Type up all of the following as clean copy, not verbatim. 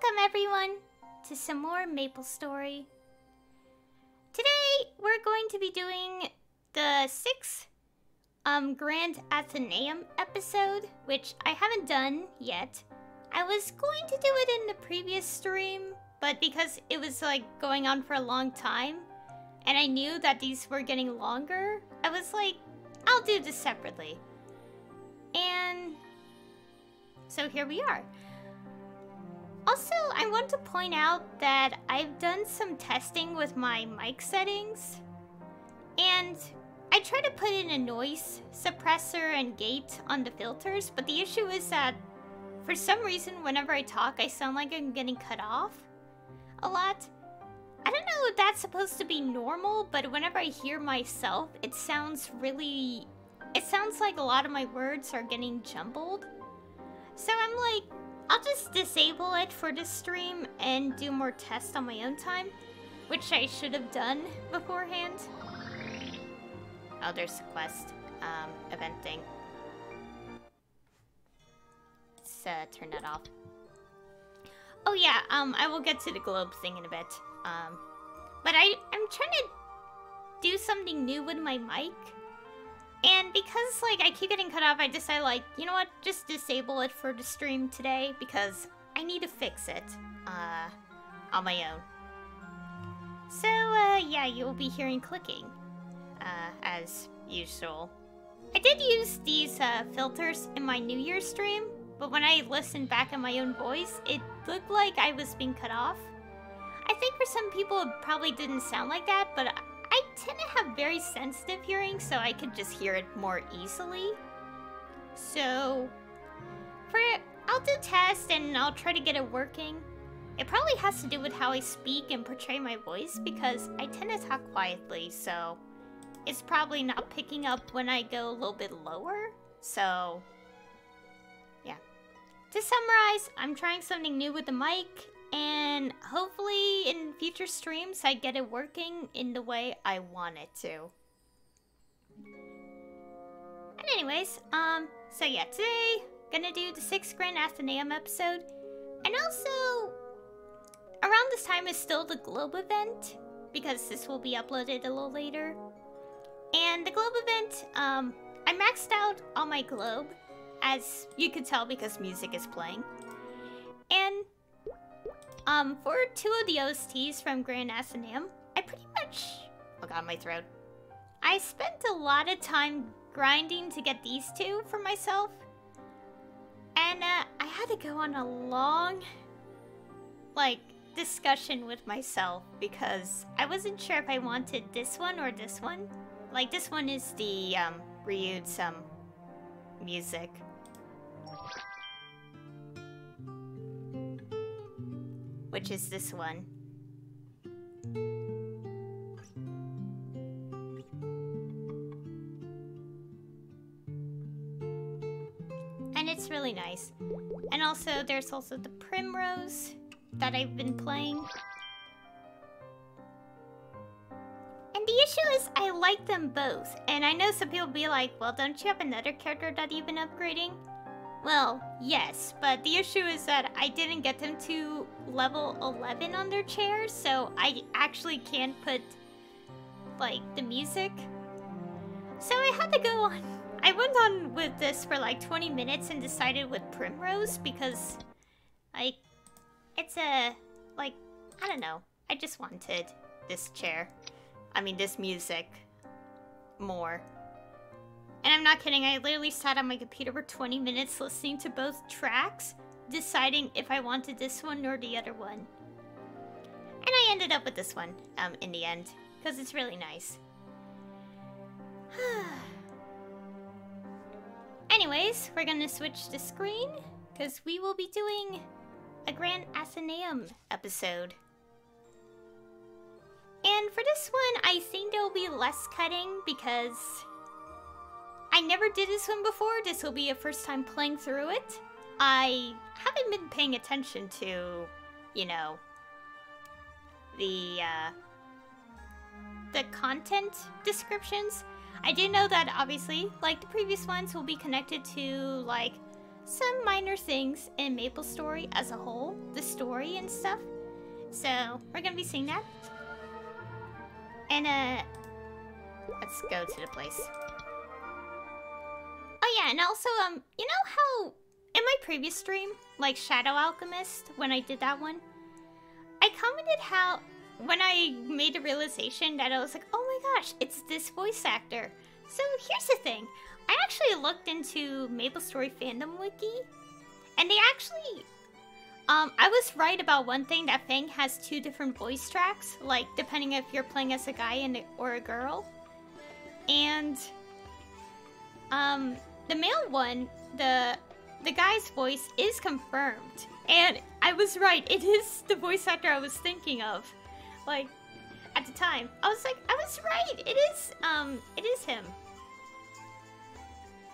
Welcome everyone to some more Maplestory. Today we're going to be doing the 6th Grand Athenaeum episode, which I haven't done yet. I was going to do it in the previous stream, but because it was like going on for a long time, and I knew that these were getting longer, I was like, I'll do this separately. And so here we are. Also, I want to point out that I've done some testing with my mic settings, and I try to put in a noise suppressor and gate on the filters, but the issue is that for some reason, whenever I talk, I sound like I'm getting cut off a lot. I don't know if that's supposed to be normal, but whenever I hear myself, it sounds like a lot of my words are getting jumbled. So I'm like, I'll just disable it for this stream and do more tests on my own time, which I should have done beforehand. Oh, there's a quest, event thing. Let's turn that off. Oh yeah, I will get to the globe thing in a bit. But I'm trying to do something new with my mic. And because, like, I keep getting cut off, I decided, like, you know what? Just disable it for the stream today because I need to fix it, on my own. So, yeah, you'll be hearing clicking, as usual. I did use these, filters in my New Year's stream, but when I listened back at my own voice, it looked like I was being cut off. I think for some people it probably didn't sound like that, but I tend to have very sensitive hearing, so I could just hear it more easily. So, I'll do tests and I'll try to get it working. It probably has to do with how I speak and portray my voice, because I tend to talk quietly, so it's probably not picking up when I go a little bit lower. So, yeah. To summarize, I'm trying something new with the mic, and hopefully in future streams I get it working in the way I want it to. And anyways, so yeah, today gonna do the 6th Grand Athenaeum episode. And also, around this time is still the globe event, because this will be uploaded a little later. And the globe event, I maxed out on my globe, as you could tell because music is playing. And for 2 of the OSTs from Grand Athenaeum, I pretty much... Oh god, my throat. I spent a lot of time grinding to get these 2 for myself. And, I had to go on a long, like, discussion with myself because I wasn't sure if I wanted this one or this one. Like, this one is the, Ryu's, music. Which is this one. And it's really nice. And also, there's also the Primrose that I've been playing. And the issue is, I like them both. And I know some people will be like, well, don't you have another character that you've been upgrading? Well, yes, but the issue is that I didn't get them to level 11 on their chairs, so I actually can't put, like, the music. So I had to go on. I went on with this for like 20 minutes and decided with Primrose because, like, it's a, like, I don't know. I just wanted this chair. I mean, this music more. And I'm not kidding, I literally sat on my computer for 20 minutes listening to both tracks, deciding if I wanted this one or the other one. And I ended up with this one, in the end, because it's really nice. Anyways, we're gonna switch the screen, because we will be doing a Grand Athenaeum episode. And for this one, I think there will be less cutting, because I never did this one before. This will be a first time playing through it. I haven't been paying attention to, you know, the content descriptions. I do know that obviously, like the previous ones, will be connected to like some minor things in Maplestory as a whole, the story and stuff. So we're gonna be seeing that. And let's go to the place. Oh yeah, and also you know how in my previous stream, like Shadow Alchemist, when I did that one, I commented how when I made a realization that I was like, oh my gosh, it's this voice actor. So here's the thing. I actually looked into Maplestory fandom wiki, and they actually, I was right about one thing, that Fang has 2 different voice tracks, like depending if you're playing as a guy or a girl. And, the male one, the guy's voice is confirmed. And I was right, it is the voice actor I was thinking of. Like, at the time. I was like, I was right, it is him.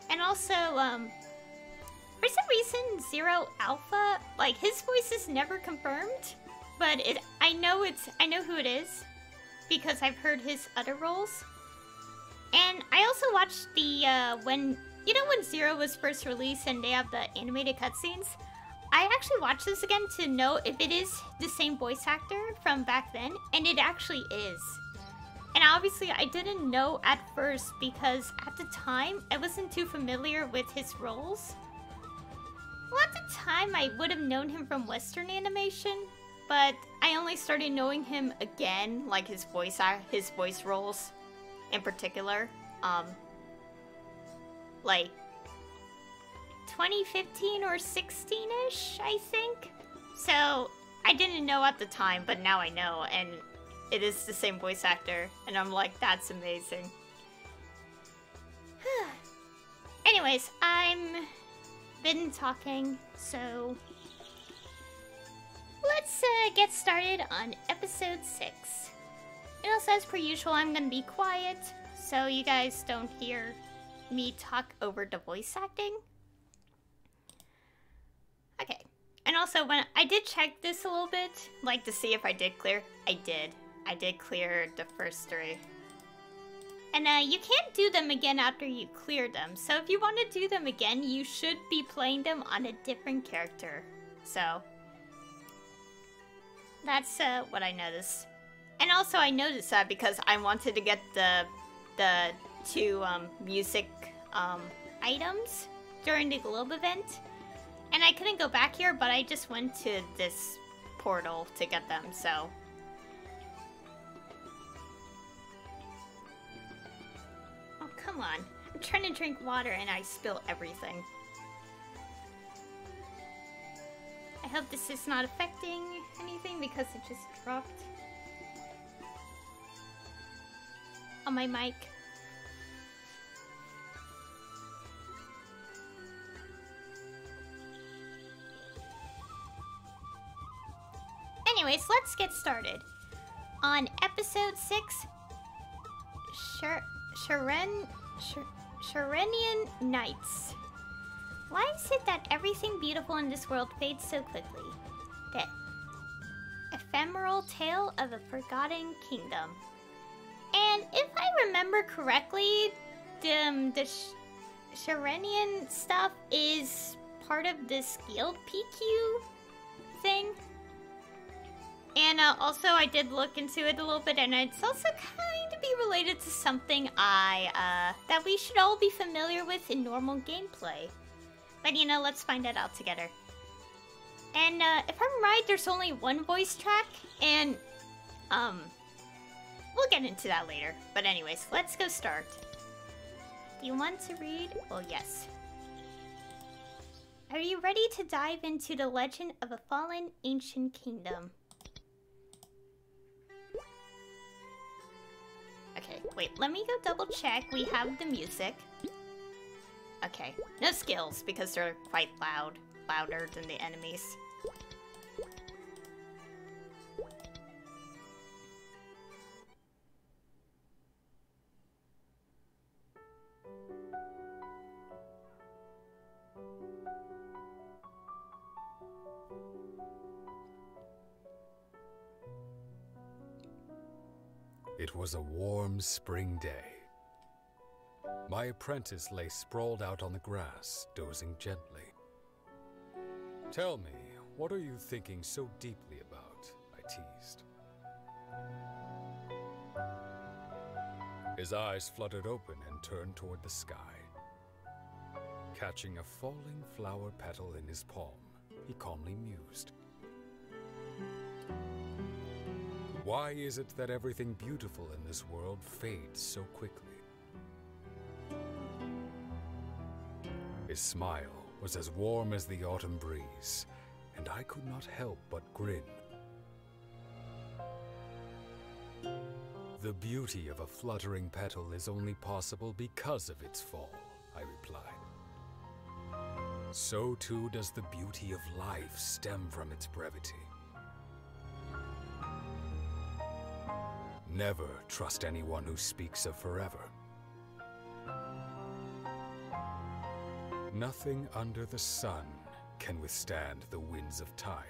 And also, for some reason, Zero Alpha, like, his voice is never confirmed, but I know who it is, because I've heard his other roles. And I also watched the, when Zero was first released and they have the animated cutscenes, I actually watched this again to know if it is the same voice actor from back then, and it actually is. And obviously I didn't know at first because at the time I wasn't too familiar with his roles. Well, at the time I would have known him from Western animation, but I only started knowing him again, like his voice roles in particular, like 2015 or 16-ish, I think. So I didn't know at the time, but now I know, and it is the same voice actor, and I'm like, that's amazing. Anyways, I'm been talking, so let's get started on episode 6. And also, as per usual, I'm gonna be quiet, so you guys don't hear me talk over the voice acting. Okay. And also, when I did check this a little bit, like to see if I did clear, I did. I did clear the first 3. And you can't do them again after you clear them. So if you want to do them again, you should be playing them on a different character. So that's what I noticed. And also I noticed that because I wanted to get the 2 music items during the Globe event. And I couldn't go back here, but I just went to this portal to get them, so. Oh, come on. I'm trying to drink water and I spill everything. I hope this is not affecting anything because it just dropped on my mic. Anyways, let's get started. On episode 6, Sharenian Nights. Why is it that everything beautiful in this world fades so quickly? The ephemeral tale of a forgotten kingdom. And if I remember correctly, the Sharenian stuff is part of this guild PQ thing. And also, I did look into it a little bit, and it's also kind of be related to something that we should all be familiar with in normal gameplay. But, you know, let's find that out together. And, if I'm right, there's only 1 voice track, and, we'll get into that later. But anyways, let's go start. Do you want to read? Well, yes. Are you ready to dive into the legend of a fallen ancient kingdom? Okay, wait, let me go double check. We have the music. Okay, no skills because they're quite loud. Louder than the enemies. It was a warm spring day. My apprentice lay sprawled out on the grass, dozing gently. Tell me, what are you thinking so deeply about? I teased. His eyes fluttered open and turned toward the sky. Catching a falling flower petal in his palm, he calmly mused. Why is it that everything beautiful in this world fades so quickly? His smile was as warm as the autumn breeze, and I could not help but grin. The beauty of a fluttering petal is only possible because of its fall, I replied. So too does the beauty of life stem from its brevity. Never trust anyone who speaks of forever. Nothing under the sun can withstand the winds of time.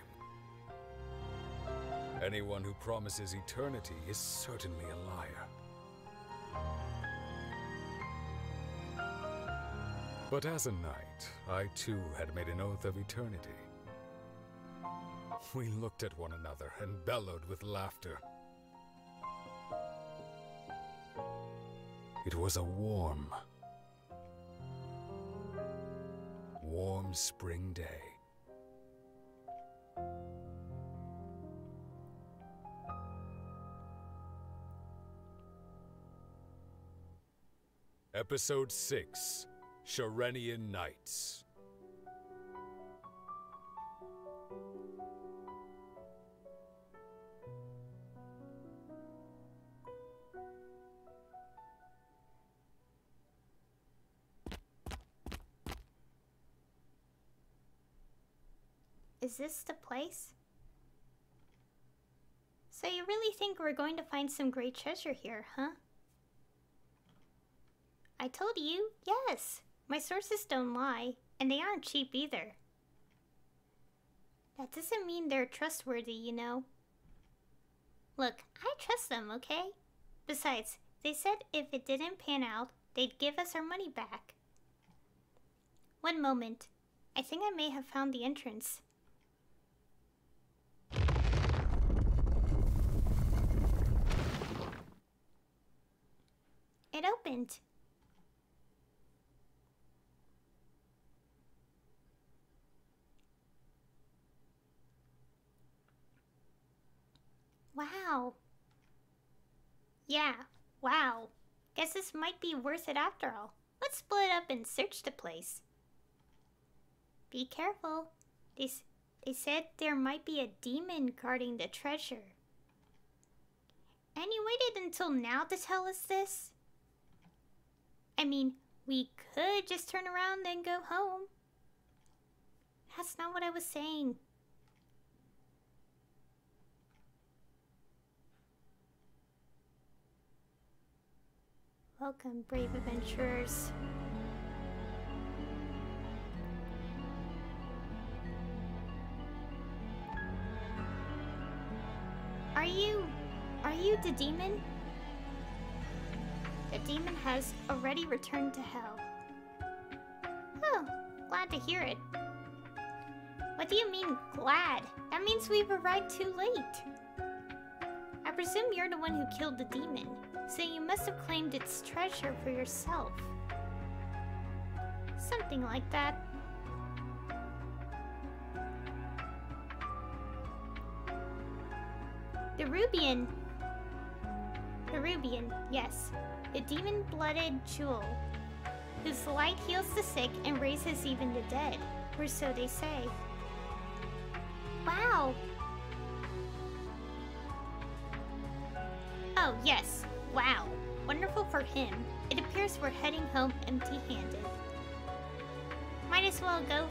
Anyone who promises eternity is certainly a liar. But as a knight, I too had made an oath of eternity. We looked at one another and bellowed with laughter. It was a warm spring day. Episode 6, Sharenian Nights. Is this the place? So you really think we're going to find some great treasure here, huh? I told you, yes. My sources don't lie, and they aren't cheap either. That doesn't mean they're trustworthy, you know. Look, I trust them, okay? Besides, they said if it didn't pan out, they'd give us our money back. One moment. I think I may have found the entrance. It opened. Wow. Yeah, wow. Guess this might be worth it after all. Let's split up and search the place. Be careful. They said there might be a demon guarding the treasure. And you waited until now to tell us this? I mean, we could just turn around and go home. That's not what I was saying. Welcome, brave adventurers. Are you the demon? The demon has already returned to hell. Oh, glad to hear it. What do you mean, glad? That means we've arrived too late. I presume you're the one who killed the demon, so you must have claimed its treasure for yourself. Something like that. The Rubian. The Rubian, yes. The demon-blooded jewel, whose light heals the sick and raises even the dead, or so they say. Wow! Oh, yes. Wow. Wonderful for him. It appears we're heading home empty-handed. Might as well go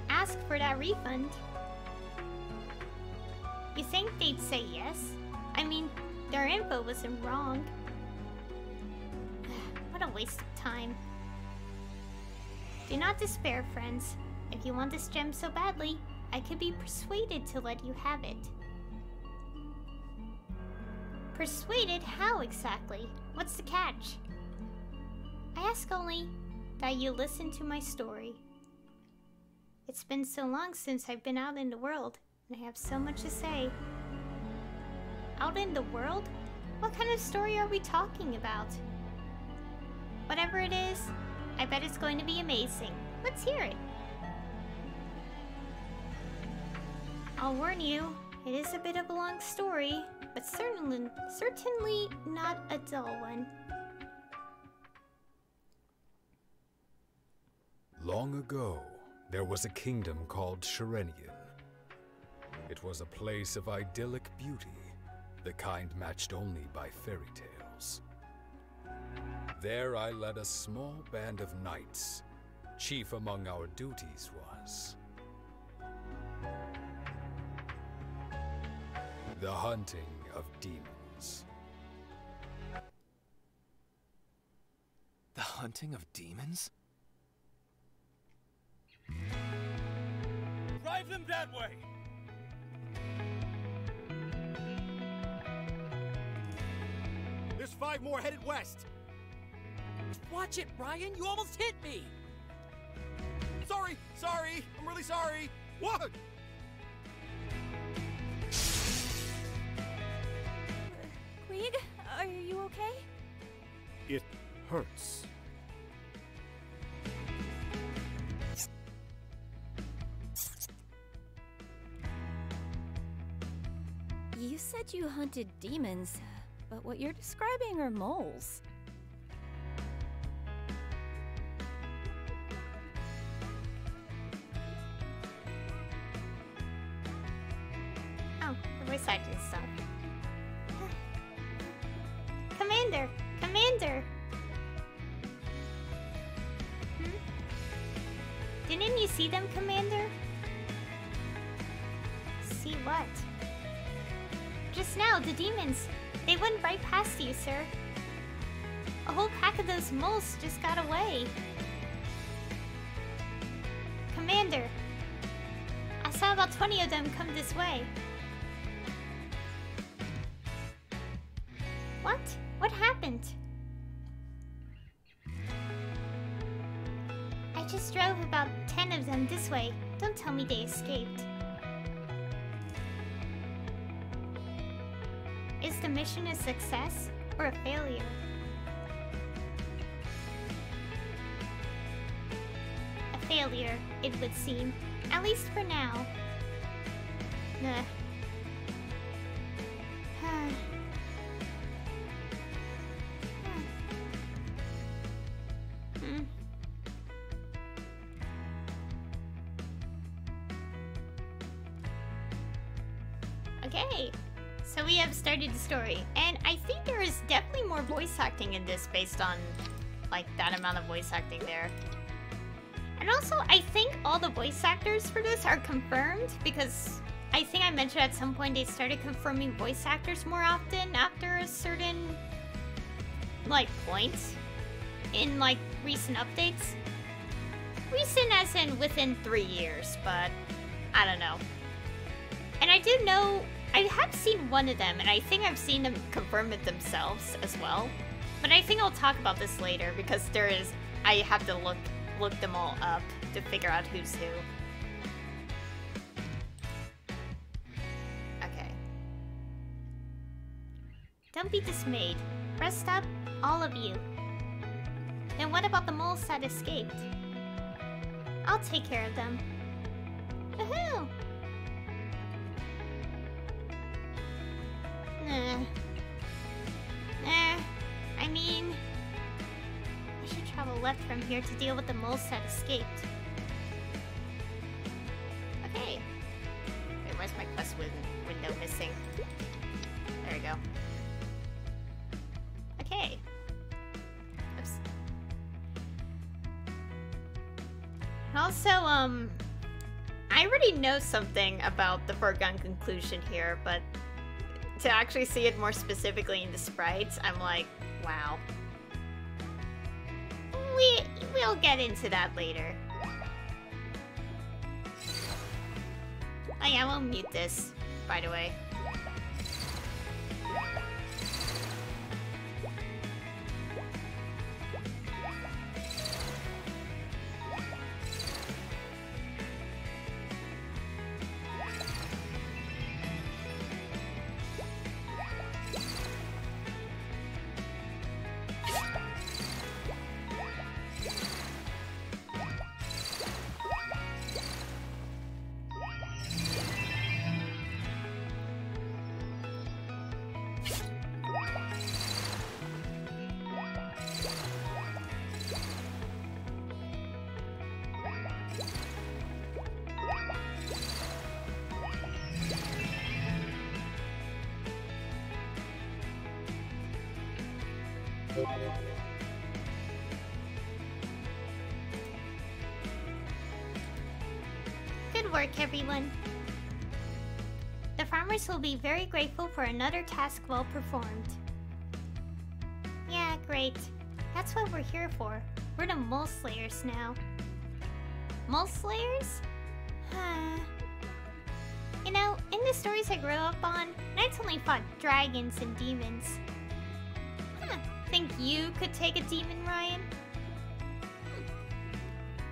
ask for that refund. You think they'd say yes? I mean, their info wasn't wrong. What a waste of time. Do not despair, friends. If you want this gem so badly, I could be persuaded to let you have it. Persuaded? How exactly? What's the catch? I ask only that you listen to my story. It's been so long since I've been out in the world, and I have so much to say. Out in the world? What kind of story are we talking about? Whatever it is, I bet it's going to be amazing. Let's hear it. I'll warn you, it is a bit of a long story, but certainly not a dull one. Long ago, there was a kingdom called Sharenian. It was a place of idyllic beauty, the kind matched only by fairy tales. There I led a small band of knights. Chief among our duties was the hunting of demons. The hunting of demons? Drive them that way! There's 5 more headed west! Watch it, Ryan! You almost hit me! Sorry! I'm really sorry! What? Krieg, are you okay? It hurts. You said you hunted demons, but what you're describing are moles. Oh, the voice acting stuff. Commander! Commander! Didn't you see them, Commander? See what? Just now, the demons. They went right past you, sir. A whole pack of those moles just got away. Commander! I saw about 20 of them come this way. What? What happened? I just drove about 10 of them this way. Don't tell me they escaped. Is the mission a success or a failure? A failure, it would seem. At least for now. Ugh. Okay, so we have started the story, and I think there is definitely more voice acting in this based on, like, that amount of voice acting there. And also, I think all the voice actors for this are confirmed, because I think I mentioned at some point they started confirming voice actors more often after a certain, like, point in, like, recent updates. Recent as in within 3 years, but I don't know. And I do know, I have seen one of them, and I think I've seen them confirm it themselves as well. But I think I'll talk about this later, because there is, I have to look them all up to figure out who's who. Okay. Don't be dismayed. Rest up, all of you. Then what about the moles that escaped? I'll take care of them. Woohoo! I mean, I should travel left from here to deal with the moles that escaped. Okay. Wait, where's my quest window missing? There we go. Okay. Oops. Also, I already know something about the foregone conclusion here, but to actually see it more specifically in the sprites, I'm like, wow. We'll get into that later. Oh yeah, we'll mute this, by the way. Good work, everyone. The farmers will be very grateful for another task well performed. Yeah, great. That's what we're here for. We're the Mole Slayers now. Mole Slayers? You know, in the stories I grew up on, knights only fought dragons and demons. Think you could take a demon, Ryan?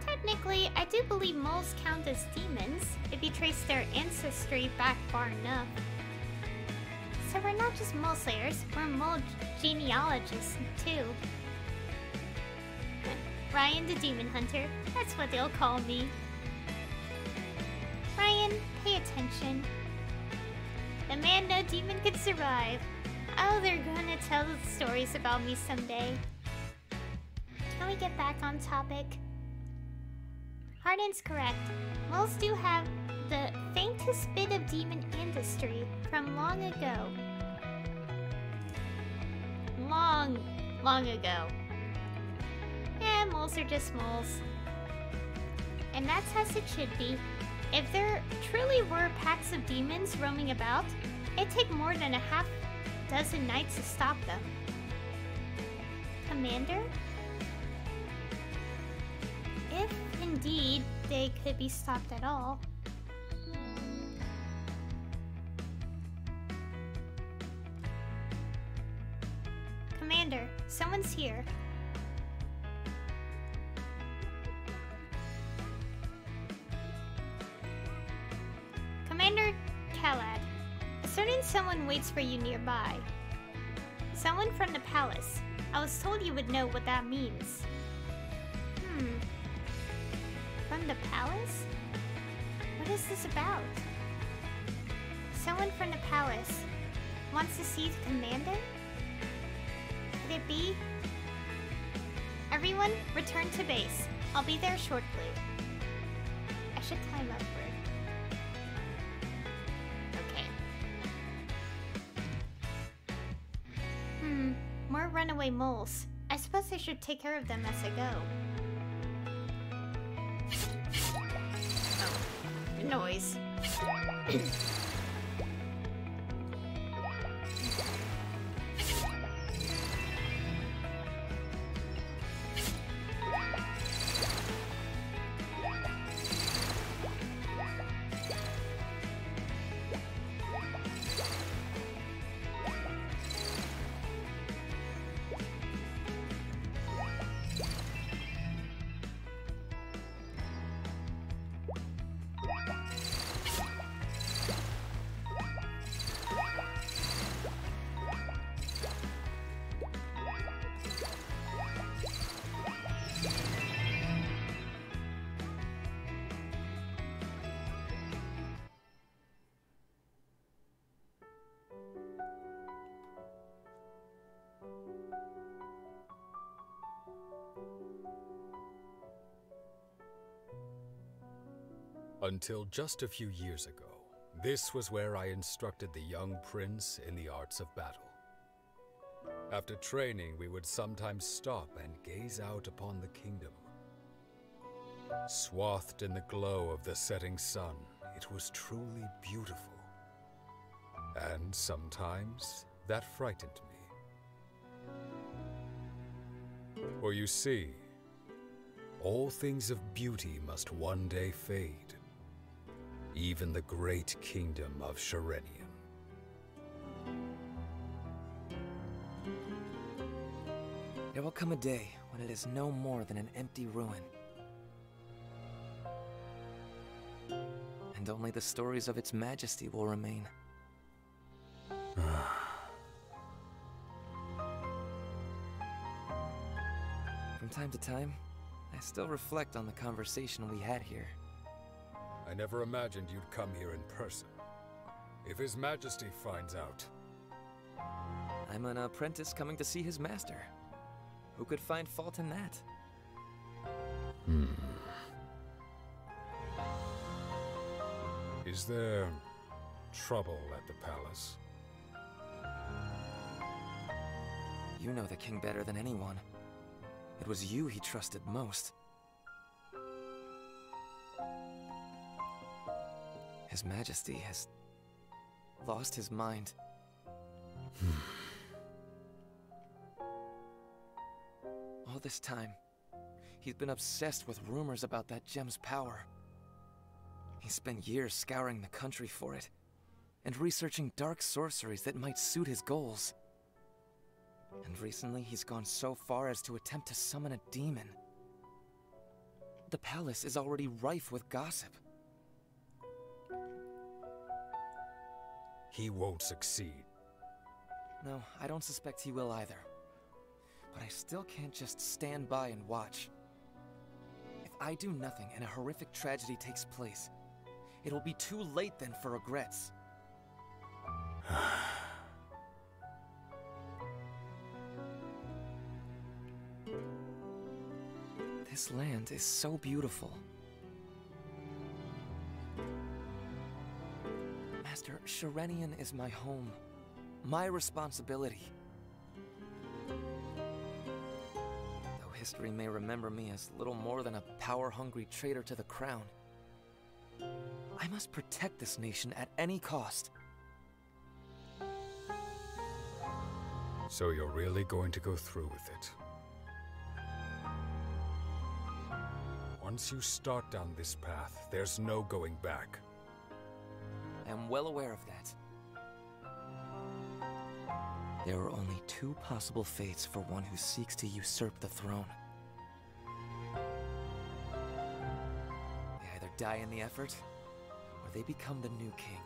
Technically, I do believe moles count as demons, if you trace their ancestry back far enough. So we're not just mole slayers, we're mole genealogists, too. Ryan the Demon Hunter, that's what they'll call me. Ryan, pay attention. The man no demon could survive. Oh, they're gonna tell stories about me someday. Can we get back on topic? Hardin's correct. Moles do have the faintest bit of demon ancestry from long ago. Long ago. Yeah, moles are just moles. And that's as it should be. If there truly were packs of demons roaming about, it'd take more than a half dozen knights to stop them. Commander? If indeed they could be stopped at all. Commander, someone's here. Commander Kalad, a certain someone waits for you nearby. Someone from the palace. I was told you would know what that means. From the palace? What is this about? Someone from the palace wants to see the commander? Could it be? Everyone, return to base. I'll be there shortly. I should climb upward. More runaway moles. I suppose I should take care of them as I go. Oh, noise. Until just a few years ago, this was where I instructed the young prince in the arts of battle. After training, we would sometimes stop and gaze out upon the kingdom. Swathed in the glow of the setting sun, it was truly beautiful. And sometimes, that frightened me. For you see, all things of beauty must one day fade. Even the great kingdom of Sharenian. There will come a day when it is no more than an empty ruin. And only the stories of its majesty will remain. From time to time, I still reflect on the conversation we had here. I never imagined you'd come here in person. If His Majesty finds out... I'm an apprentice coming to see his master. Who could find fault in that? Is there trouble at the palace? You know the king better than anyone. It was you he trusted most. His Majesty has lost his mind. All this time, he's been obsessed with rumors about that gem's power. He spent years scouring the country for it, and researching dark sorceries that might suit his goals. And recently, he's gone so far as to attempt to summon a demon. The palace is already rife with gossip. He won't succeed. No, I don't suspect he will either. But I still can't just stand by and watch. If I do nothing and a horrific tragedy takes place, it'll be too late then for regrets. This land is so beautiful. Master, Sharenian is my home, my responsibility. Though history may remember me as little more than a power-hungry traitor to the crown, I must protect this nation at any cost. So you're really going to go through with it? Once you start down this path, there's no going back. I am well aware of that. There are only two possible fates for one who seeks to usurp the throne. They either die in the effort, or they become the new king.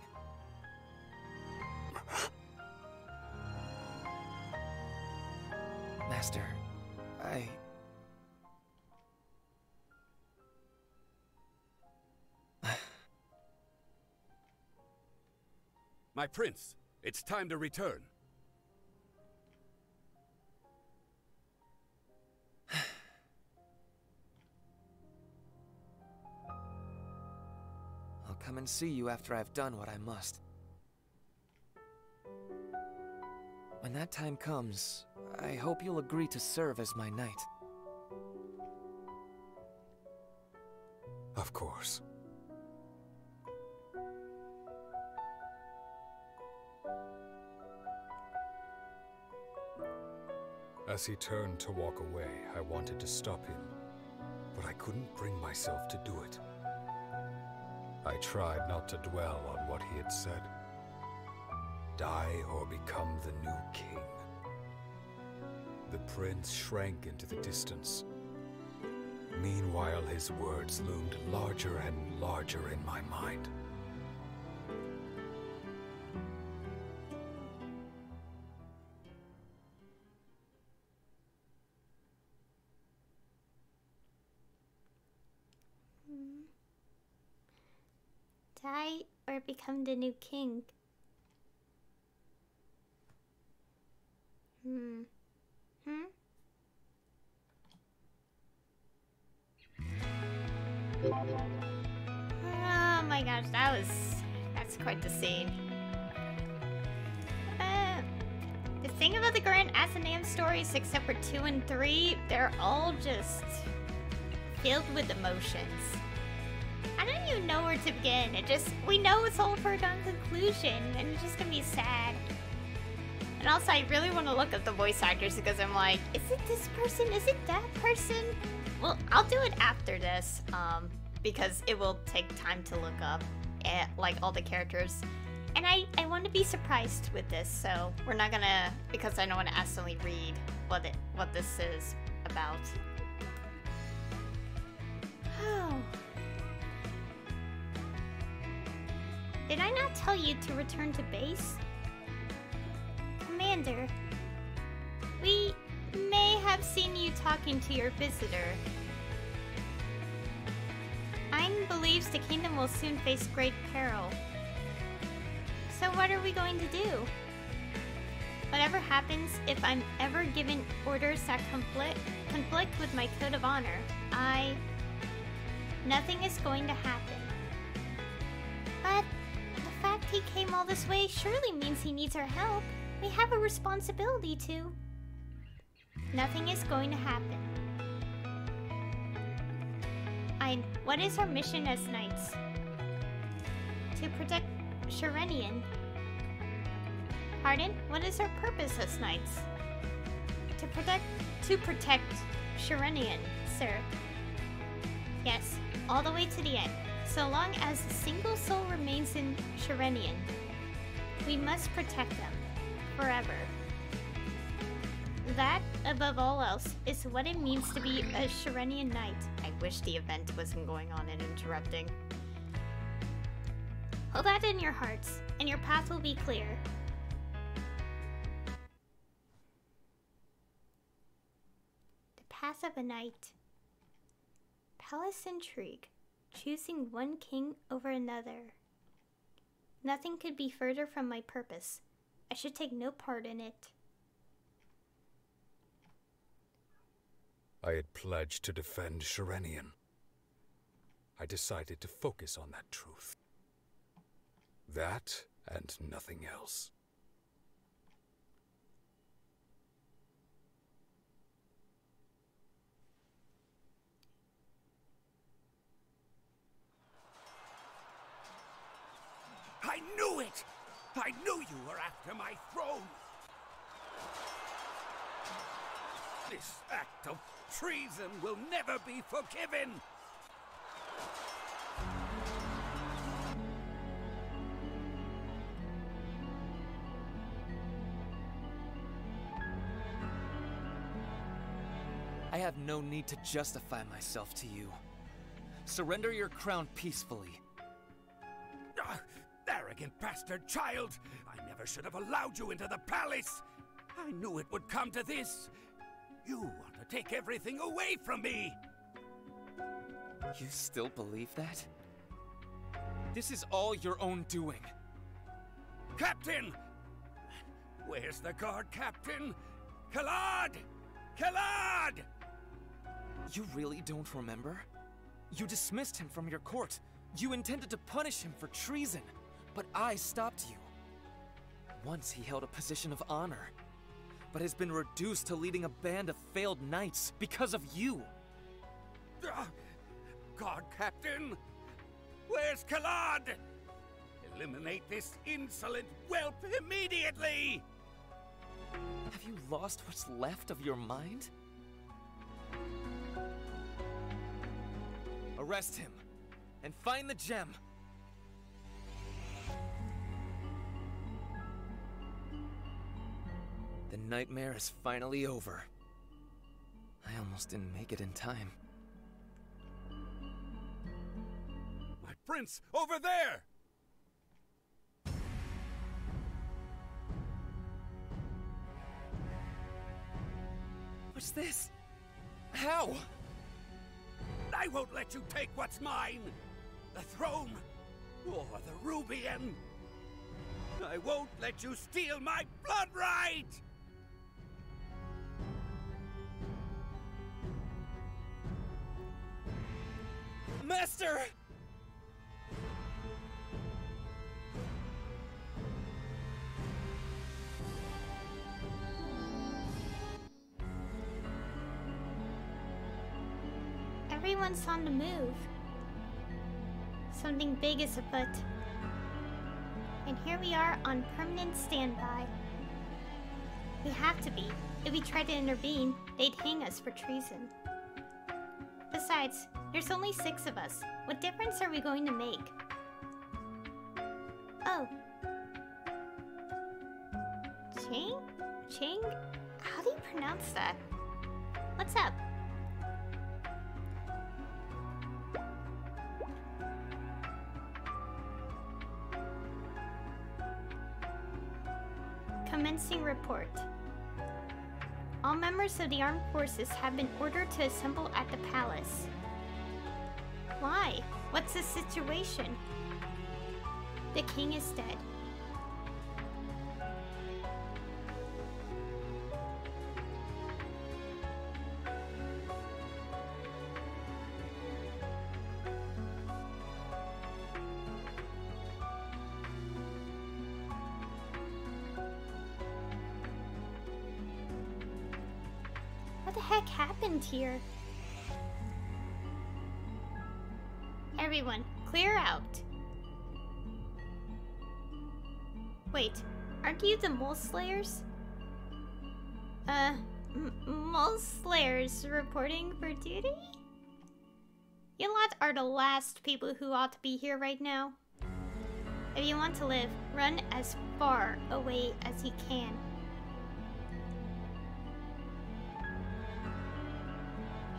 Master, My prince, it's time to return. I'll come and see you after I've done what I must. When that time comes, I hope you'll agree to serve as my knight. Of course. As he turned to walk away, I wanted to stop him, but I couldn't bring myself to do it. I tried not to dwell on what he had said. Die or become the new king. The prince shrank into the distance. Meanwhile, his words loomed larger and larger in my mind. Die or become the new king. Oh my gosh, that's quite the scene. The thing about the Grand Athenaeum stories, except for 2 and 3, they're all just filled with emotions. I don't even know where to begin. We know it's all a foregone conclusion, and it's just gonna be sad. And also, I really want to look up the voice actors because I'm like, is it this person? Is it that person? Well, I'll do it after this, because it will take time to look up, like, all the characters. And I want to be surprised with this, so we're not gonna, because I don't want to accidentally read what this is about. Oh. Did I not tell you to return to base? Commander, we may have seen you talking to your visitor. Ein believes the kingdom will soon face great peril. So what are we going to do? Whatever happens, if I'm ever given orders that conflict with my code of honor, nothing is going to happen. But the fact he came all this way surely means he needs our help. We have a responsibility to. Nothing is going to happen. What is our mission as knights? To protect Sharenian. Pardon? What is our purpose as knights? To protect Sharenian, sir. Yes, all the way to the end. So long as a single soul remains in Sharenian, we must protect them forever. That, above all else, is what it means to be a Sharenian knight. I wish the event wasn't going on and interrupting. Hold that in your hearts, and your path will be clear. The path of a knight. Palace intrigue. Choosing one king over another. Nothing could be further from my purpose. I should take no part in it. I had pledged to defend Sharenian. I decided to focus on that truth. That and nothing else. I knew it! I knew you were after my throne! This act of treason will never be forgiven! I have no need to justify myself to you. Surrender your crown peacefully. Arrogant bastard child! I never should have allowed you into the palace! I knew it would come to this! You want to take everything away from me! You still believe that? This is all your own doing. Captain! Where's the guard captain? Kalad! Kalad! You really don't remember? You dismissed him from your court. You intended to punish him for treason, but I stopped you. Once he held a position of honor, but has been reduced to leading a band of failed knights because of you. Guard captain! Where's Kalad? Eliminate this insolent whelp immediately! Have you lost what's left of your mind? Arrest him, and find the gem. The nightmare is finally over. I almost didn't make it in time. My prince, over there! What's this? How? I won't let you take what's mine! The throne, or the Rubian! I won't let you steal my blood right! Master! Everyone's on the move. Something big is afoot. And here we are on permanent standby. We have to be. If we try to intervene, they'd hang us for treason. Besides, there's only 6 of us. What difference are we going to make? Oh. Ching? Ching? How do you pronounce that? What's up? Commencing report. All members of the armed forces have been ordered to assemble at the palace. Why? What's the situation? The king is dead. heck happened here? Everyone, clear out. Wait, aren't you the Mole Slayers? Mole Slayers reporting for duty? You lot are the last people who ought to be here right now. If you want to live, run as far away as you can.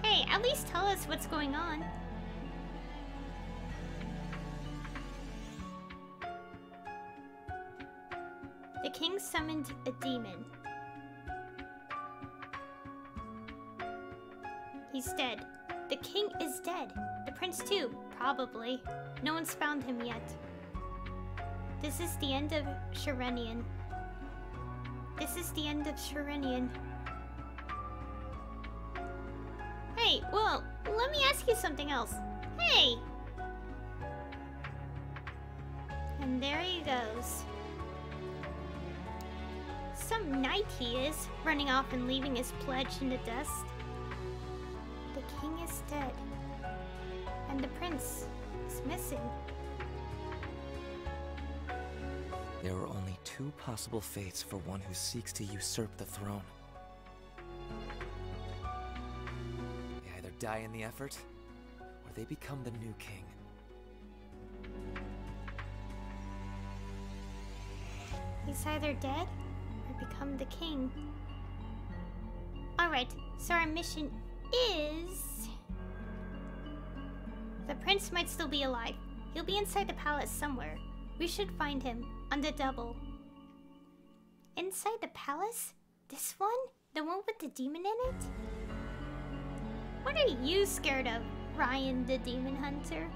Hey, at least tell us what's going on. The king summoned a demon. He's dead. The king is dead. The prince too, probably. No one's found him yet. This is the end of Sharenian. This is the end of Sharenian. Hey, well, let me ask you something else. Hey! And there he goes. Some knight he is, running off and leaving his pledge in the dust. The king is dead. And the prince is missing. There are only two possible fates for one who seeks to usurp the throne. They either die in the effort, or they become the new king. He's either dead or become the king. Alright, so our mission is... The prince might still be alive. He'll be inside the palace somewhere. We should find him on the double. Inside the palace? This one? The one with the demon in it? What are you scared of, Ryan the Demon Hunter?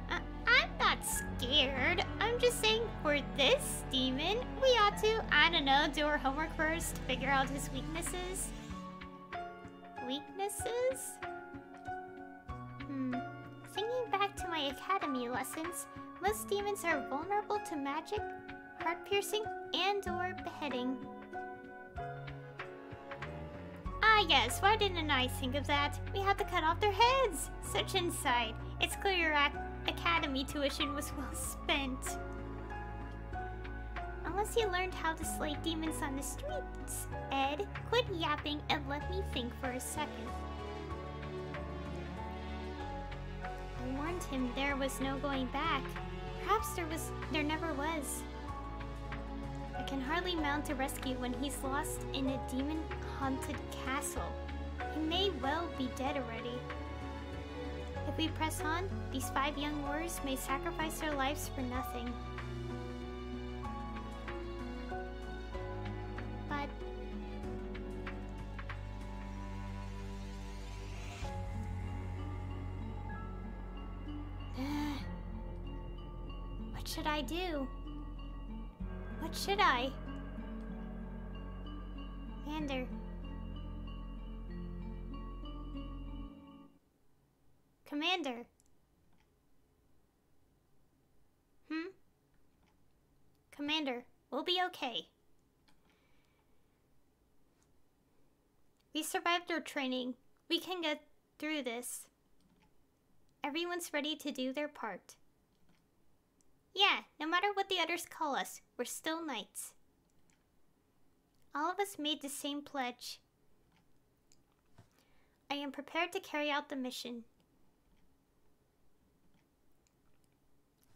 I'm not scared. I'm just saying for this demon, we ought to, I don't know, do our homework first to figure out his weaknesses. Weaknesses? Thinking back to my academy lessons, most demons are vulnerable to magic, heart-piercing, and/or beheading. Ah yes, why didn't I think of that? We have to cut off their heads! Such insight. It's clear your academy tuition was well spent. Unless you learned how to slay demons on the streets, Ed, quit yapping and let me think for a second. I warned him there was no going back. Perhaps there never was. I can hardly mount a rescue when he's lost in a demon-haunted castle. He may well be dead already. If we press on, these 5 young warriors may sacrifice their lives for nothing. But... what should I do? What should I? Commander. Commander. Commander, we'll be okay. We survived our training. We can get through this. Everyone's ready to do their part. Yeah, no matter what the others call us, we're still knights. All of us made the same pledge. I am prepared to carry out the mission.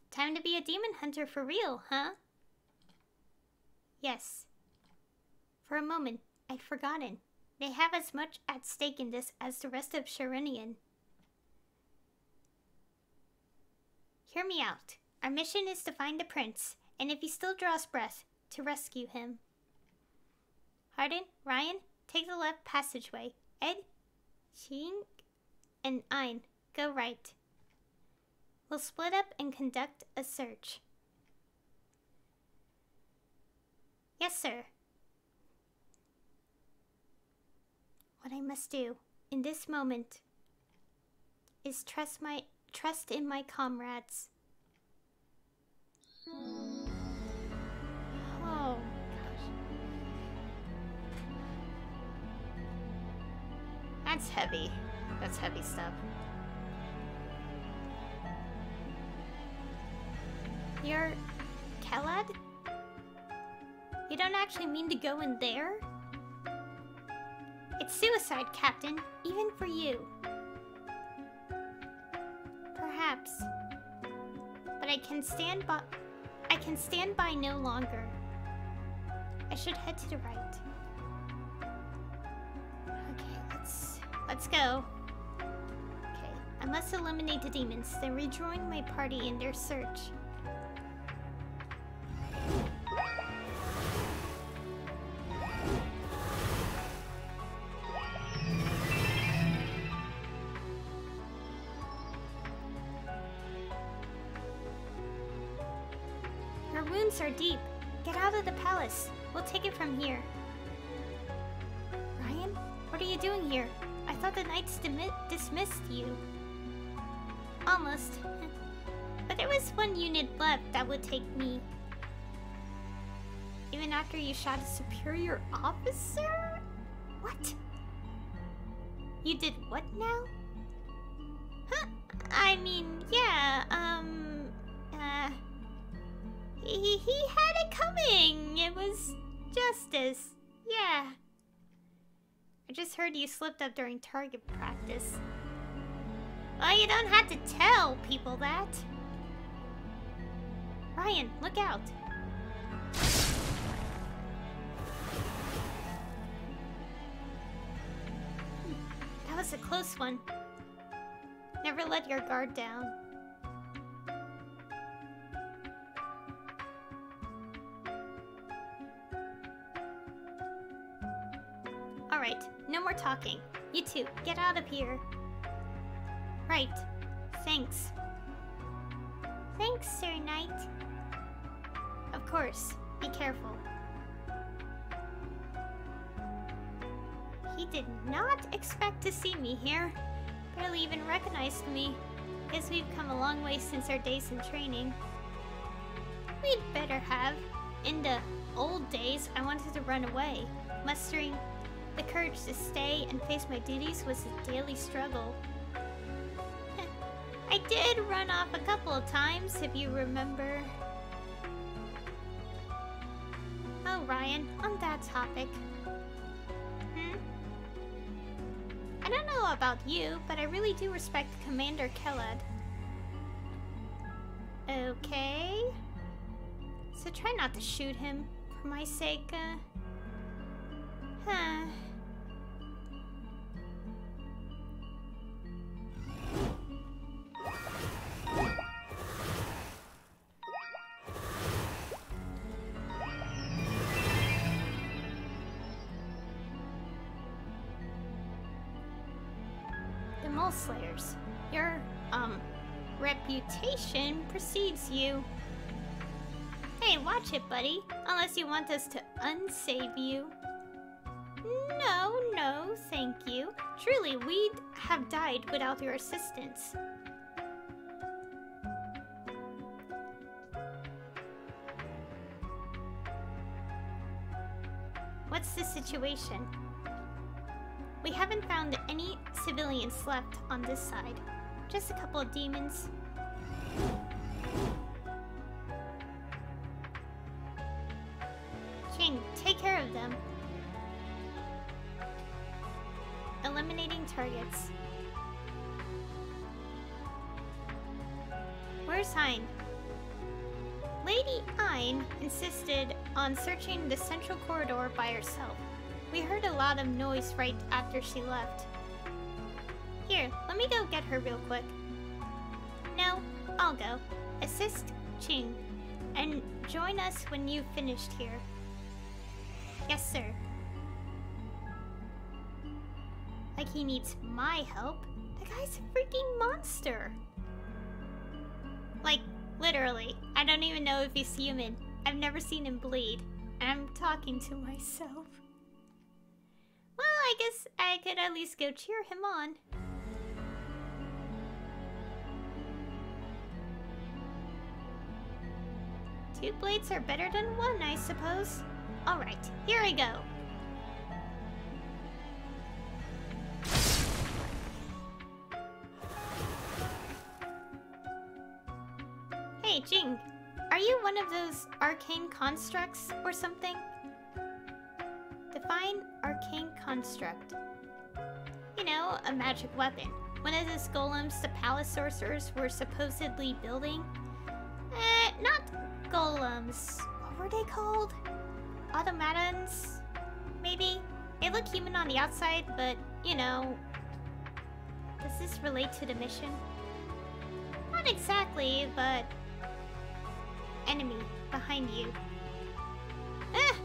Time to be a demon hunter for real, huh? Yes. For a moment, I'd forgotten. They have as much at stake in this as the rest of Sharenian. Hear me out. Our mission is to find the prince, and if he still draws breath, to rescue him. Hardin, Ryan, take the left passageway. Ed, Ching, and Ein, go right. We'll split up and conduct a search. Yes, sir. What I must do in this moment is trust in my comrades. Oh, gosh. That's heavy. That's heavy stuff. You're... Kelad? You don't actually mean to go in there? It's suicide, Captain. Even for you. Perhaps. But I can stand by no longer. I should head to the right. Okay, let's go. Okay, I must eliminate the demons, then rejoin my party in their search. Your wounds are deep. Get out of the palace. We'll take it from here. Ryan, what are you doing here? I thought the knights dismissed you. Almost. But there was one unit left that would take me. Even after you shot a superior officer? What? You did what now? Huh? I mean, yeah, He had it coming! It was justice. Yeah. I just heard you slipped up during target practice. Well, you don't have to tell people that. Ryan, look out. That was a close one. Never let your guard down. Alright, no more talking. You two, get out of here. Right. Thanks. Thanks, Sir Knight. Of course. Be careful. He did not expect to see me here. Barely even recognized me. Guess we've come a long way since our days in training. We'd better have. In the old days, I wanted to run away. Mustering the courage to stay and face my duties was a daily struggle. I did run off a couple of times, if you remember. Oh, Ryan, on that topic. I don't know about you, but I really do respect Commander Kelad. Okay. So try not to shoot him, for my sake, Huh. The Mole Slayers. Your, reputation precedes you. Hey, watch it, buddy. Unless you want us to unsave you. No, thank you. Truly, we'd have died without your assistance. What's the situation? We haven't found any civilians left on this side. Just a couple of demons. Jing, take care of them. Eliminating targets. Where's Hein? Lady Hein insisted on searching the central corridor by herself. We heard a lot of noise right after she left. Here, let me go get her real quick. No, I'll go. Assist Ching, and join us when you've finished here. Yes, sir. Like he needs my help. The guy's a freaking monster. Like, literally. I don't even know if he's human. I've never seen him bleed. And I'm talking to myself. Well, I guess I could at least go cheer him on. Two blades are better than one, I suppose. Alright, here I go. Jing, are you one of those arcane constructs or something? Define arcane construct. You know, a magic weapon. One of those golems the palace sorcerers were supposedly building. Not golems. What were they called? Automatons? Maybe? They look human on the outside, but, you know... Does this relate to the mission? Not exactly, but... Enemy behind you. Ah!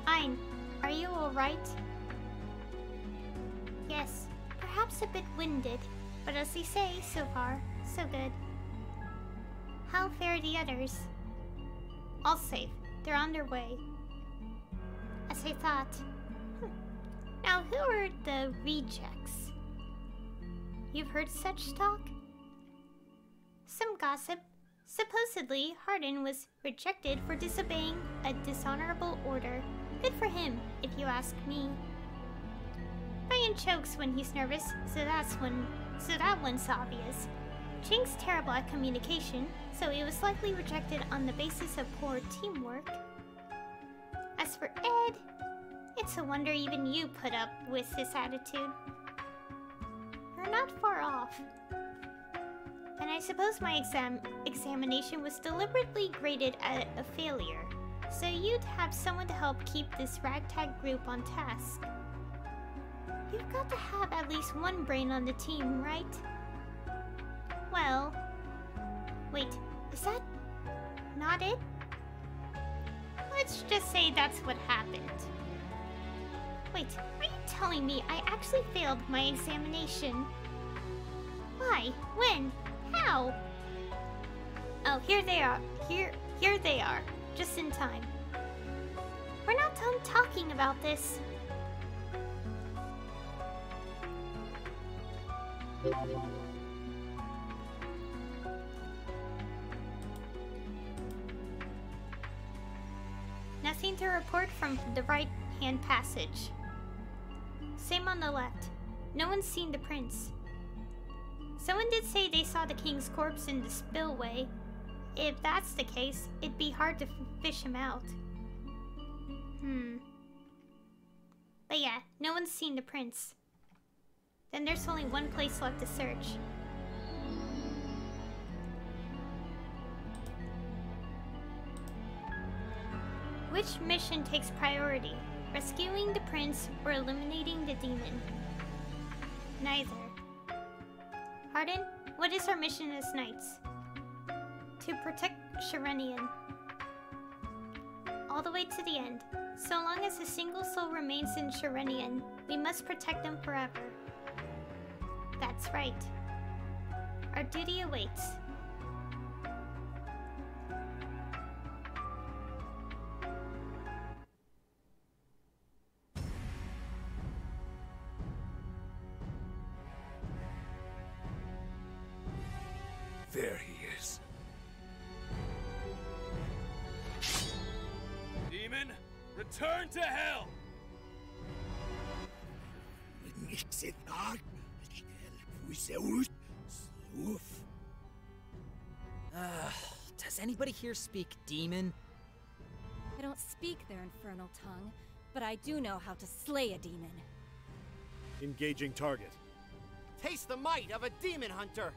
Fine. Are you alright? Yes. Perhaps a bit winded, but as they say, so far, so good. How fare the others? All safe. They're on their way. As I thought. Now, who are the rejects? You've heard such talk? Some gossip. Supposedly, Hardin was rejected for disobeying a dishonorable order. Good for him, if you ask me. Ryan chokes when he's nervous, so that one's obvious. Jing's terrible at communication, so he was likely rejected on the basis of poor teamwork. As for Ed, it's a wonder even you put up with his attitude. You're not far off. And I suppose my examination was deliberately graded at a failure, so you'd have someone to help keep this ragtag group on task. You've got to have at least one brain on the team, right? Well... Wait, is that not it? Let's just say that's what happened. Wait, are you telling me I actually failed my examination? Why? When? How? Oh, here they are. Here they are. Just in time. We're not done talking about this. Nothing to report from the right-hand passage. Same on the left. No one's seen the prince. Someone did say they saw the king's corpse in the spillway. If that's the case, it'd be hard to fish him out. But yeah, no one's seen the prince. Then there's only one place left to search. Which mission takes priority? Rescuing the prince or eliminating the demon? Neither. Hardin, what is our mission as knights? To protect Sharenian. All the way to the end. So long as a single soul remains in Sharenian, we must protect them forever. That's right. Our duty awaits. There he is. Demon, return to hell! Does anybody here speak demon? I don't speak their infernal tongue, but I do know how to slay a demon. Engaging target. Taste the might of a demon hunter!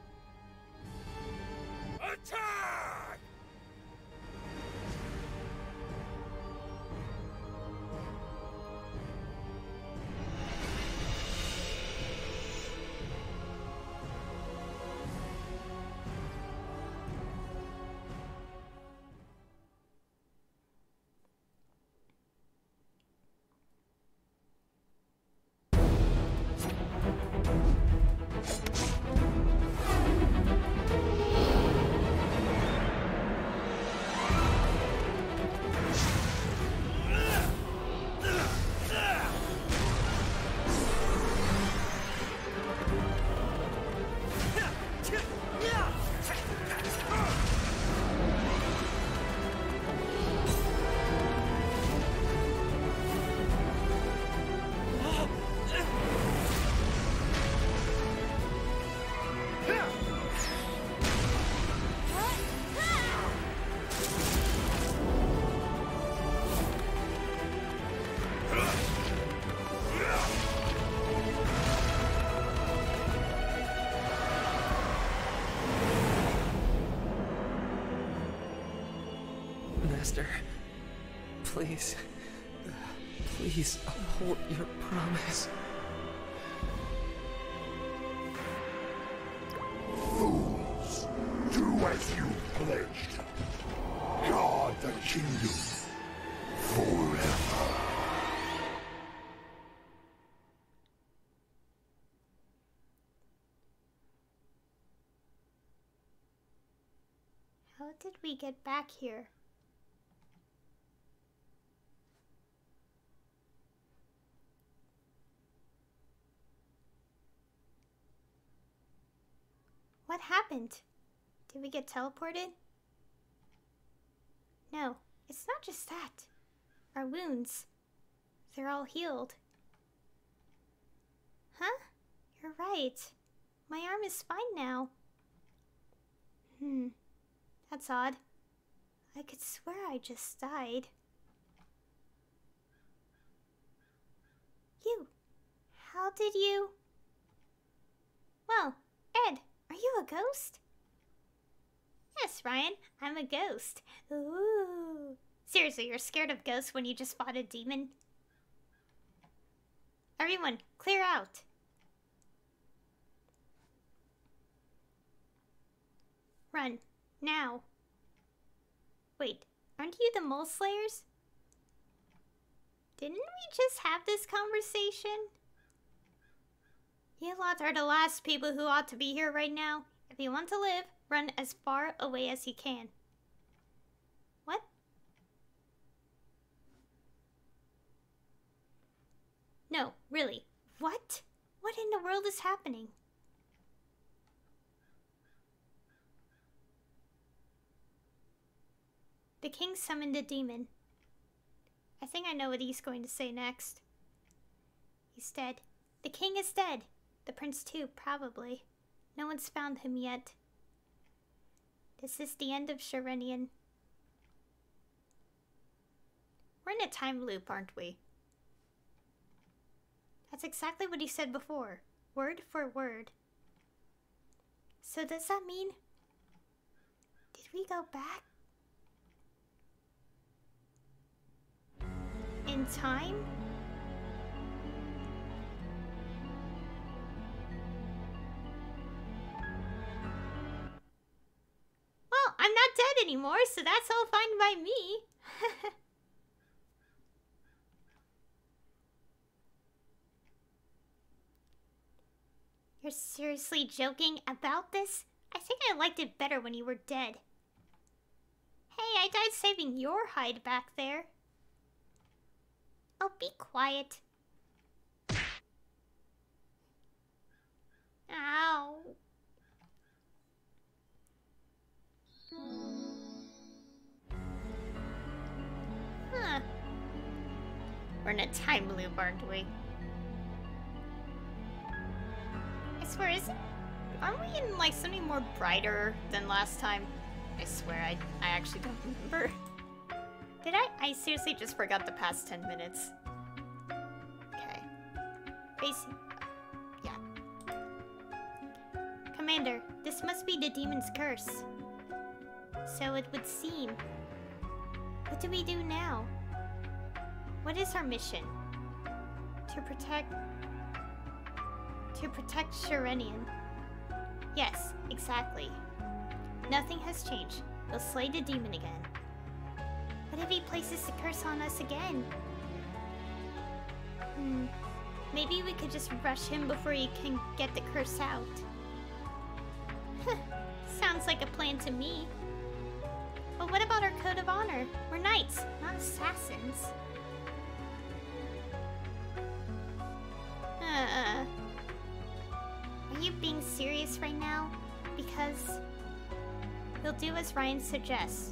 Attack! Master. Please. Please uphold your promise. Fools! Do as you pledged. Guard the kingdom forever. How did we get back here? What happened? Did we get teleported? No, it's not just that. Our wounds, they're all healed. Huh? You're right. My arm is fine now. That's odd. I could swear I just died. You! How did you... Well, Ed, are you a ghost? Yes, Ryan, I'm a ghost. Ooh. Seriously, you're scared of ghosts when you just fought a demon? Everyone, clear out. Run. Now. Wait, aren't you the Mole Slayers? Didn't we just have this conversation? You lot are the last people who ought to be here right now. If you want to live, run as far away as you can. What? No, really. What? What in the world is happening? The king summoned a demon. I think I know what he's going to say next. He's dead. The king is dead. The prince too, probably. No one's found him yet. This is the end of Sharenian. We're in a time loop, aren't we? That's exactly what he said before. Word for word. So does that mean... Did we go back? In time? Well, I'm not dead anymore, so that's all fine by me. You're seriously joking about this? I think I liked it better when you were dead. Hey, I died saving your hide back there. Oh, be quiet. Ow. Huh. We're in a time loop, aren't we? I swear, aren't we in like something more brighter than last time? I swear, I actually don't remember. Did I? I seriously just forgot the past 10 minutes. Okay. Facing. Yeah. Commander, this must be the demon's curse. So it would seem. What do we do now? What is our mission? To protect Sharenian. Yes, exactly. Nothing has changed. We'll slay the demon again. What if he places the curse on us again? Maybe we could just rush him before he can get the curse out. Sounds like a plan to me. But what about our code of honor? We're knights, not assassins. Are you being serious right now? Because we'll do as Ryan suggests.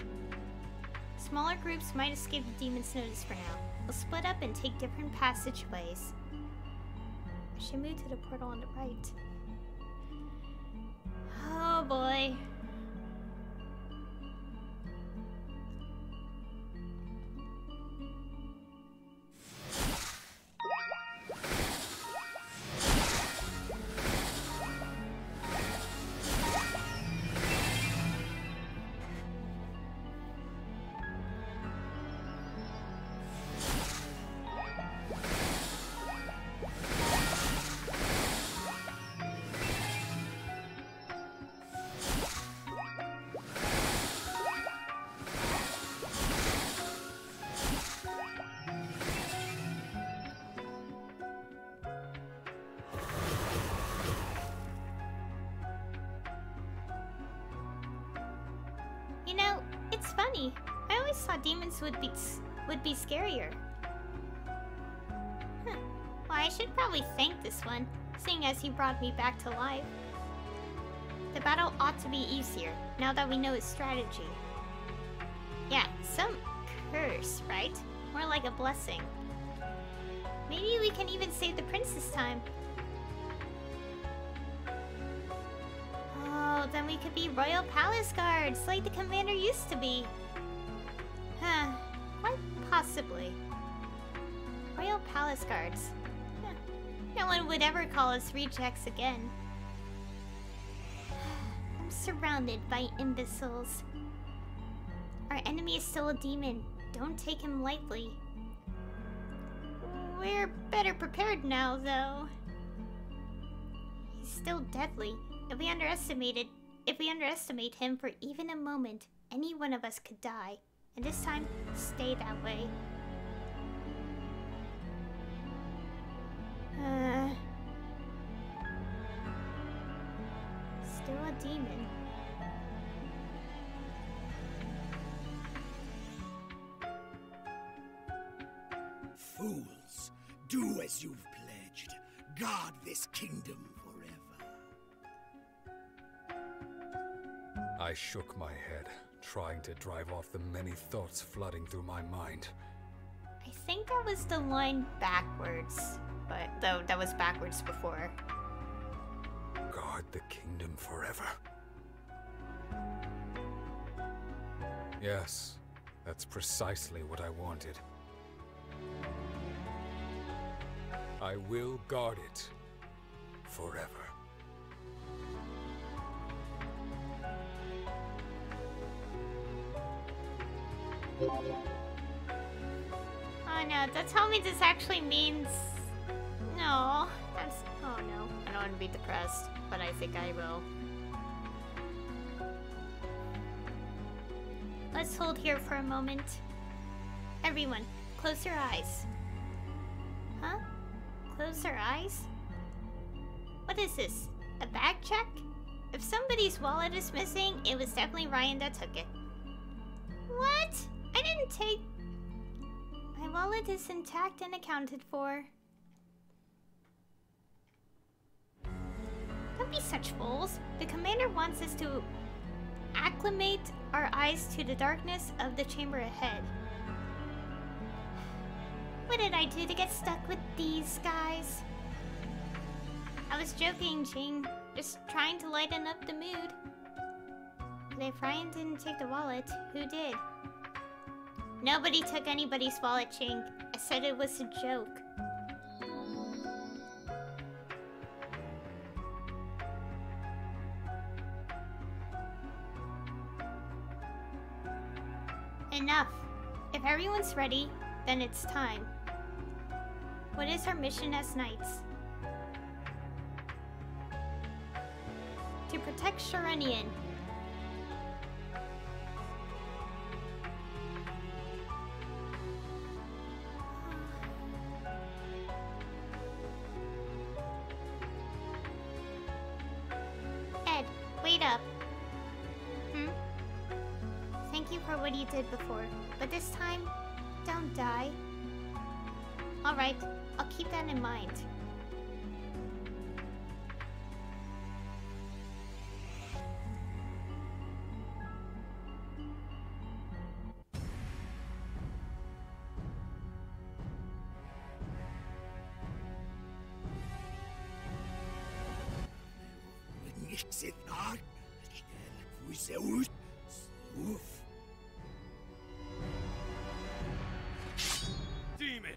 Smaller groups might escape the demon's notice for now. We'll split up and take different passageways. I should move to the portal on the right. Oh boy. always thought demons would be scarier. Huh. Well, I should probably thank this one, seeing as he brought me back to life. The battle ought to be easier, now that we know his strategy. Yeah, some curse, right? More like a blessing. Maybe we can even save the prince this time. Oh, then we could be royal palace guards, like the commander used to be. Huh, quite possibly. Royal palace guards. Huh. No one would ever call us rejects again. I'm surrounded by imbeciles. Our enemy is still a demon. Don't take him lightly. We're better prepared now, though. He's still deadly. If we underestimate him for even a moment, any one of us could die. And this time, stay that way. Still a demon. Fools, do as you've pledged. Guard this kingdom forever. I shook my head, trying to drive off the many thoughts flooding through my mind. I think that was the line backwards, but though that was backwards before. Guard the kingdom forever. Yes, that's precisely what I wanted. I will guard it forever. Oh no, that's how me this actually means. No, that's. Oh no, I don't want to be depressed, but I think I will. Let's hold here for a moment. Everyone, close your eyes. Huh? Close their eyes? What is this? A bag check? If somebody's wallet is missing, it was definitely Ryan that took it. What? I didn't take... My wallet is intact and accounted for. Don't be such fools. The commander wants us to acclimate our eyes to the darkness of the chamber ahead. What did I do to get stuck with these guys? I was joking, Jing. Just trying to lighten up the mood. But if Ryan didn't take the wallet, who did? Nobody took anybody's wallet, Jing. I said it was a joke. Enough. If everyone's ready, then it's time. What is our mission as knights? To protect Sharenian. Ed, wait up. Thank you for what you did before, but this time, don't die. Alright, I'll keep that in mind. Demon,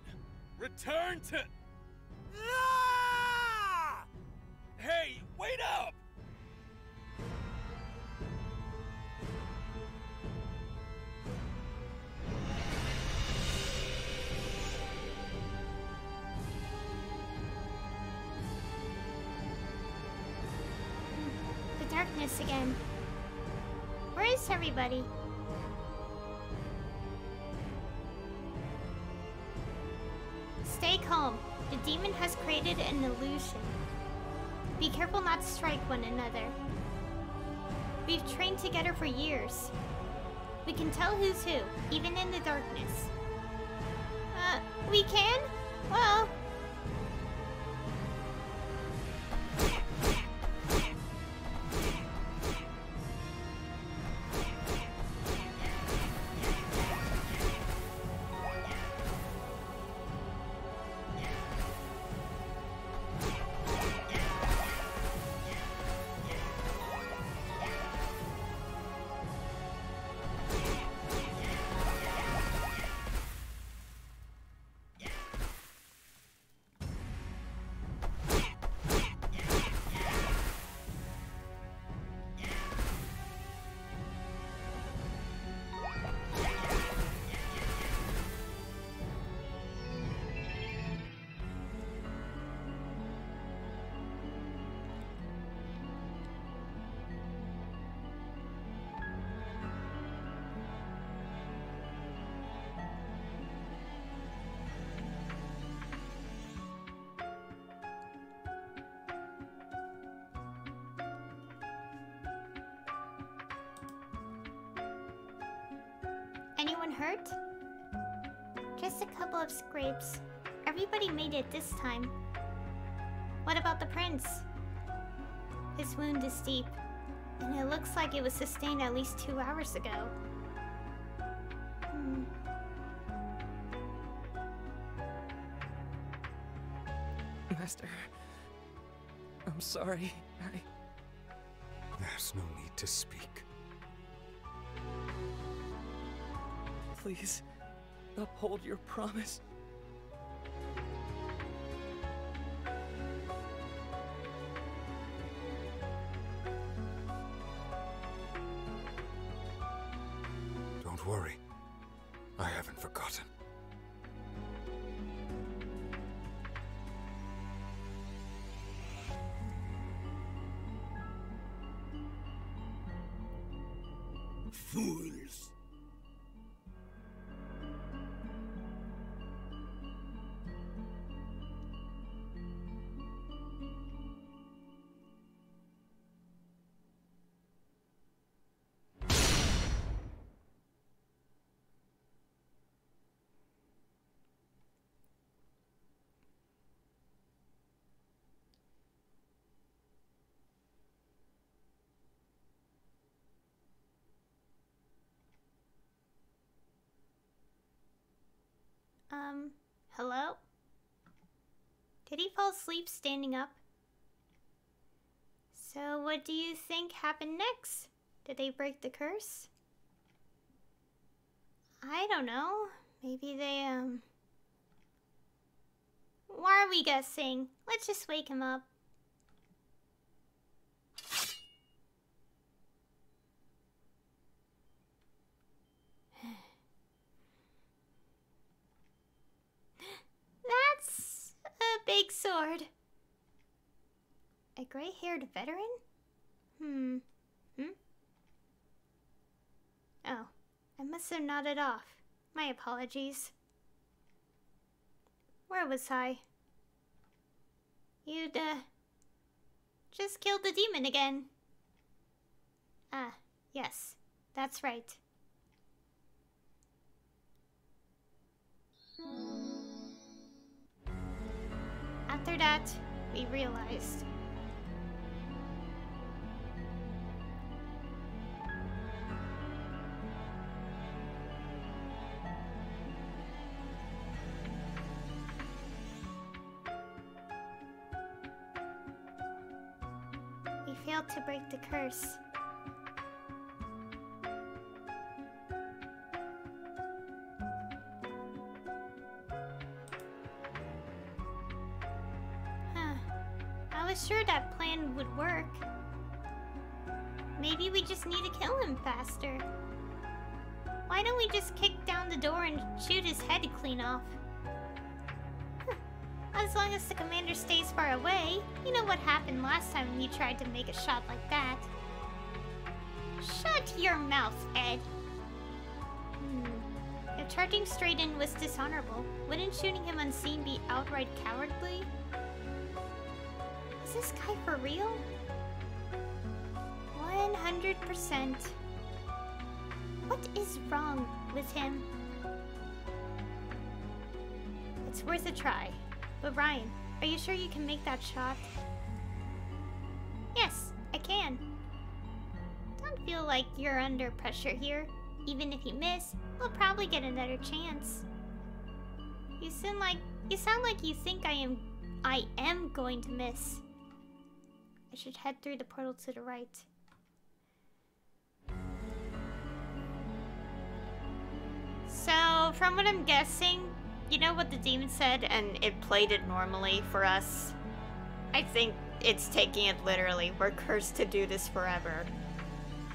return to... Ah! Hey, wait up! The darkness again. Where is everybody? Stay calm. The demon has created an illusion. Be careful not to strike one another. We've trained together for years. We can tell who's who, even in the darkness. We can? Well... Anyone hurt? Just a couple of scrapes. Everybody made it this time. What about the prince? His wound is deep, and it looks like it was sustained at least 2 hours ago. Master, I'm sorry. There's no need to speak. Please, uphold your promise. Don't worry. I haven't forgotten. Fools! Hello? Did he fall asleep standing up? So what do you think happened next? Did they break the curse? I don't know. Maybe they, Why are we guessing? Let's just wake him up. That's a big sword. A gray-haired veteran? Oh, I must have nodded off. My apologies. Where was I? You'd, just killed the demon again. Ah, yes, that's right. After that, we realized. We failed to break the curse. I was sure that plan would work. Maybe we just need to kill him faster. Why don't we just kick down the door and shoot his head clean off? As long as the commander stays far away. You know what happened last time you tried to make a shot like that. Shut your mouth, Ed. If charging straight in was dishonorable, wouldn't shooting him unseen be outright cowardly? Is this guy for real? 100%. What What is wrong with him? It's worth a try. But Ryan, are you sure you can make that shot? Yes, I can. Don't feel like you're under pressure here. Even if you miss, we'll probably get another chance. You sound like you think I am going to miss. I should head through the portal to the right. So, from what I'm guessing, you know what the demon said, and it played it normally for us? I think it's taking it literally. We're cursed to do this forever,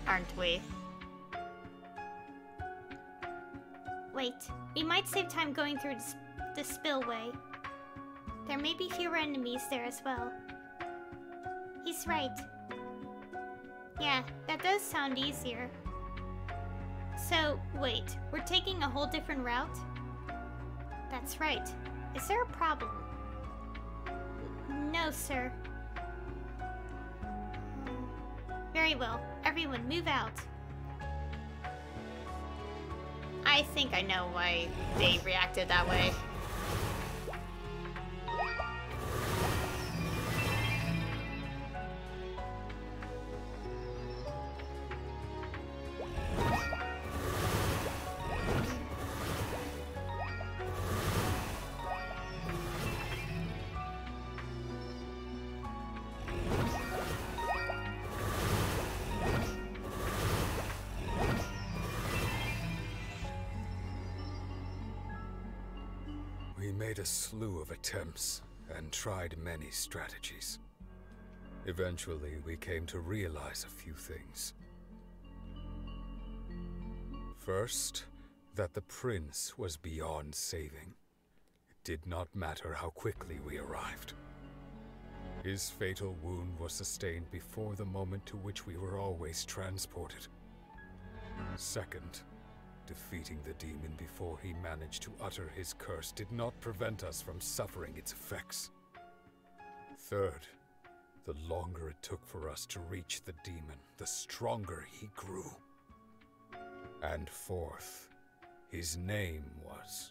aren't we? Wait, we might save time going through the spillway. There may be fewer enemies there as well. He's right. Yeah, that does sound easier. So, wait, we're taking a whole different route? That's right. Is there a problem? No, sir. Very well. Everyone, move out. I think I know why they reacted that way. We made a slew of attempts and tried many strategies. Eventually, we came to realize a few things. First, that the prince was beyond saving. It did not matter how quickly we arrived. His fatal wound was sustained before the moment to which we were always transported. Second, defeating the demon before he managed to utter his curse did not prevent us from suffering its effects. Third, the longer it took for us to reach the demon, the stronger he grew. And fourth, his name was...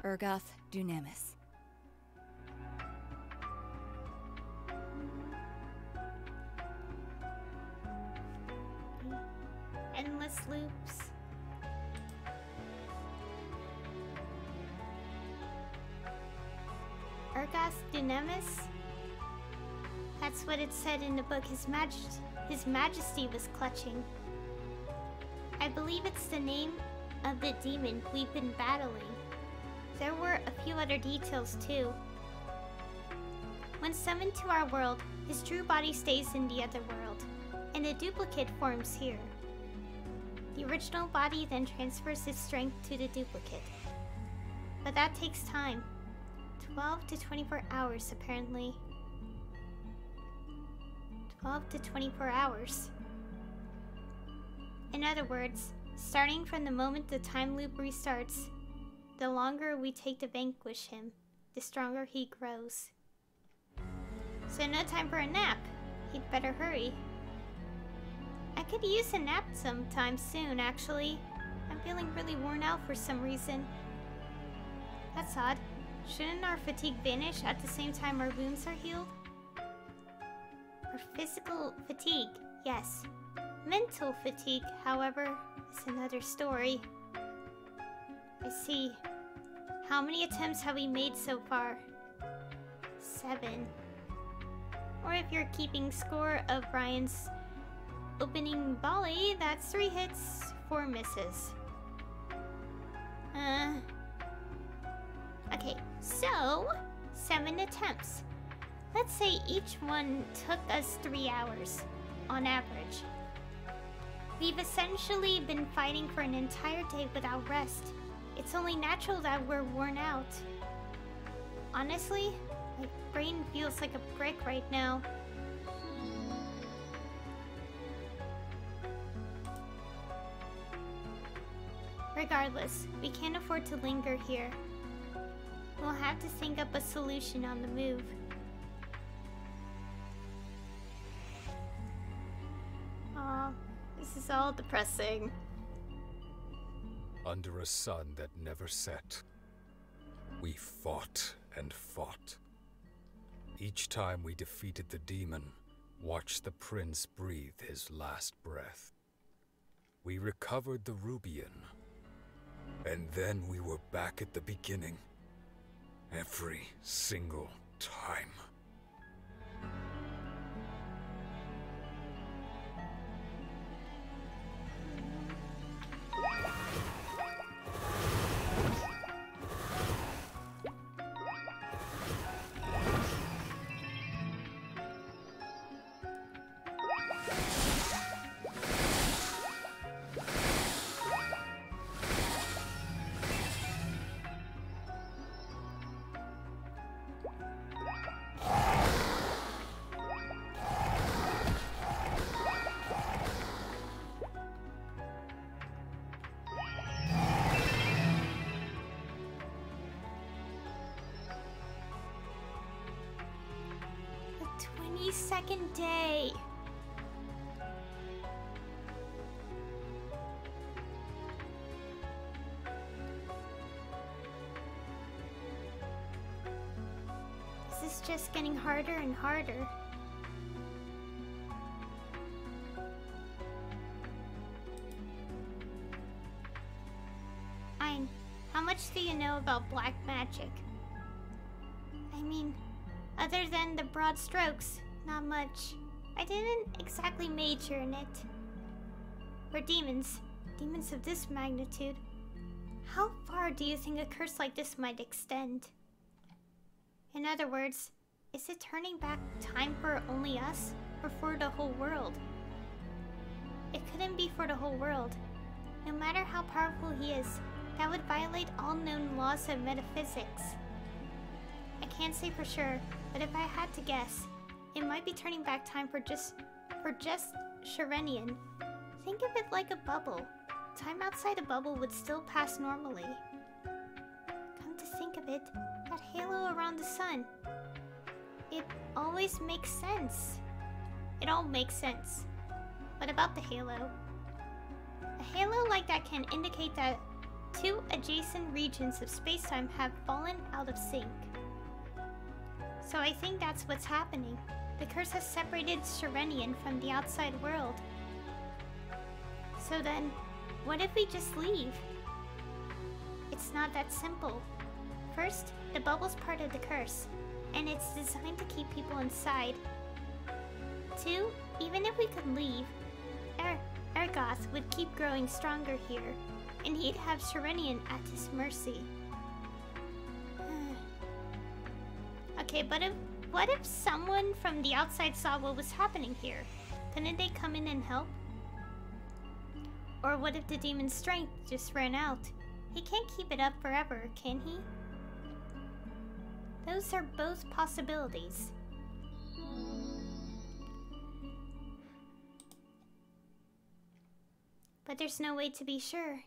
Urgoth Dunamis. Endless loops. Urgoth Dunamis? That's what it said in the book His Majesty was clutching. I believe it's the name of the demon we've been battling. There were a few other details too. When summoned to our world, his true body stays in the other world, and a duplicate forms here. The original body then transfers its strength to the duplicate. But that takes time. 12 to 24 hours, apparently. 12 to 24 hours. In other words, starting from the moment the time loop restarts, the longer we take to vanquish him, the stronger he grows. So no time for a nap. He'd better hurry. I could use a nap sometime soon, actually. I'm feeling really worn out for some reason. That's odd. Shouldn't our fatigue vanish at the same time our wounds are healed? Or physical fatigue, yes. Mental fatigue, however, is another story. I see. How many attempts have we made so far? 7. Or if you're keeping score of Ryan's opening volley, that's 3 hits, 4 misses. Okay, so 7 attempts. Let's say each one took us 3 hours, on average. We've essentially been fighting for an entire day without rest. It's only natural that we're worn out. Honestly, my brain feels like a brick right now. Regardless, we can't afford to linger here. We'll have to think up a solution on the move. This is all depressing. Under a sun that never set, we fought and fought. Each time we defeated the demon, watched the prince breathe his last breath. We recovered the Rubian, and then we were back at the beginning. Every single time. The 22nd day. This is just getting harder and harder. Fine. How much do you know about black magic? I mean, other than the broad strokes, not much. I didn't exactly major in it. For demons of this magnitude, how far do you think a curse like this might extend? In other words, is it turning back time for only us, or for the whole world? It couldn't be for the whole world. No matter how powerful he is, that would violate all known laws of metaphysics. I can't say for sure, but if I had to guess, it might be turning back time for just Sharenian. Think of it like a bubble. Time outside a bubble would still pass normally. Come to think of it, that halo around the sun, it always makes sense. It all makes sense. What about the halo? A halo like that can indicate that two adjacent regions of space-time have fallen out of sync. So I think that's what's happening. The curse has separated Sharenian from the outside world. So then, what if we just leave? It's not that simple. First, the bubble's part of the curse, and it's designed to keep people inside. Two, even if we could leave, Ergoth would keep growing stronger here, and he'd have Sharenian at his mercy. Okay, but what if someone from the outside saw what was happening here? Couldn't they come in and help? Or what if the demon's strength just ran out? He can't keep it up forever, can he? Those are both possibilities. But there's no way to be sure.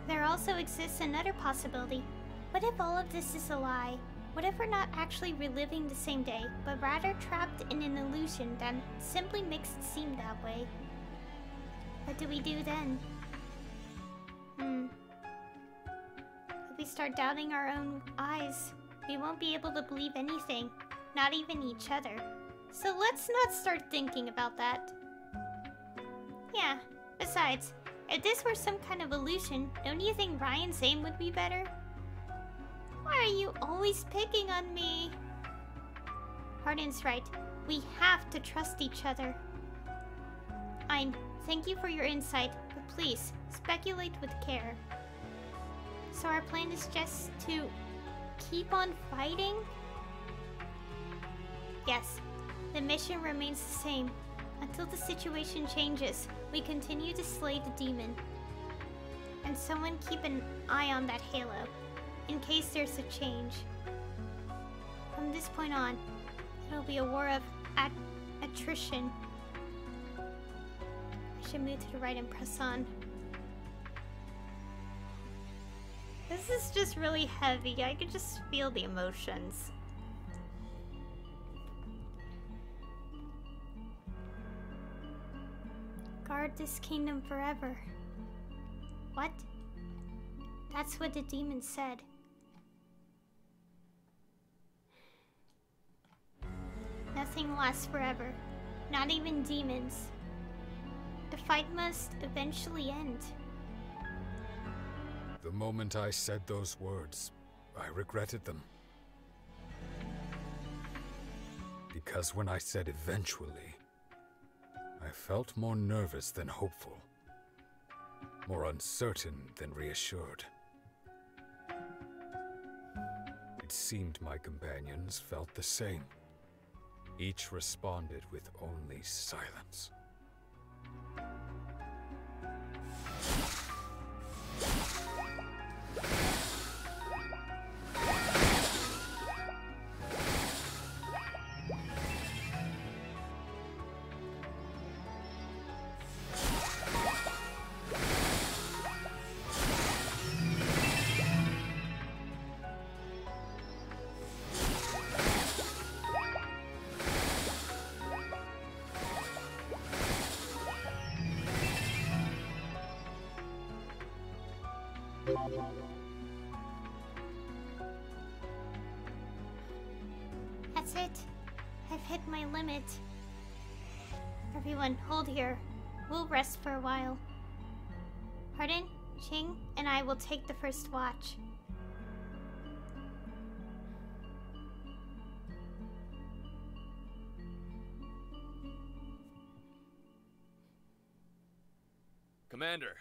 There also exists another possibility. What if all of this is a lie? What if we're not actually reliving the same day, but rather trapped in an illusion that simply makes it seem that way? What do we do then? If we start doubting our own eyes, we won't be able to believe anything, not even each other. So let's not start thinking about that. Yeah, besides, if this were some kind of illusion, don't you think Ryan's aim would be better? Why are you always picking on me? Hardin's right. We have to trust each other. Thank you for your insight, but please, speculate with care. So our plan is just to keep on fighting? Yes, the mission remains the same. Until the situation changes, we continue to slay the demon. And someone keep an eye on that halo, in case there's a change. From this point on, it'll be a war of attrition. I should move to the right and press on. This is just really heavy. I could just feel the emotions. Guard this kingdom forever. What? That's what the demon said. Nothing lasts forever. Not even demons. The fight must eventually end. The moment I said those words, I regretted them. Because when I said eventually, I felt more nervous than hopeful. More uncertain than reassured. It seemed my companions felt the same. Each responded with only silence. That's it. I've hit my limit. Everyone, hold here. We'll rest for a while. Pardon? Ching and I will take the first watch. Commander.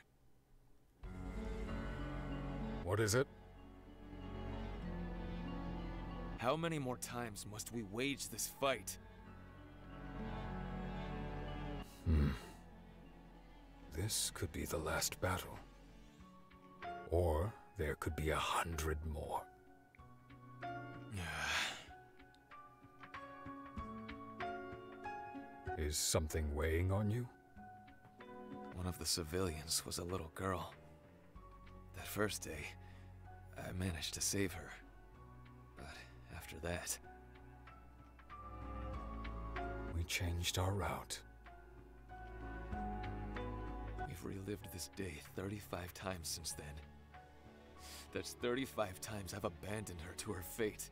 What is it? How many more times must we wage this fight? This could be the last battle. Or there could be 100 more. Is something weighing on you? One of the civilians was a little girl. That first day, I managed to save her. But after that... We changed our route. We've relived this day 35 times since then. That's 35 times I've abandoned her to her fate.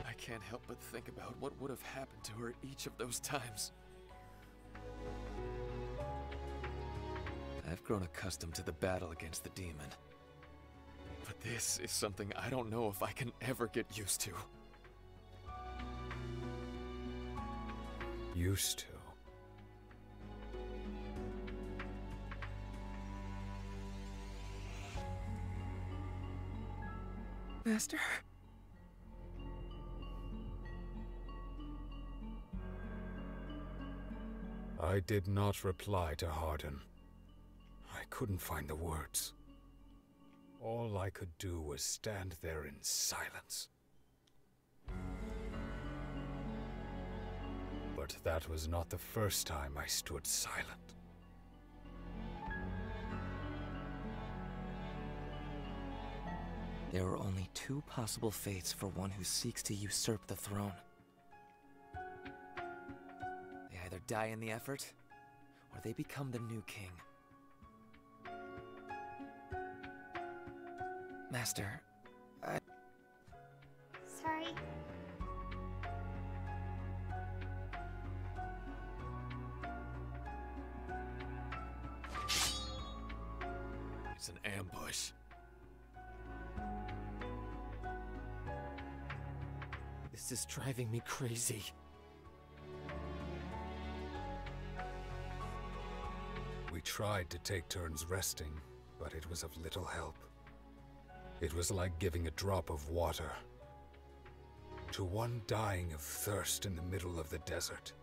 I can't help but think about what would have happened to her each of those times. I've grown accustomed to the battle against the demon. But this is something I don't know if I can ever get used to. Used to? Master? I did not reply to Hardin. I couldn't find the words. All I could do was stand there in silence. But that was not the first time I stood silent. There are only two possible fates for one who seeks to usurp the throne. They either die in the effort, or they become the new king. Master, Sorry. It's an ambush. This is driving me crazy. We tried to take turns resting, but it was of little help. It was like giving a drop of water to one dying of thirst in the middle of the desert.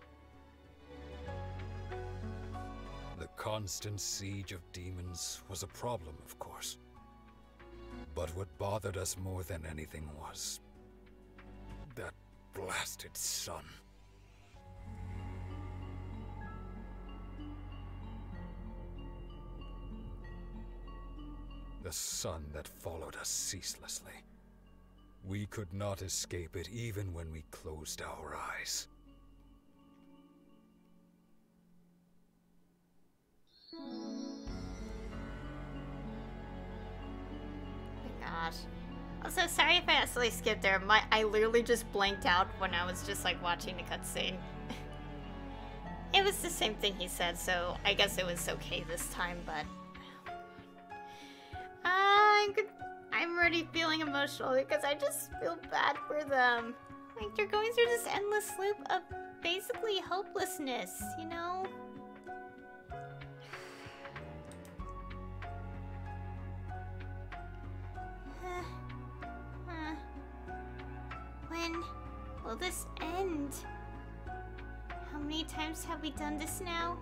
The constant siege of demons was a problem, of course. But what bothered us more than anything was that blasted sun. The sun that followed us ceaselessly. We could not escape it even when we closed our eyes. Also, sorry if I accidentally skipped there. I literally just blanked out when I was just like watching the cutscene. It was the same thing he said, so I guess it was okay this time, but... I'm already feeling emotional because I just feel bad for them. Like, they're going through this endless loop of basically hopelessness, you know? When will this end? How many times have we done this now?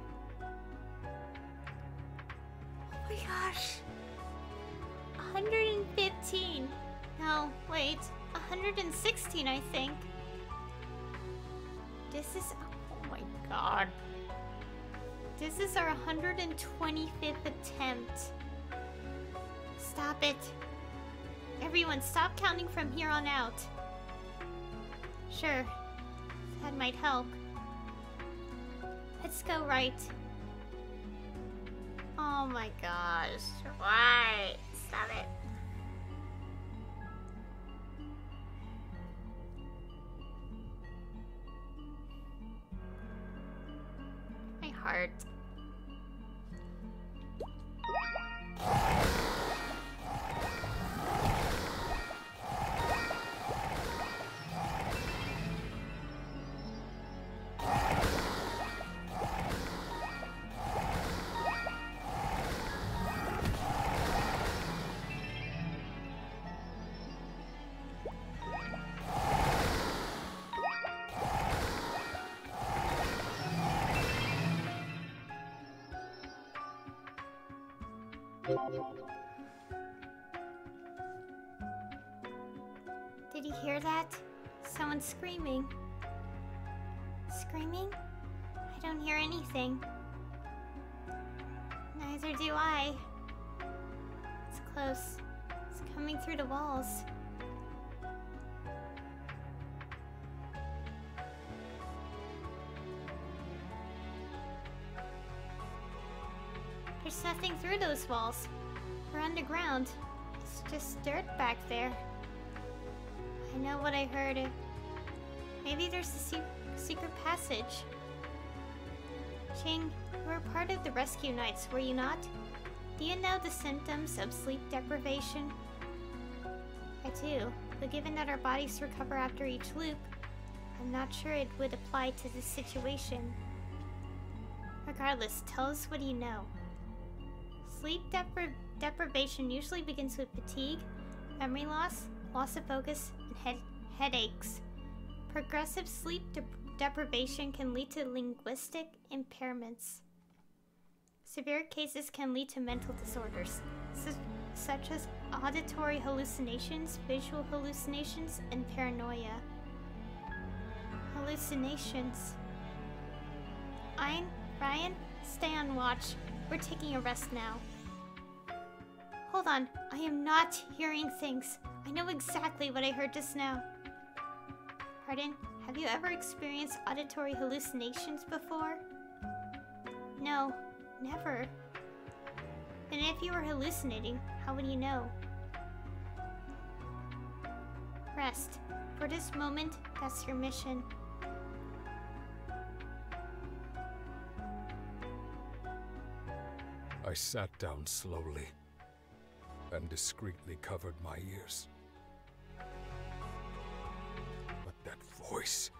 Oh my gosh. 115. No, wait. 116, I think. This is... Oh my god. This is our 125th attempt. Stop it. Everyone, stop counting from here on out. Sure. That might help. Let's go right. Oh my gosh. Why? Stop it. My heart. Did you hear that? Someone screaming. Screaming? I don't hear anything. Neither do I. It's close. It's coming through the walls. There's nothing through those walls. We're underground. It's just dirt back there. I know what I heard. Maybe there's a secret passage. Ching, you were part of the rescue nights, were you not? Do you know the symptoms of sleep deprivation? I do, but given that our bodies recover after each loop, I'm not sure it would apply to this situation. Regardless, tell us what you know. Sleep deprivation usually begins with fatigue, memory loss, loss of focus, and headaches. Progressive sleep deprivation can lead to linguistic impairments. Severe cases can lead to mental disorders, such as auditory hallucinations, visual hallucinations, and paranoia. Hallucinations. Ryan, stay on watch. We're taking a rest now. Hold on, I am not hearing things. I know exactly what I heard just now. Pardon? Have you ever experienced auditory hallucinations before? No, never. And if you were hallucinating, how would you know? Rest. For this moment, that's your mission. I sat down slowly and discreetly covered my ears. But that voice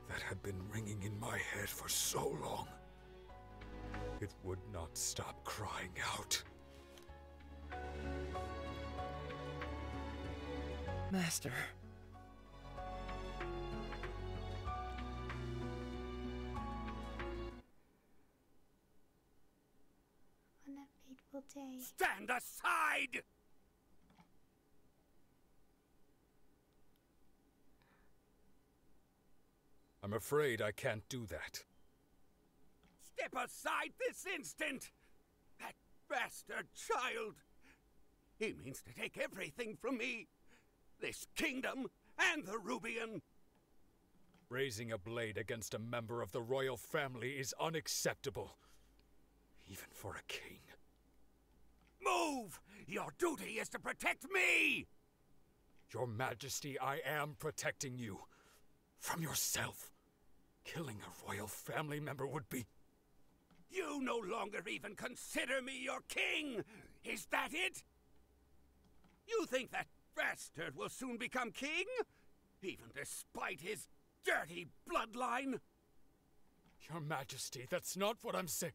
that had been ringing in my head for so long, it would not stop crying out. Master. On that fateful day. Stand aside! I'm afraid I can't do that. Step aside this instant! That bastard child! He means to take everything from me. This kingdom and the Rubian. Raising a blade against a member of the royal family is unacceptable. Even for a king. Move! Your duty is to protect me! Your Majesty, I am protecting you. From yourself. Killing a royal family member would be... You no longer even consider me your king! Is that it? You think that bastard will soon become king? Even despite his dirty bloodline? Your Majesty, that's not what I'm saying.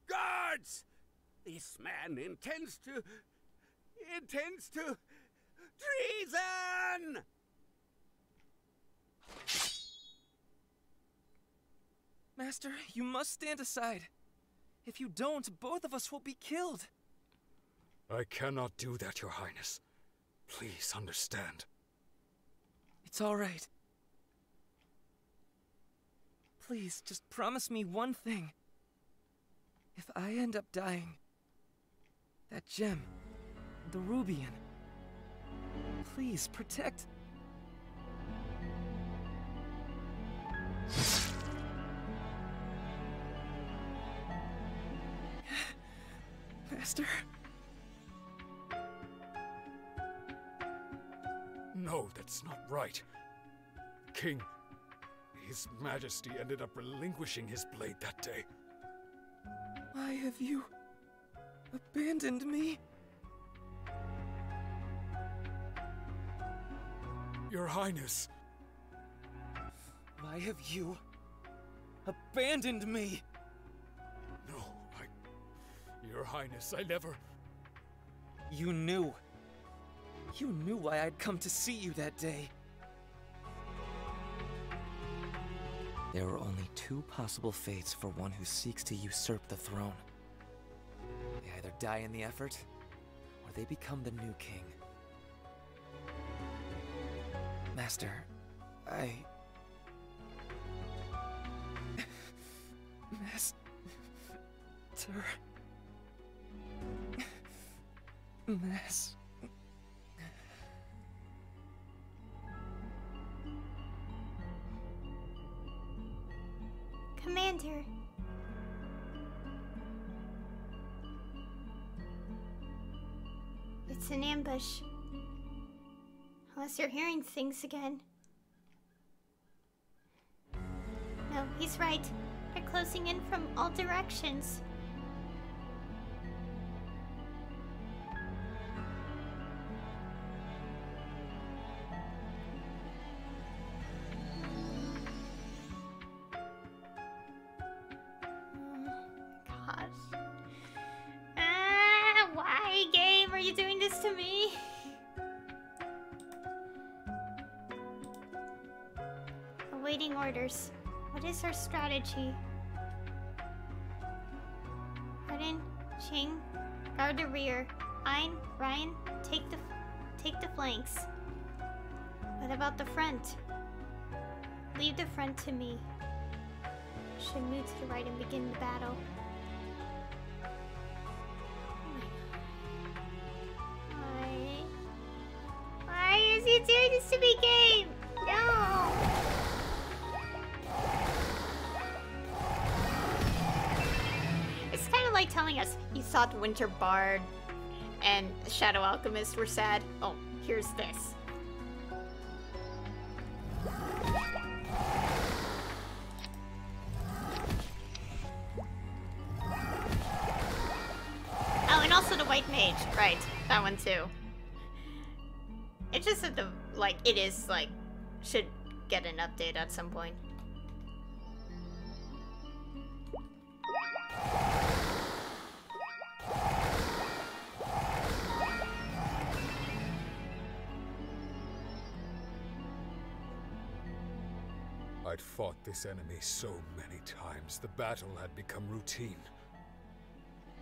Guards! This man intends to... treason! Master, you must stand aside. If you don't, both of us will be killed. I cannot do that, Your Highness. Please understand. It's all right. Please, just promise me one thing. If I end up dying, that gem, the Rubian, please protect... Master? No, that's not right. King, His Majesty ended up relinquishing his blade that day. Why have you abandoned me? Your Highness. Why have you abandoned me? No, Your Highness, I never... You knew. You knew why I'd come to see you that day. There are only two possible fates for one who seeks to usurp the throne. They either die in the effort, or they become the new king. Master, Master... Commander. It's an ambush. Unless you're hearing things again. No, he's right. They're closing in from all directions. Why, game? Are you doing this to me? Awaiting orders. What is our strategy? Arden, Ching, guard the rear. Ein, Ryan, take the flanks. What about the front? Leave the front to me. Should move to the right and begin the battle. Why is he doing this to me, game? No! It's kind of like telling us you thought Winter Bard and Shadow Alchemist were sad. Oh, here's this. Oh, and also the White Mage. Right, that one too. It's just that it is, should get an update at some point. I'd fought this enemy so many times, the battle had become routine.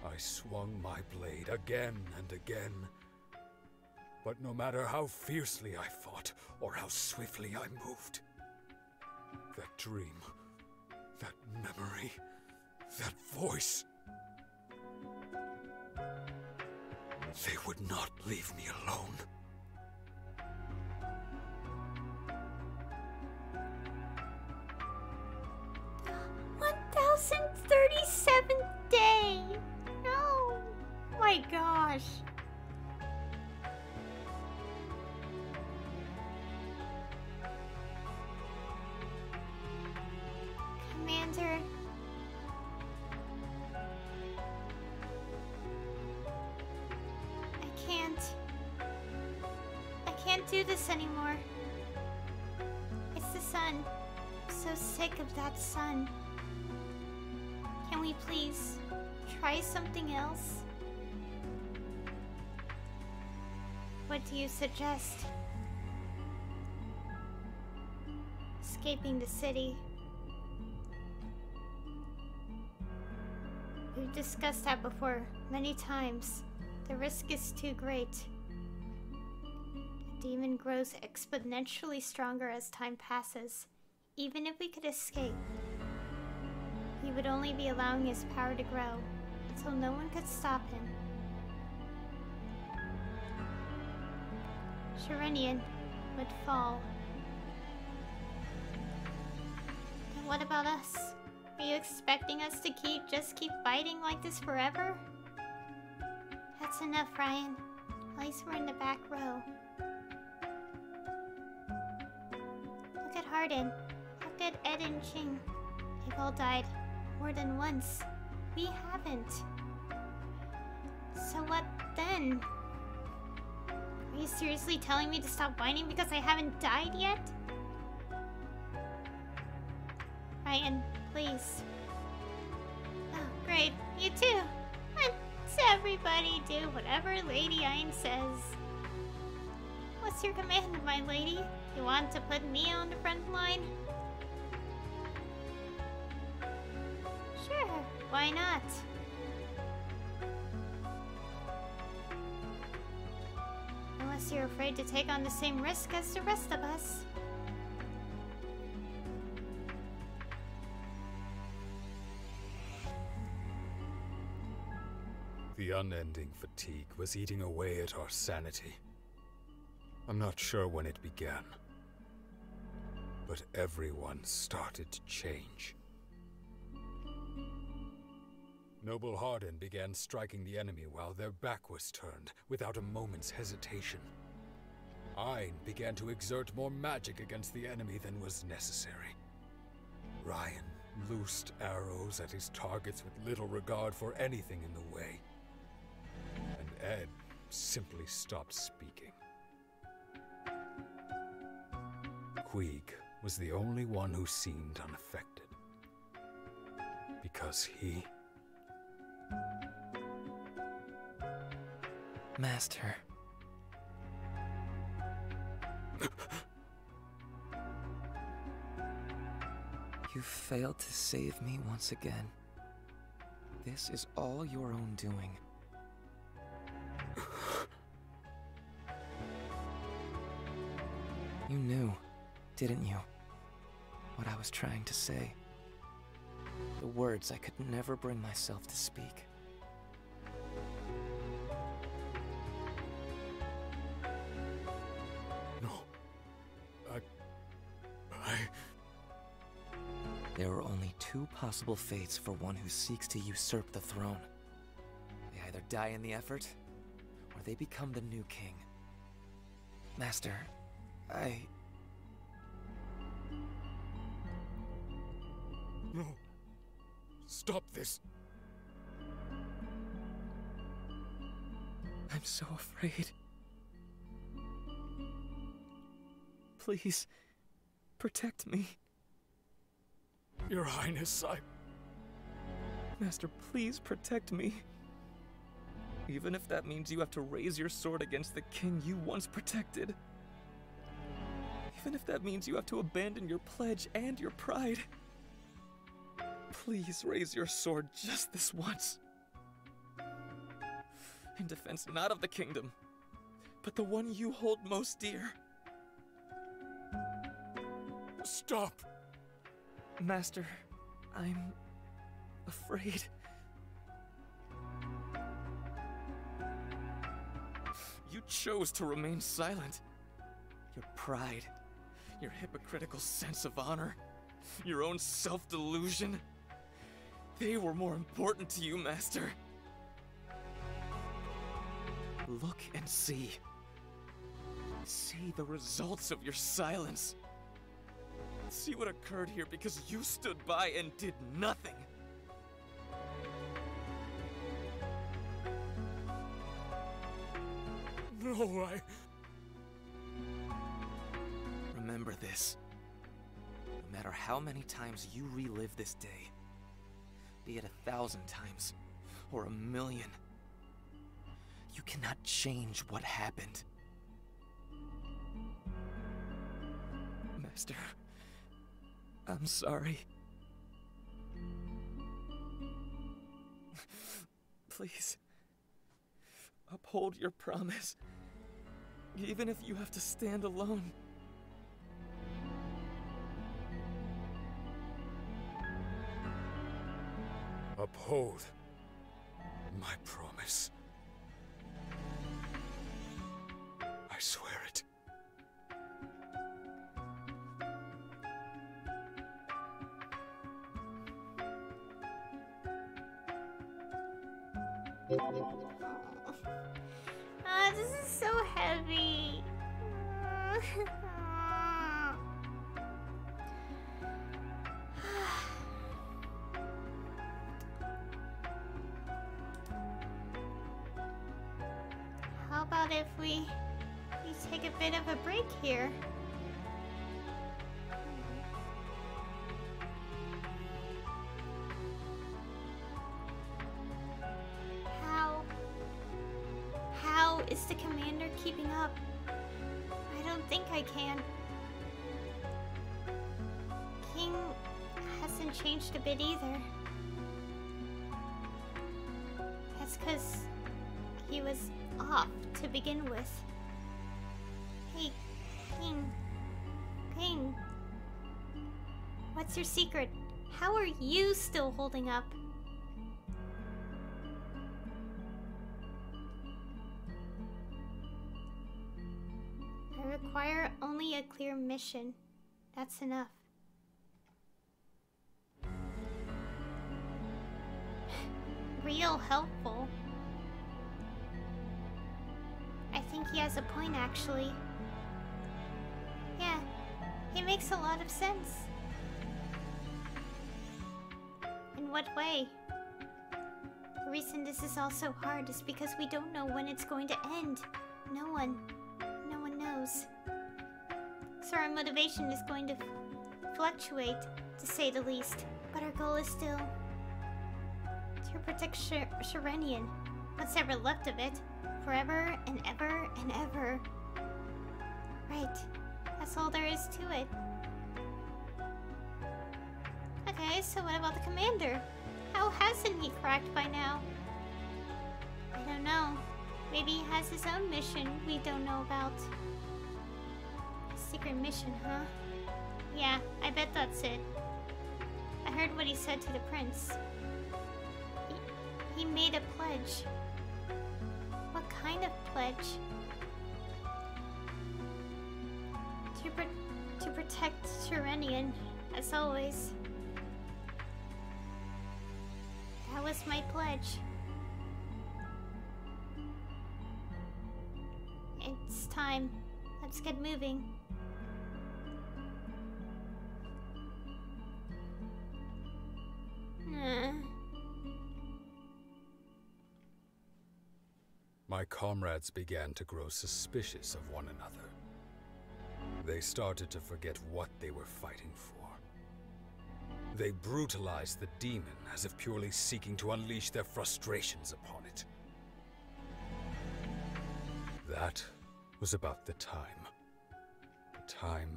I swung my blade again and again. But no matter how fiercely I fought, or how swiftly I moved, that dream, that memory, that voice, they would not leave me alone. $1,037th day! No! My gosh. can't do this anymore. It's the sun. I'm so sick of that sun. Can we please try something else? What do you suggest? Escaping the city. We've discussed that before many times. The risk is too great. The demon grows exponentially stronger as time passes. Even if we could escape, he would only be allowing his power to grow until no one could stop him. Sharenian would fall. And what about us? Are you expecting us to just keep fighting like this forever? That's enough, Ryan. At least we're in the back row. Look at Hardin. Look at Ed and Ching. They've all died more than once. We haven't. So what then? Are you seriously telling me to stop whining because I haven't died yet? Ryan, please. Oh, great. You too. Let's everybody do whatever Lady Ayn says. What's your command, my lady? You want to put me on the front line? Sure, why not? Unless you're afraid to take on the same risk as the rest of us. The unending fatigue was eating away at our sanity. I'm not sure when it began, but everyone started to change. Noble Hardin began striking the enemy while their back was turned, without a moment's hesitation. Ayn began to exert more magic against the enemy than was necessary. Ryan loosed arrows at his targets with little regard for anything in the way. And Ed simply stopped speaking. Queeg was the only one who seemed unaffected. Because he... Master. You failed to save me once again. This is all your own doing. You knew, didn't you, what I was trying to say? The words I could never bring myself to speak. No. There are only two possible fates for one who seeks to usurp the throne. They either die in the effort, or they become the new king. Master, No. Stop this. I'm so afraid. Please, protect me. Your Highness, Master, please protect me. Even if that means you have to raise your sword against the king you once protected. Even if that means you have to abandon your pledge and your pride. Please raise your sword just this once. In defense not of the kingdom, but the one you hold most dear. Stop! Master, I'm afraid. You chose to remain silent. Your pride, your hypocritical sense of honor, your own self-delusion, they were more important to you, Master. Look and see. See the results of your silence. See what occurred here because you stood by and did nothing. No, remember this. No matter how many times you relive this day, be it 1,000 times or 1,000,000, you cannot change what happened. Master, I'm sorry. Please, uphold your promise, even if you have to stand alone. Uphold my promise. I swear it. This is so heavy. How about if we take a bit of a break here? How is the commander keeping up? I don't think I can. King hasn't changed a bit either. That's because he was off to begin with. Hey, King, what's your secret? How are you still holding up? I require only a clear mission. That's enough. Real helpful. I think he has a point, actually. Yeah, he makes a lot of sense. In what way? The reason this is all so hard is because we don't know when it's going to end. No one knows. So our motivation is going to fluctuate, to say the least. But our goal is still to protect Sharenian, what's ever left of it, forever and ever and ever. Right, that's all there is to it. Okay, so what about the commander? How hasn't he cracked by now? I don't know. Maybe he has his own mission we don't know about. Secret mission, huh? Yeah, I bet that's it. I heard what he said to the prince. He made a pledge. What kind of pledge? To protect Sharenian, as always. That was my pledge. It's time. Let's get moving. My comrades began to grow suspicious of one another. They started to forget what they were fighting for. They brutalized the demon as if purely seeking to unleash their frustrations upon it. That was about the time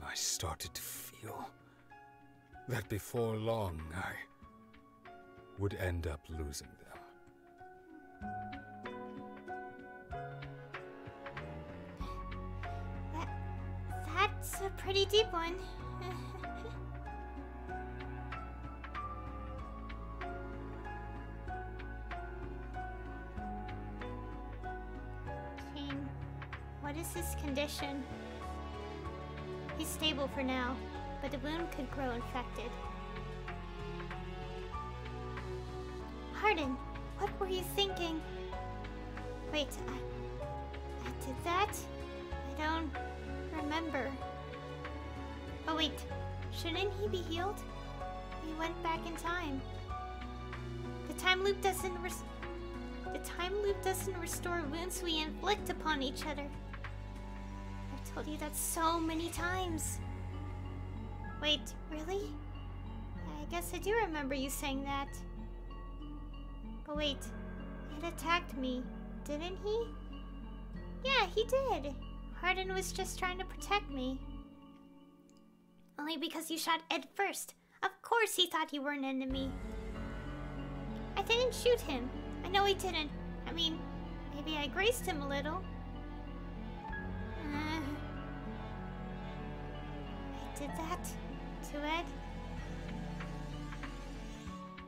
I started to feel that before long I would end up losing them. That's a pretty deep one. King, what is his condition? He's stable for now, but the wound could grow infected. Hardin, what were you thinking? Wait, I did that? I don't remember. Oh wait, shouldn't he be healed? We went back in time. The time loop doesn't restore wounds we inflict upon each other. I've told you that so many times. Wait, really? I guess I do remember you saying that. But wait, it attacked me, didn't he? Yeah, he did. Hardin was just trying to protect me. Only because you shot Ed first. Of course he thought you were an enemy. I didn't shoot him. I know I didn't. I mean, maybe I grazed him a little. I did that to Ed.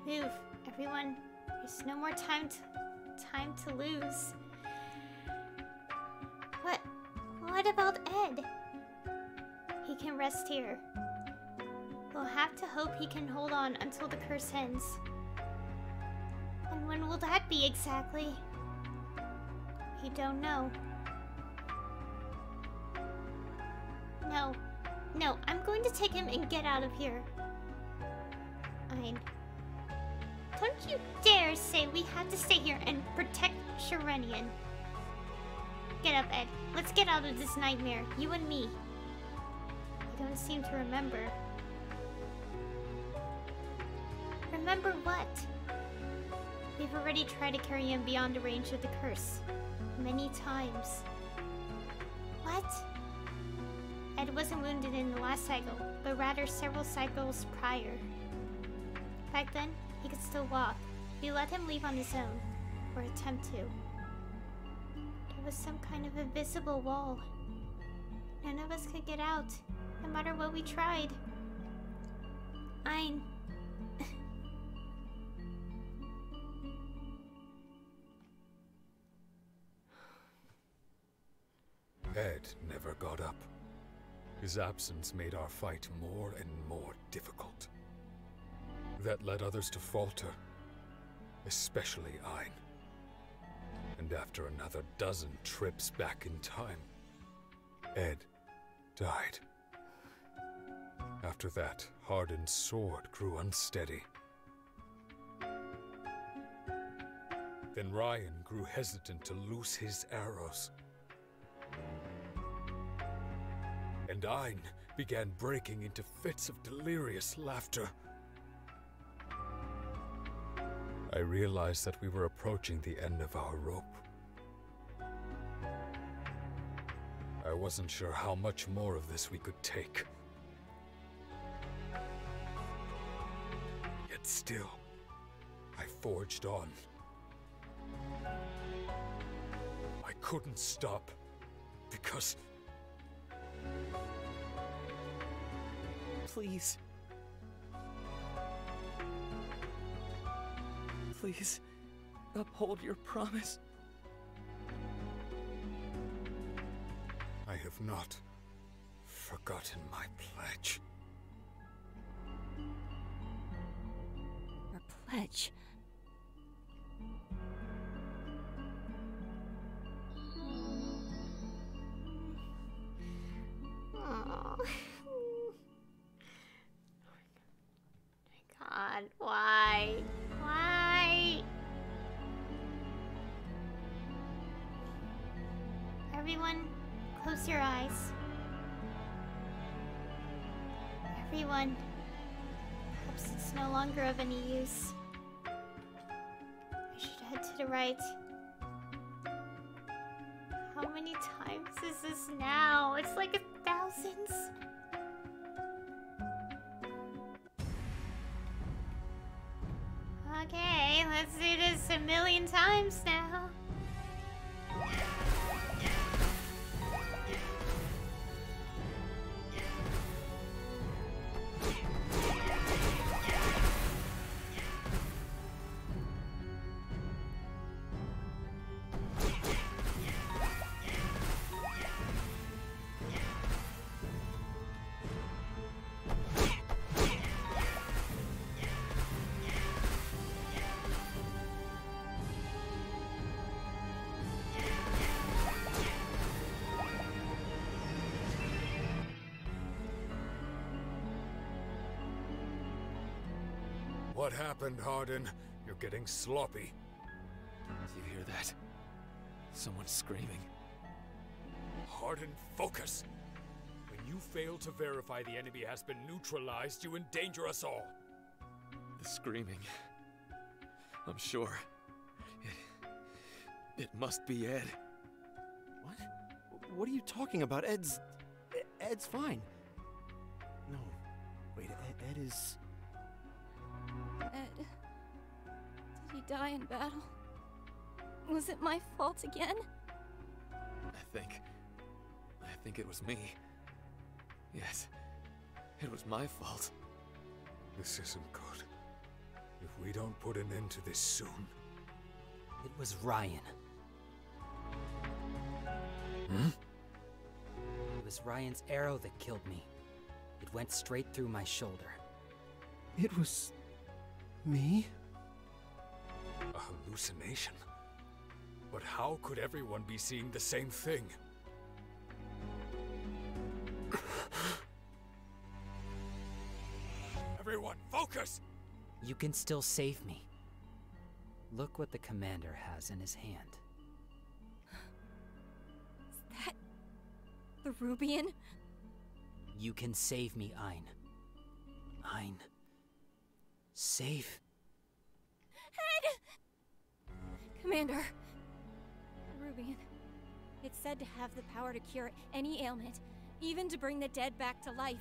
Move, everyone. There's no more time to lose. What about Ed? He can rest here. We'll have to hope he can hold on until the curse ends. And when will that be exactly? We don't know. No, I'm going to take him and get out of here. Fine. Don't you dare say we have to stay here and protect Sharenian. Get up, Ed. Let's get out of this nightmare, you and me. You don't seem to remember. Remember what? We've already tried to carry him beyond the range of the curse. Many times. What? Ed wasn't wounded in the last cycle, but rather several cycles prior. Back then, he could still walk. We let him leave on his own, or attempt to. There was some kind of invisible wall. None of us could get out, no matter what we tried. Ed never got up. His absence made our fight more and more difficult. That led others to falter, especially Ein. And after another dozen trips back in time, Ed died. After that, Hardin's sword grew unsteady. Then Ryan grew hesitant to loose his arrows. And Ein began breaking into fits of delirious laughter. I realized that we were approaching the end of our rope. I wasn't sure how much more of this we could take. Yet still, I forged on. I couldn't stop, because... Please. Please, uphold your promise. I have not forgotten my pledge. Your pledge? Oh my god, why? Why? Everyone, close your eyes. Everyone. Perhaps it's no longer of any use. I should head to the right. How many times is this now? It's like thousands. Okay, let's do this a million times now. What happened, Hardin? You're getting sloppy. Do you hear that? Someone's screaming. Hardin, focus! We you fail to verify the enemy has been neutralized, you endanger us all. The screaming. I'm sure. It must be Ed. What? What are you talking about? Ed's fine. No. Wait, Ed is... Ed, did he die in battle? Was it my fault again? I think it was me. Yes, it was my fault. This isn't good. If we don't put an end to this soon... It was Ryan. Hmm? It was Ryan's arrow that killed me. It went straight through my shoulder. It was... me? A hallucination? But how could everyone be seeing the same thing? Everyone, focus! You can still save me. Look what the commander has in his hand. Is that... the Rubian? You can save me, Ein. Ein. Save. Ed! Commander. Rubian. It's said to have the power to cure any ailment, even to bring the dead back to life.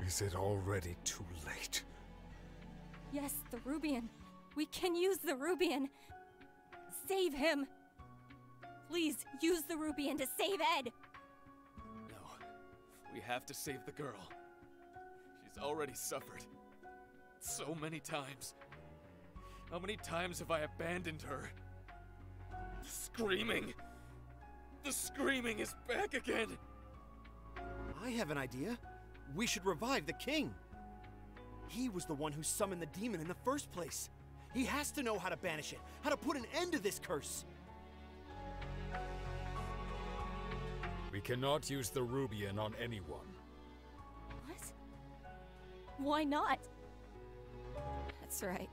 Is it already too late? Yes, the Rubian. We can use the Rubian. Save him. Please, use the Rubian to save Ed. No, we have to save the girl. She's already suffered. So many times. How many times have I abandoned her? The screaming! The screaming is back again! I have an idea. We should revive the king. He was the one who summoned the demon in the first place. He has to know how to banish it, how to put an end to this curse. We cannot use the Rubian on anyone. What? Why not? That's right.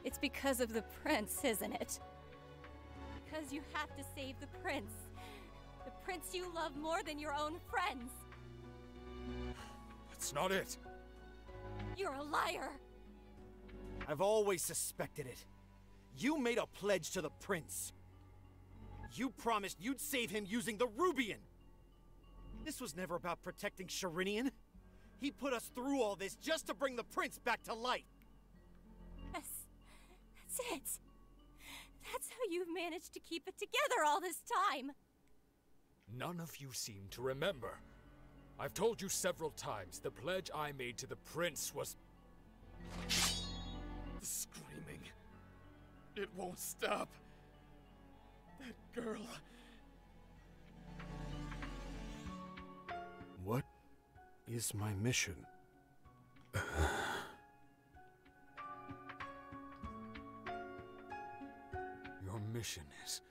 It's because of the prince, isn't it? Because you have to save the prince. The prince you love more than your own friends. That's not it. You're a liar. I've always suspected it. You made a pledge to the prince. You promised you'd save him using the Rubian. This was never about protecting Sharinian. He put us through all this just to bring the prince back to life. Yes, that's it. That's how you've managed to keep it together all this time. None of you seem to remember. I've told you several times the pledge I made to the prince was... The screaming. It won't stop. That girl. What is my mission? Your mission is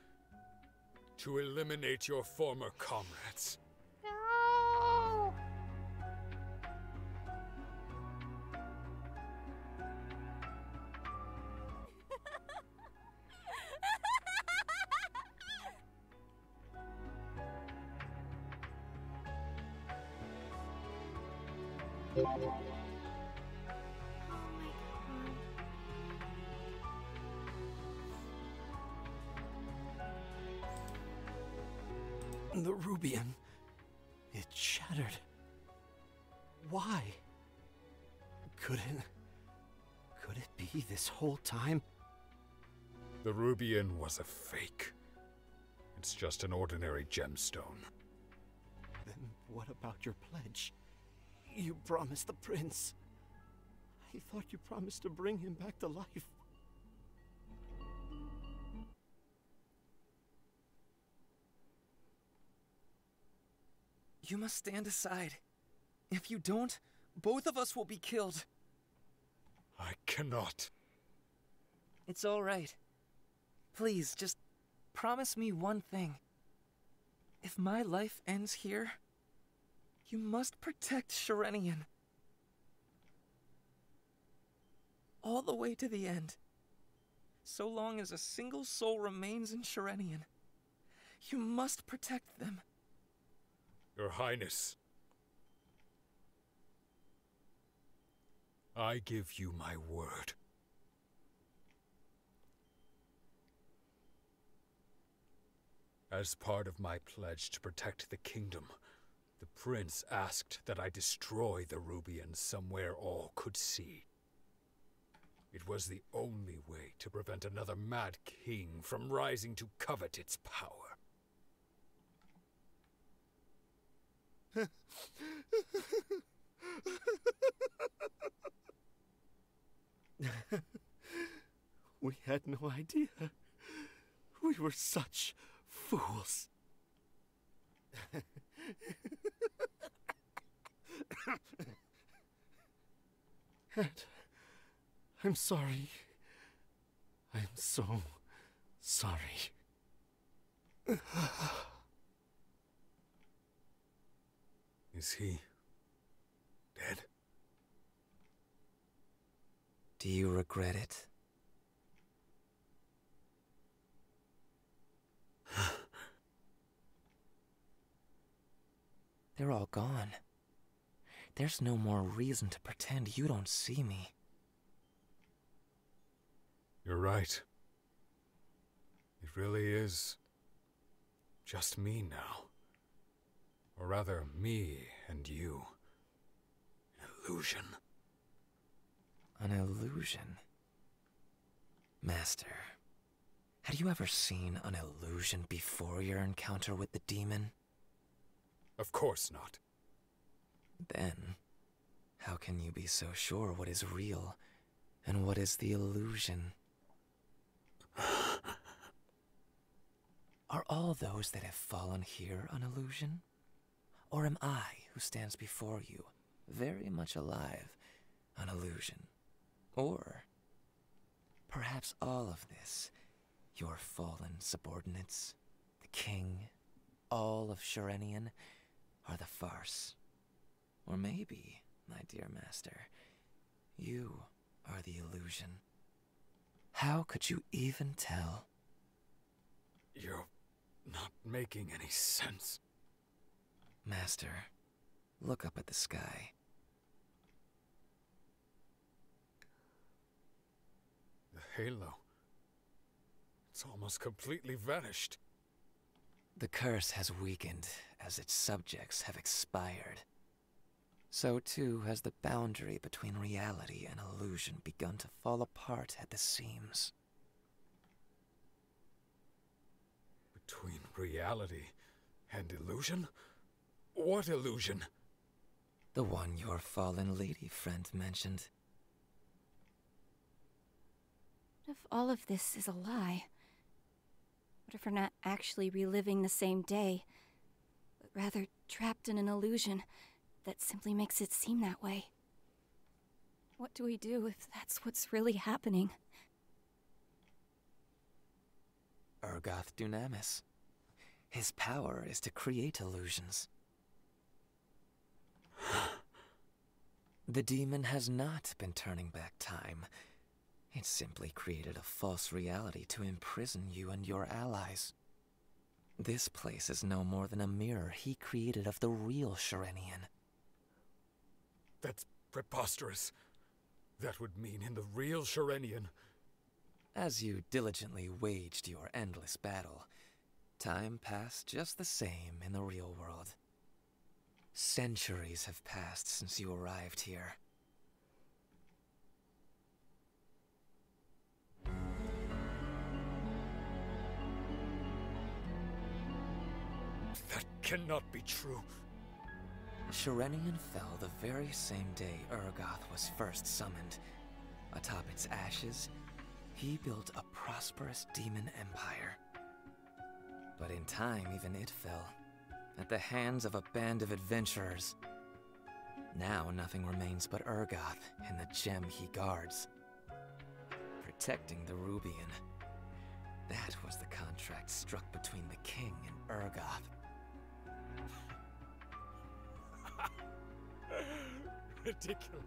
to eliminate your former comrades. No! The Rubian. It shattered. Why? Could it be this whole time? The Rubian was a fake. It's just an ordinary gemstone. Then what about your pledge? You promised the prince. I thought you promised to bring him back to life. You must stand aside. If you don't, both of us will be killed. I cannot. It's all right. Please, just promise me one thing. If my life ends here, you must protect Sharenian. All the way to the end. So long as a single soul remains in Sharenian, you must protect them. Your Highness, I give you my word. As part of my pledge to protect the kingdom, the prince asked that I destroy the Rubians somewhere all could see. It was the only way to prevent another mad king from rising to covet its power. We had no idea. We were such fools. And I'm sorry. I'm so sorry. Is he dead? Do you regret it? They're all gone. There's no more reason to pretend you don't see me. You're right. It really is just me now. Or rather, me and you. An illusion. An illusion? Master, had you ever seen an illusion before your encounter with the demon? Of course not. Then, how can you be so sure what is real and what is the illusion? Are all those that have fallen here an illusion? Or am I, who stands before you, very much alive, an illusion? Or perhaps all of this, your fallen subordinates, the king, all of Shirenian, are the farce. Or maybe, my dear master, you are the illusion. How could you even tell? You're not making any sense. Master, look up at the sky. The halo. It's almost completely vanished. The curse has weakened as its subjects have expired. So too has the boundary between reality and illusion begun to fall apart at the seams. Between reality and illusion? What illusion? The one your fallen lady friend mentioned. What if all of this is a lie? What if we're not actually reliving the same day, but rather trapped in an illusion that simply makes it seem that way? What do we do if that's what's really happening? Urgoth Dunamis. His power is to create illusions. The demon has not been turning back time. It simply created a false reality to imprison you and your allies. This place is no more than a mirror he created of the real Shirenian. That's preposterous. That would mean in the real Shirenian. As you diligently waged your endless battle, time passed just the same in the real world. Centuries have passed since you arrived here. That cannot be true. Shirenian fell the very same day Urgoth was first summoned. Atop its ashes, he built a prosperous demon empire. But in time, even it fell, at the hands of a band of adventurers. Now nothing remains but Urgoth and the gem he guards. Protecting the Rubian. That was the contract struck between the king and Urgoth. Ridiculous.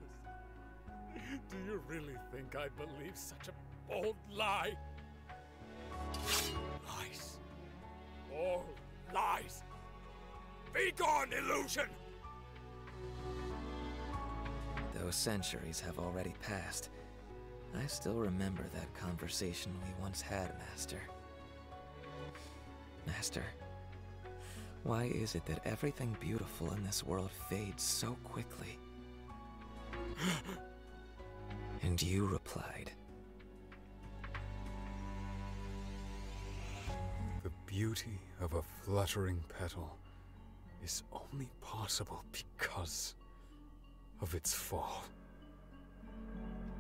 Do you really think I believe such a bold lie? Lies. All lies. Be gone, illusion! Though centuries have already passed, I still remember that conversation we once had, Master. Master, why is it that everything beautiful in this world fades so quickly? And you replied, The beauty of a fluttering petal is only possible because of its fall.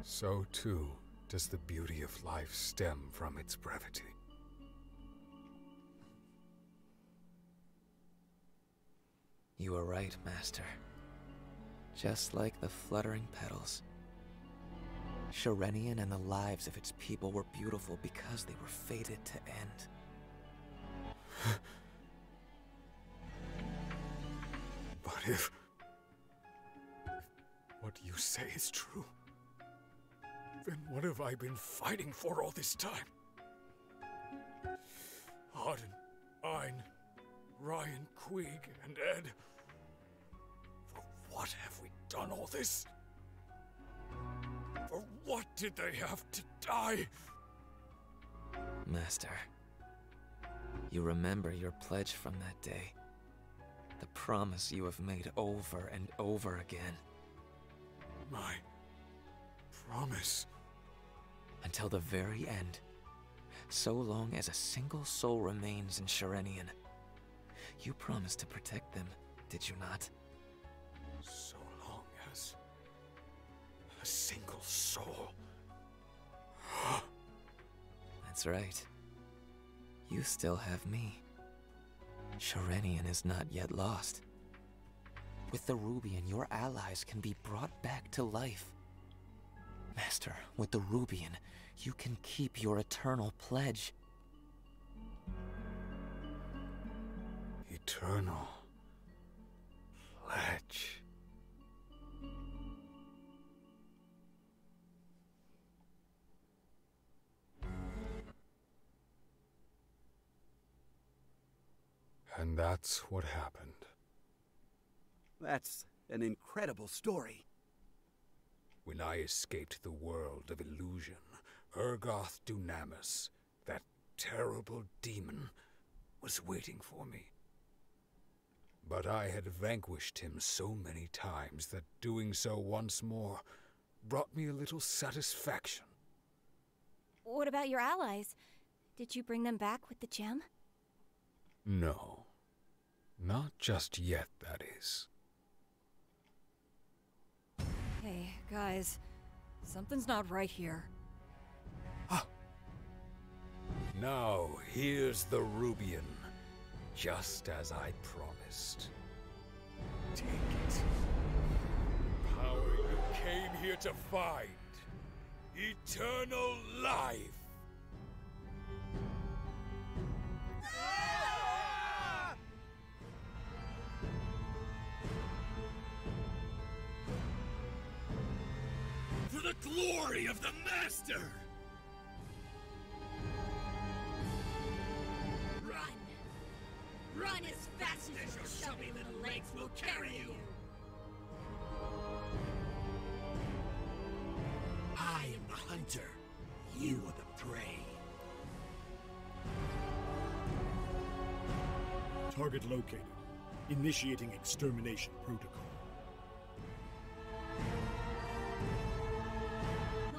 So too does the beauty of life stem from its brevity. You were right, Master. Just like the fluttering petals, Sharenian and the lives of its people were beautiful because they were fated to end. But if what you say is true, then what have I been fighting for all this time? Arden, Ein, Ryan, Queeg, and Ed. For what have we done all this? For what did they have to die? Master, you remember your pledge from that day. The promise you have made over and over again. My promise. Until the very end. So long as a single soul remains in Sharenian. You promised to protect them, did you not? So long as a single soul. That's right. You still have me. Sharenian is not yet lost. With the Rubian, your allies can be brought back to life. Master, with the Rubian, you can keep your eternal pledge. Eternal pledge. And that's what happened. That's an incredible story. When I escaped the world of illusion, Urgoth Dunamis, that terrible demon, was waiting for me. But I had vanquished him so many times that doing so once more brought me a little satisfaction. What about your allies? Did you bring them back with the gem? No. Not just yet, that is. Hey, guys. Something's not right here. Now, here's the Rubian. Just as I promised. Take it. Power you came here to find. Eternal life. For the glory of the Master! Run as fast as your chubby little legs will carry you! I am the hunter. You are the prey. Target located. Initiating extermination protocol.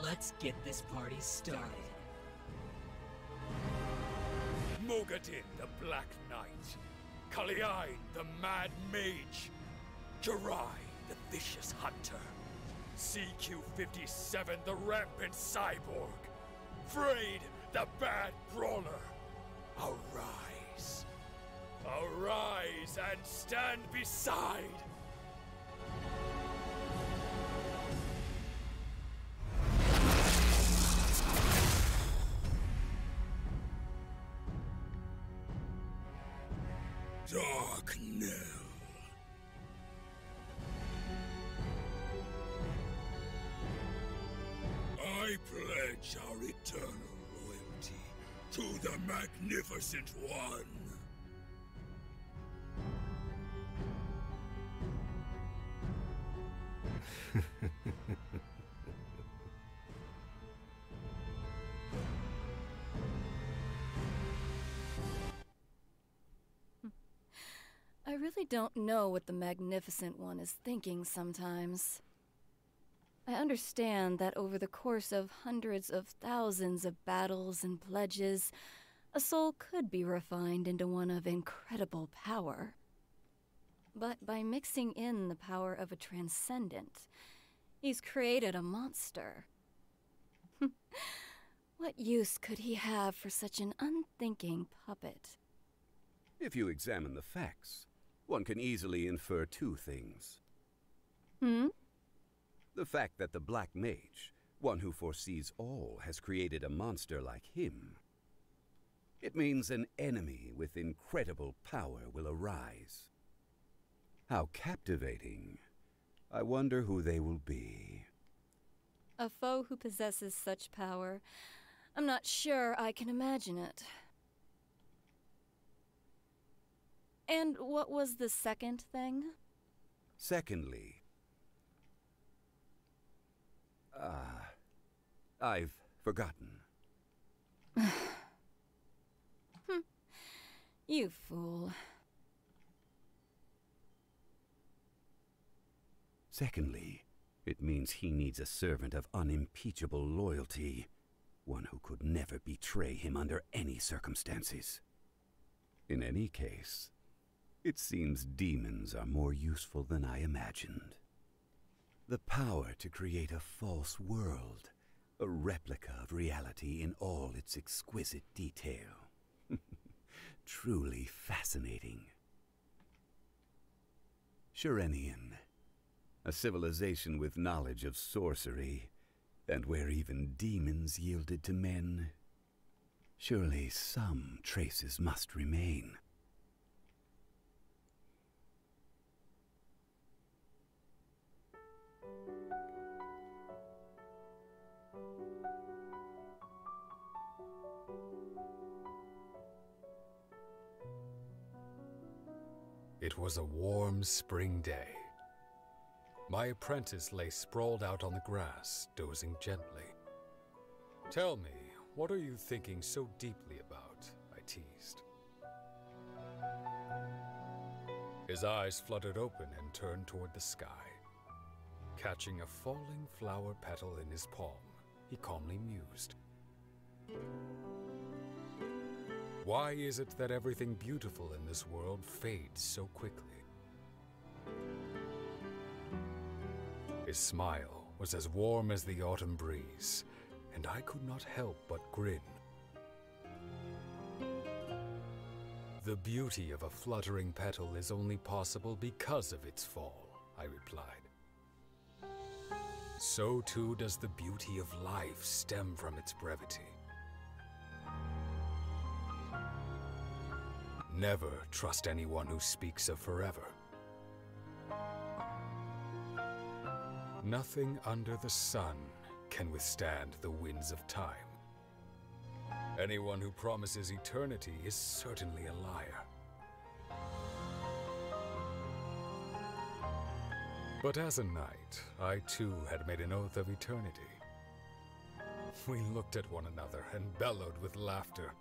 Let's get this party started. Mogadin, the Black Knight. Kaliain, the Mad Mage. Jirai, the Vicious Hunter. CQ-57, the Rampant Cyborg. Frayed, the Bad Brawler. Arise. Arise and stand beside. Dark Knell. I pledge our eternal loyalty to the Magnificent One. I really don't know what the Magnificent One is thinking sometimes. I understand that over the course of hundreds of thousands of battles and pledges, a soul could be refined into one of incredible power. But by mixing in the power of a transcendent, he's created a monster. What use could he have for such an unthinking puppet? If you examine the facts, one can easily infer two things. The fact that the Black Mage, one who foresees all, has created a monster like him. It means an enemy with incredible power will arise. How captivating. I wonder who they will be. A foe who possesses such power. I'm not sure I can imagine it. And what was the second thing? Secondly, I've forgotten. You fool. Secondly, it means he needs a servant of unimpeachable loyalty, one who could never betray him under any circumstances. In any case, it seems demons are more useful than I imagined. The power to create a false world, a replica of reality in all its exquisite detail. Truly fascinating. Shirenian, a civilization with knowledge of sorcery, and where even demons yielded to men. Surely some traces must remain. It was a warm spring day. My apprentice lay sprawled out on the grass, dozing gently. "Tell me, what are you thinking so deeply about?" I teased. His eyes fluttered open and turned toward the sky. Catching a falling flower petal in his palm, he calmly mused. Why is it that everything beautiful in this world fades so quickly? His smile was as warm as the autumn breeze, and I could not help but grin. The beauty of a fluttering petal is only possible because of its fall, I replied. So too does the beauty of life stem from its brevity. Never trust anyone who speaks of forever. Nothing under the sun can withstand the winds of time. Anyone who promises eternity is certainly a liar. But as a knight, I too had made an oath of eternity. We looked at one another and bellowed with laughter.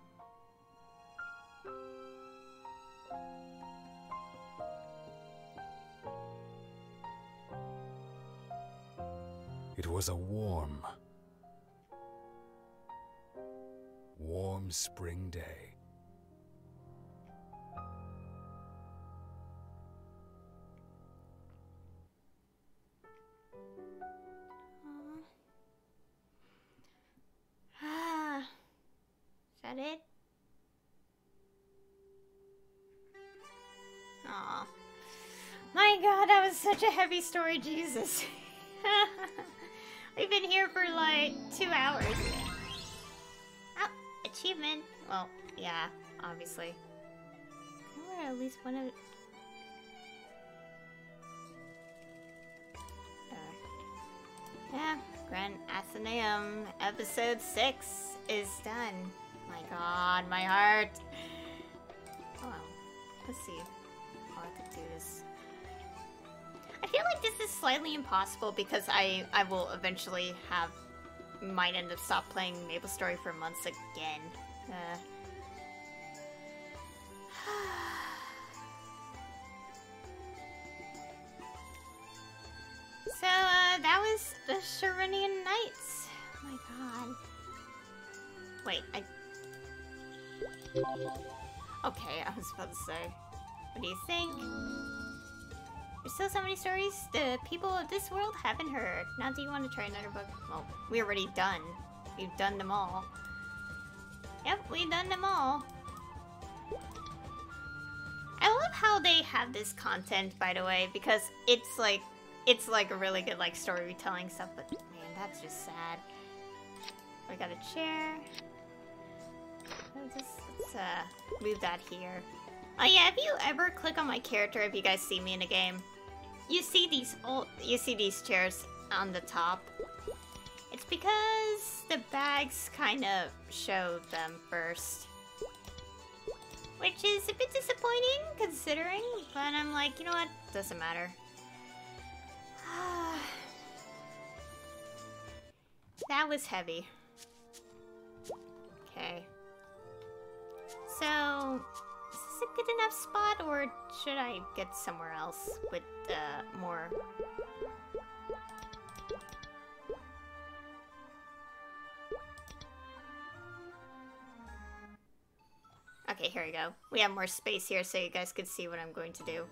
It was a warm spring day. Is that it? Aw. My God, that was such a heavy story, Jesus. We've been here for like 2 hours. Oh, achievement. Well, yeah, obviously. Or at least one of... Yeah, Grand Athenaeum episode 6 is done. My God, my heart. Oh, well. Let's see how I could do this. I feel like this is slightly impossible because I will eventually might end up stop playing Maplestory for months again. So, that was the Sharenian Knights. Oh my god. Wait, Okay, I was about to say. What do you think? There's still so many stories the people of this world haven't heard. Now do you want to try another book? Well, we're already done. We've done them all. Yep, we've done them all. I love how they have this content, by the way, because it's like a really good like storytelling stuff, but man, that's just sad. We got a chair. Let's move that here. Oh yeah, if you ever click on my character, if you guys see me in a game, you see these chairs on the top. It's because the bags kind of show them first. Which is a bit disappointing, considering, but I'm like, you know what? Doesn't matter. That was heavy. Okay. So, is this a good enough spot, or should I get somewhere else with more? Okay, here we go. We have more space here so you guys could see what I'm going to do.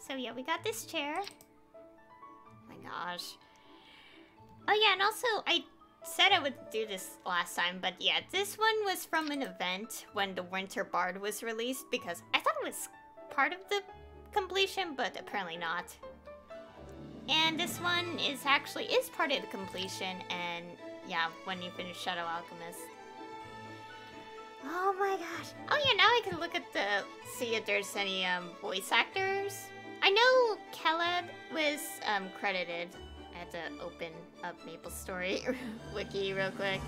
So yeah, we got this chair. Oh my gosh. Oh yeah, and also I said I would do this last time, but yeah, this one was from an event when the Winter Bard was released, because I thought it was part of the completion, but apparently not. And this one is part of the completion, and yeah, when you finish Shadow Alchemist. Oh my gosh. Oh yeah, now I can look at see if there's any voice actors. I know Caleb was credited. I had to open up Maplestory wiki real quick.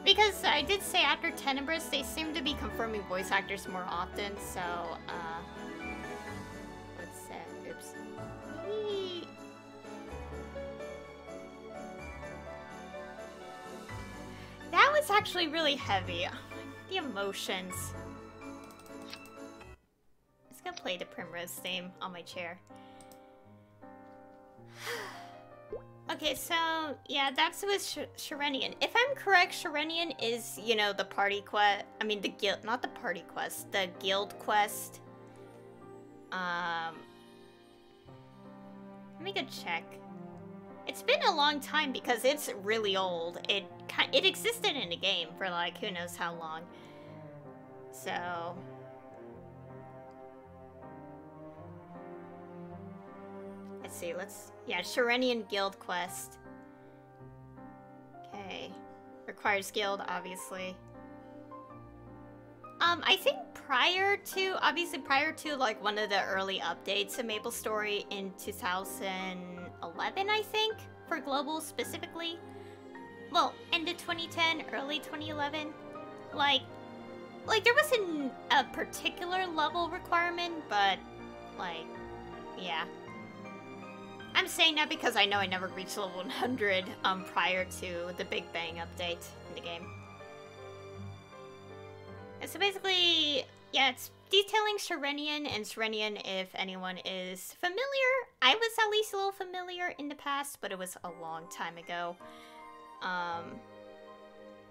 Because I did say after Tenebris, they seem to be confirming voice actors more often, so, what's that? Oops. Eee. That was actually really heavy. The emotions. I'm just gonna play the Primrose theme on my chair. Okay, so, yeah, that's with Sharenian. If I'm correct, Sharenian is, you know, the party quest. I mean, the guild, not the party quest, the guild quest. Let me go check. It's been a long time because it's really old. It existed in the game for, like, who knows how long. So... let's see, yeah, Sharenian Guild Quest. Okay. Requires guild, obviously. I think prior to, like, one of the early updates of Maplestory in 2011, I think, for global specifically. Well, end of 2010, early 2011. Like there wasn't a particular level requirement, but, like, yeah. I'm saying that because I know I never reached level 100 prior to the Big Bang update in the game. And so basically, yeah, it's detailing Sharenian, and Sharenian, if anyone is familiar, I was at least a little familiar in the past, but it was a long time ago.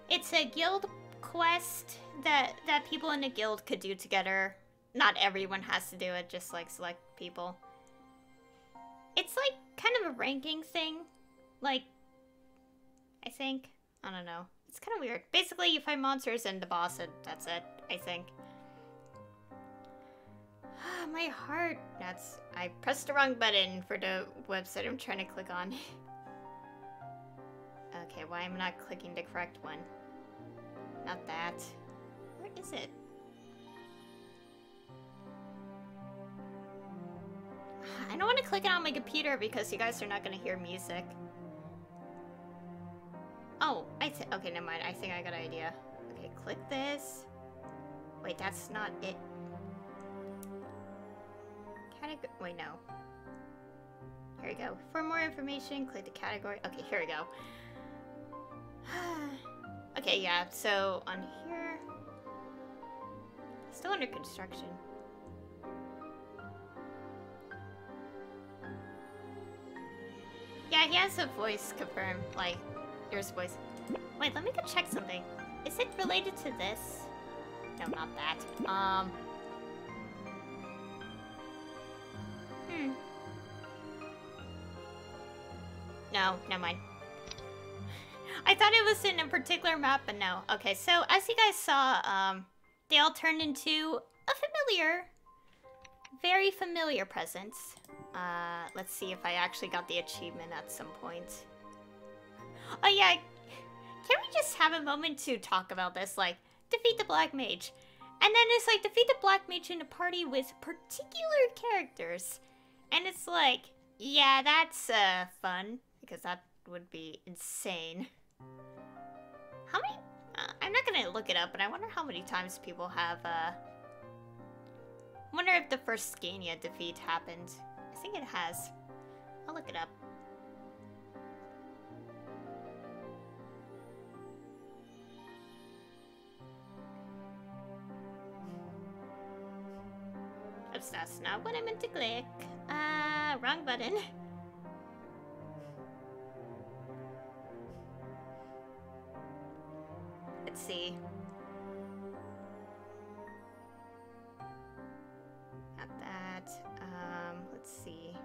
It's a guild quest that people in the guild could do together. Not everyone has to do it, just like select people. It's like kind of a ranking thing, like, I think. I don't know. It's kind of weird. Basically, you fight monsters and the boss, and that's it, I think. My heart. I pressed the wrong button for the website I'm trying to click on. Okay, why am I not clicking the correct one? Not that. Where is it? I don't want to click it on my computer because you guys are not going to hear music. Oh, okay, never mind. I think I got an idea. Okay, click this. Wait, that's not it. Wait, no. Here we go. For more information, click the category. Okay, here we go. Okay, yeah, so on here... Still under construction. Yeah, he has a voice confirmed, like, yours voice. Wait, let me go check something. Is it related to this? No, not that. No, never mind. I thought it was in a particular map, but no. Okay, so as you guys saw, they all turned into a familiar, very familiar presence. Let's see if I actually got the achievement at some point. Oh yeah, can we just have a moment to talk about this? Like, defeat the Black Mage. And then it's like, defeat the Black Mage in a party with particular characters. And it's like, yeah, that's fun, because that would be insane. How many? I'm not gonna look it up, but I wonder how many times people have, I wonder if the first Scania defeat happened. I think it has. I'll look it up. Oops, that's not what I meant to click. Wrong button. Let's see. Not that. Let's see.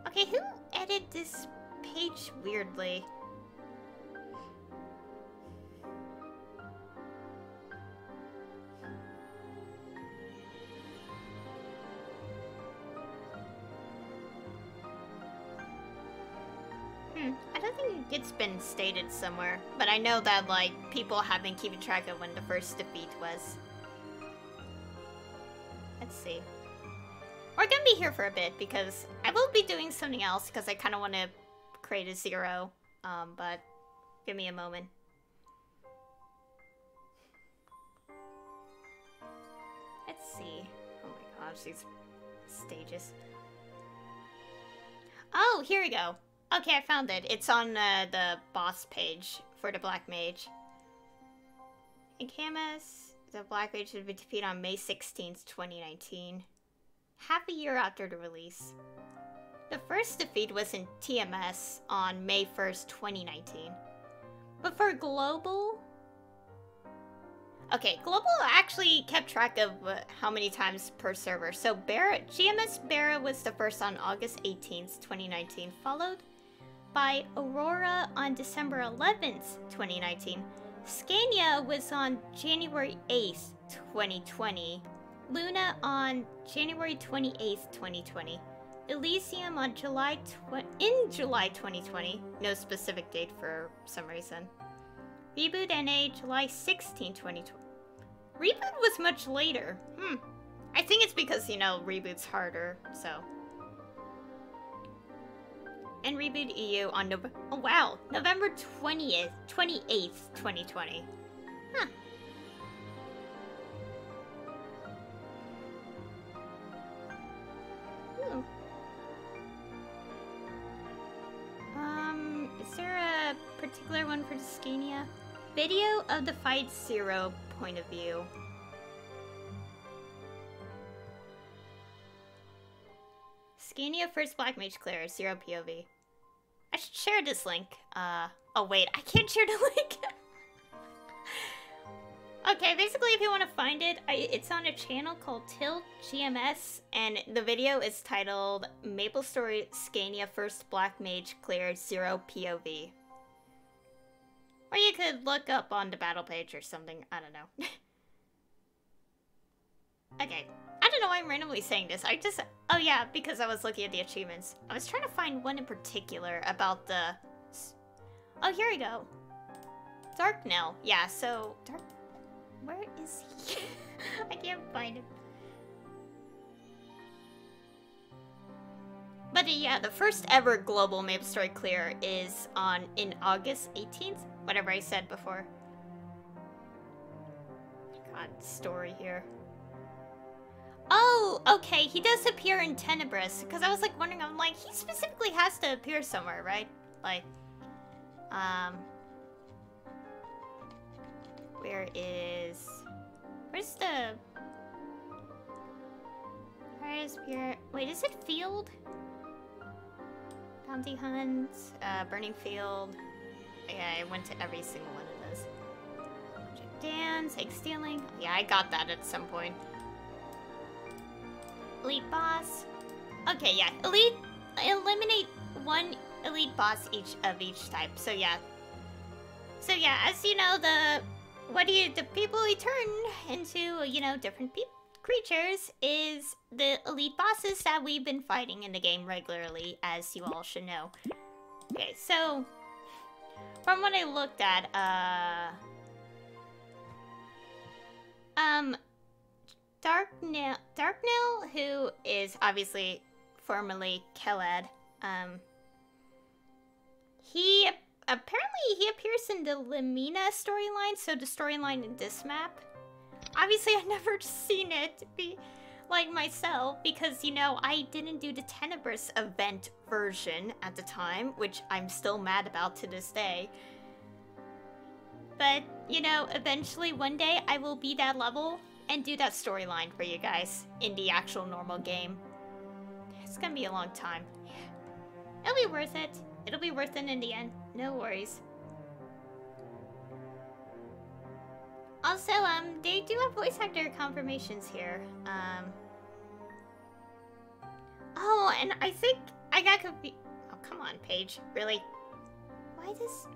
Okay, who edited this page weirdly? I don't think it's been stated somewhere, but I know that, like, people have been keeping track of when the first defeat was. Let's see. We're gonna be here for a bit, because I will be doing something else, because I kind of want to create a 0, but give me a moment. Let's see. Oh my gosh, these stages. Oh, here we go. Okay, I found it. It's on the boss page for the Black Mage. In Camus, the Black Mage should be defeated on May 16th, 2019. Half a year after the release. The first defeat was in TMS on May 1st, 2019. But for Global... Okay, Global actually kept track of how many times per server. So GMS Barra was the first on August 18th, 2019, followed by Aurora on December 11th, 2019. Scania was on January 8th, 2020. Luna on January 28th, 2020. Elysium on July 2020. No specific date for some reason. Reboot NA July 16, 2020. Reboot was much later. I think it's because, you know, Reboot's harder, so. And Reboot EU on November 28th, 2020. Huh. Is there a particular one for Scania? Video of the fight 0 point of view. Scania first Black Mage clear, 0 POV. I should share this link. Oh wait, I can't share the link. Okay, basically if you want to find it, it's on a channel called Tilt GMS, and the video is titled Maplestory Scania First Black Mage Cleared 0 POV. Or you could look up on the battle page or something, I don't know. Okay, I don't know why I'm randomly saying this, oh yeah, because I was looking at the achievements. I was trying to find one in particular about the... Oh, here we go. Darknell, yeah, so... Where is he? I can't find him. But yeah, the first ever global Maplestory clear is in August 18th, whatever I said before. God, story here. Oh, okay, he does appear in Tenebris, because I was like wondering, I'm like, he specifically has to appear somewhere, right? Like, where's Pierre? Wait, is it Field? Bounty Hunt, Burning Field. Yeah, I went to every single one of those. Magic Dance, Egg Stealing. Yeah, I got that at some point. Elite Boss. Okay, yeah. Eliminate one elite boss each type. So yeah. So yeah, as you know, the people we turn into, you know, different creatures is the elite bosses that we've been fighting in the game regularly, as you all should know. Okay, so from what I looked at, Darknell, who is obviously formerly Kelad, he appears in the Lamina storyline, so the storyline in this map. Obviously, I've never seen it be like myself because, you know, I didn't do the Tenebrous event version at the time, which I'm still mad about to this day. But, you know, eventually one day I will be that level and do that storyline for you guys in the actual normal game. It's gonna be a long time. It'll be worth it. It'll be worth it in the end. No worries. Also, they do have voice actor confirmations here. Oh, and I think I got confused. Oh, come on, Paige. Really? Why does...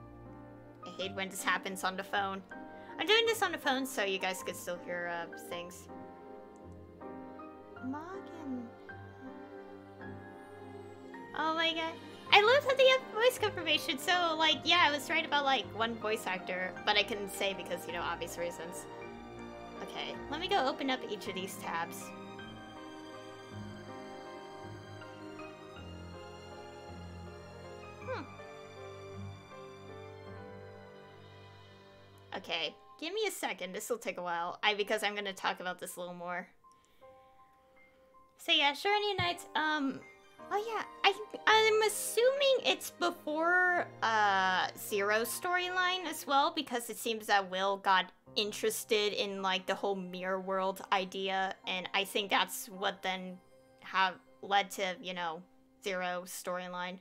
I hate when this happens on the phone. I'm doing this on the phone so you guys could still hear, things. Morgan. Oh my god. I love that they have voice confirmation, so, like, yeah, I was right about, like, one voice actor, but I couldn't say because, you know, obvious reasons. Okay, let me go open up each of these tabs. Okay, give me a second, this will take a while, because I'm gonna talk about this a little more. So yeah, Sharonian Knights, oh yeah, I'm assuming it's before Zero's storyline as well, because it seems that Will got interested in like the whole mirror world idea, and I think that's what then led to, you know, Zero's storyline.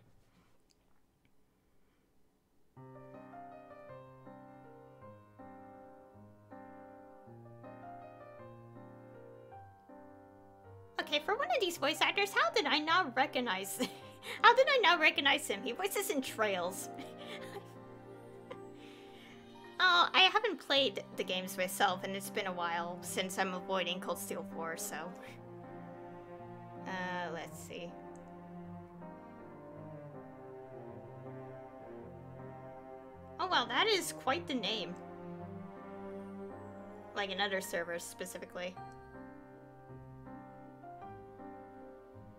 Okay, for one of these voice actors, how did I not recognize him? He voices in Trails. Oh, I haven't played the games myself, and it's been a while since I'm avoiding Cold Steel 4, so... let's see. Oh wow, that is quite the name. Like in other servers, specifically.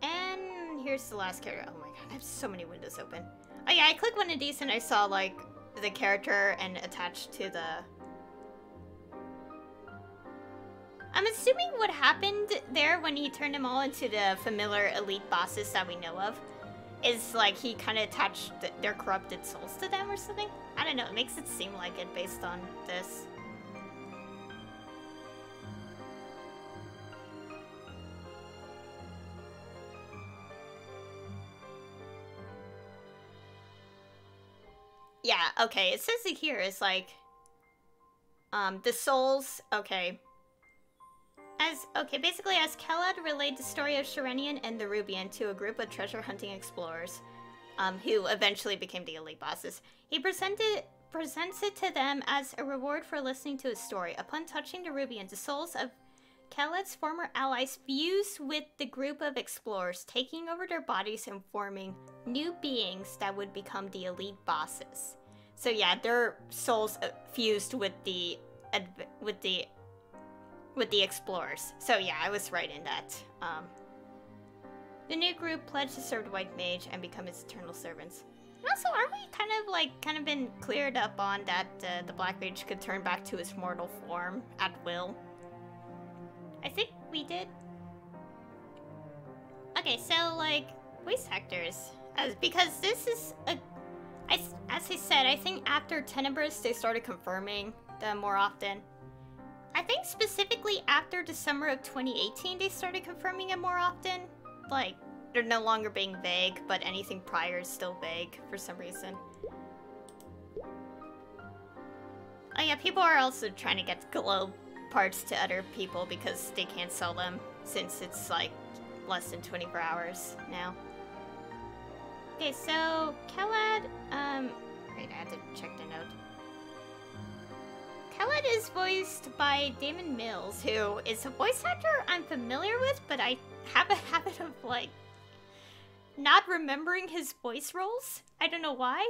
And here's the last character. Oh my god, I have so many windows open. Oh yeah, I clicked one of these and I saw like the character and attached to the... I'm assuming what happened there when he turned them all into the familiar elite bosses that we know of is like he kind of attached their corrupted souls to them or something. I don't know, it makes it seem like it based on this. Yeah, okay, it says it here, it's like, the souls, okay. Basically as Kelad relayed the story of Sharenian and the Rubian to a group of treasure hunting explorers, who eventually became the elite bosses. He presents it to them as a reward for listening to his story. Upon touching the Rubian, the souls of Kelad's former allies fused with the group of explorers, taking over their bodies and forming new beings that would become the elite bosses. So yeah, their souls fused with the explorers. So yeah, I was right in that. The new group pledged to serve the White Mage and become his eternal servants. And also, aren't we kind of been cleared up on that the Black Mage could turn back to his mortal form at will? I think we did. Okay, so like voice actors, because this is as I said, I think after Tenebrous they started confirming them more often. I think specifically after the summer of 2018 they started confirming it more often. Like they're no longer being vague, but anything prior is still vague for some reason. Oh yeah, people are also trying to get globe parts to other people because they can't sell them since it's like less than 24 hours now. Okay, so Kalad, wait, I had to check the note. Kalad is voiced by Damon Mills, who is a voice actor I'm familiar with, but I have a habit of, like, not remembering his voice roles. I don't know why.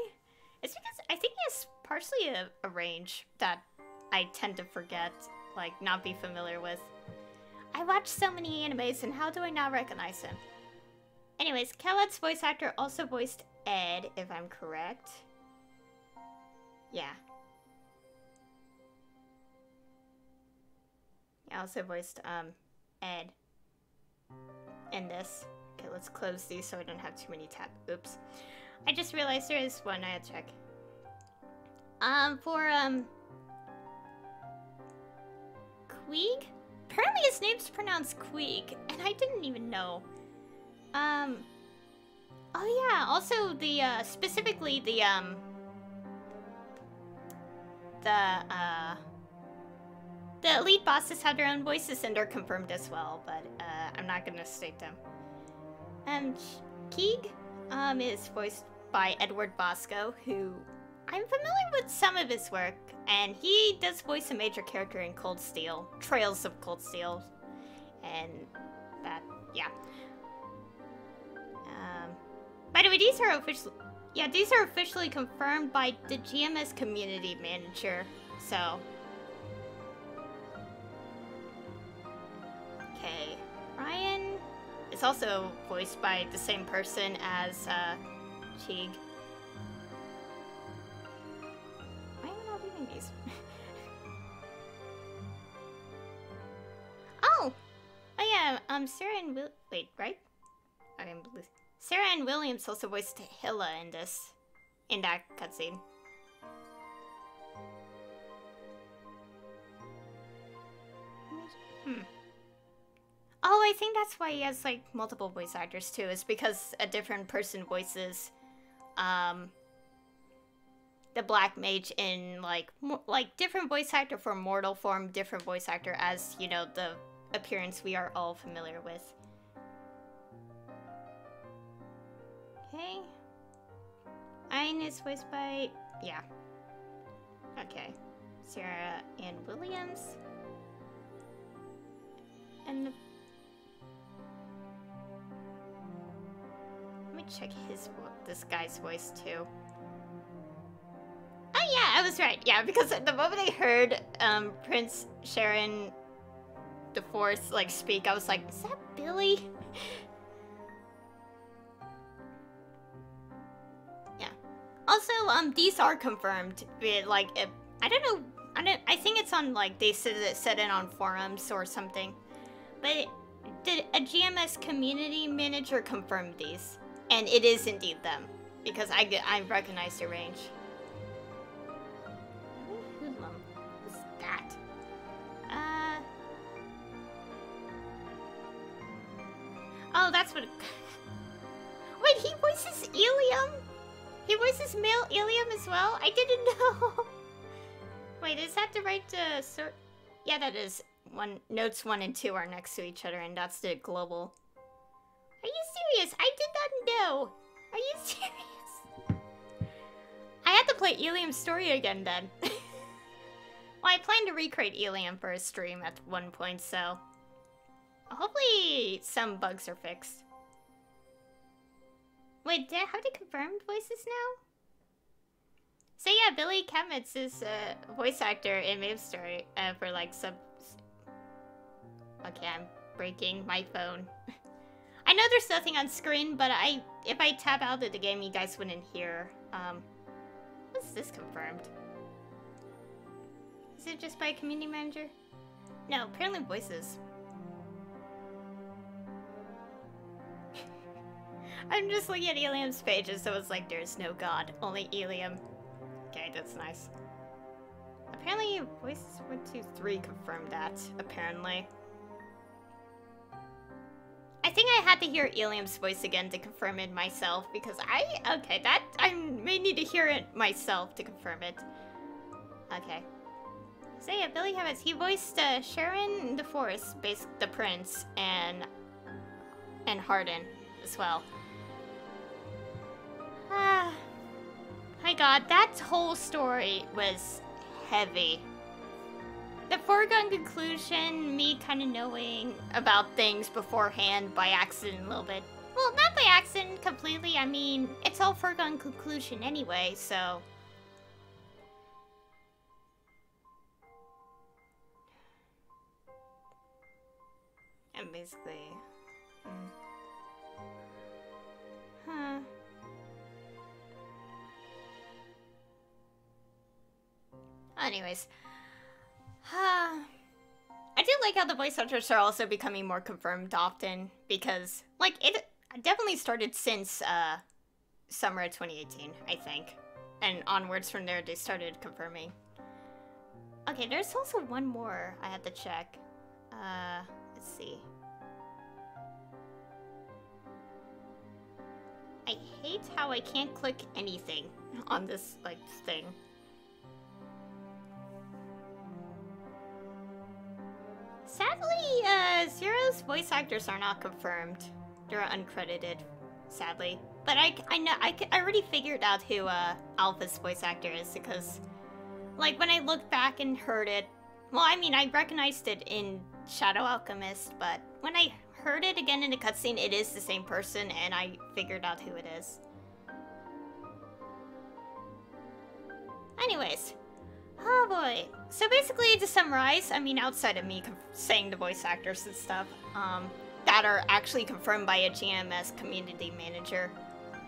It's because I think he has partially a range that I tend to forget, like, not be familiar with. I watch so many animes, and how do I not recognize him? Anyways, Kalad's voice actor also voiced Ed, if I'm correct. Yeah. He also voiced, Ed in this. Okay, let's close these so I don't have too many tabs. Oops. I just realized there is one I had to check. Queeg? Apparently his name's pronounced Queeg, and I didn't even know. Oh yeah, also the, specifically the elite bosses have their own voices and are confirmed as well, but, I'm not gonna state them. Keeg, is voiced by Edward Bosco, who I'm familiar with some of his work, and he does voice a major character in Cold Steel, Trails of Cold Steel, and that, yeah. By the way, these are officially confirmed by the GMS community manager, so. Okay, Ryan is also voiced by the same person as, Cheeg. Why am I not reading these? Oh! Oh yeah, Sarah and wait, right? Sarah Ann Williams also voiced Hilla in that cutscene. Oh, I think that's why he has, like, multiple voice actors, too. Is because a different person voices, the Black Mage in, like, different voice actor for mortal form, different voice actor as, you know, the appearance we are all familiar with. Okay. Ayn is voiced by, yeah. Okay. Sarah Ann Williams. And let me check this guy's voice too. Oh yeah, I was right. Yeah, because the moment I heard Prince Sharon the Fourth like speak, I was like, is that Billy? Yeah. Also, these are confirmed. Like, I don't know. I think it's on, like, they said it on forums or something. But did a GMS community manager confirm these? And it is indeed them, because I recognize the range. Hoodlum. What's that? Oh, that's what. Wait, he voices Ilium? He voices male Ilium as well? I didn't know. Wait, is that the right sort? Yeah, that is. Notes 1 and 2 are next to each other, and that's the global. Are you serious? I did not know. Are you serious? I had to play Ilium's story again then. Well, I plan to recreate Ilium for a stream at one point, so hopefully some bugs are fixed. Wait, have they confirmed voices now? So yeah, Billy Kametz is a voice actor in Maplestory for like sub. Okay, I'm breaking my phone. I know there's nothing on screen, but if I tab out of the game, you guys wouldn't hear. What's this confirmed? Is it just by community manager? No, apparently voices. I'm just looking at Ilium's pages, so it's like there's no god, only Ilium. Okay, that's nice. Apparently, voices 1, 2, 3 confirmed that, apparently. I think I had to hear Ilium's voice again to confirm it myself, because I may need to hear it myself to confirm it. Okay. So yeah, Billy Habits, he voiced Sharon the Force, the Prince, and Hardin as well. My god, that whole story was heavy. The foregone conclusion, me kind of knowing about things beforehand by accident a little bit. Well, not by accident completely, I mean, it's all foregone conclusion anyway, so... And basically... Huh... Anyways... I do like how the voice actors are also becoming more confirmed often, because, like, it definitely started since, summer of 2018, I think. And onwards from there, they started confirming. Okay, there's also one more I had to check. Let's see. I hate how I can't click anything on this, like, thing. Sadly, Zero's voice actors are not confirmed. They're uncredited, sadly. But I know, I already figured out who, Alpha's voice actor is, because, like, when I looked back and heard it, well, I mean, I recognized it in Shadow Alchemist, but when I heard it again in the cutscene, it is the same person, and I figured out who it is. Anyways. Oh boy. So basically, to summarize, I mean, outside of me saying the voice actors and stuff, that are actually confirmed by a GMS community manager.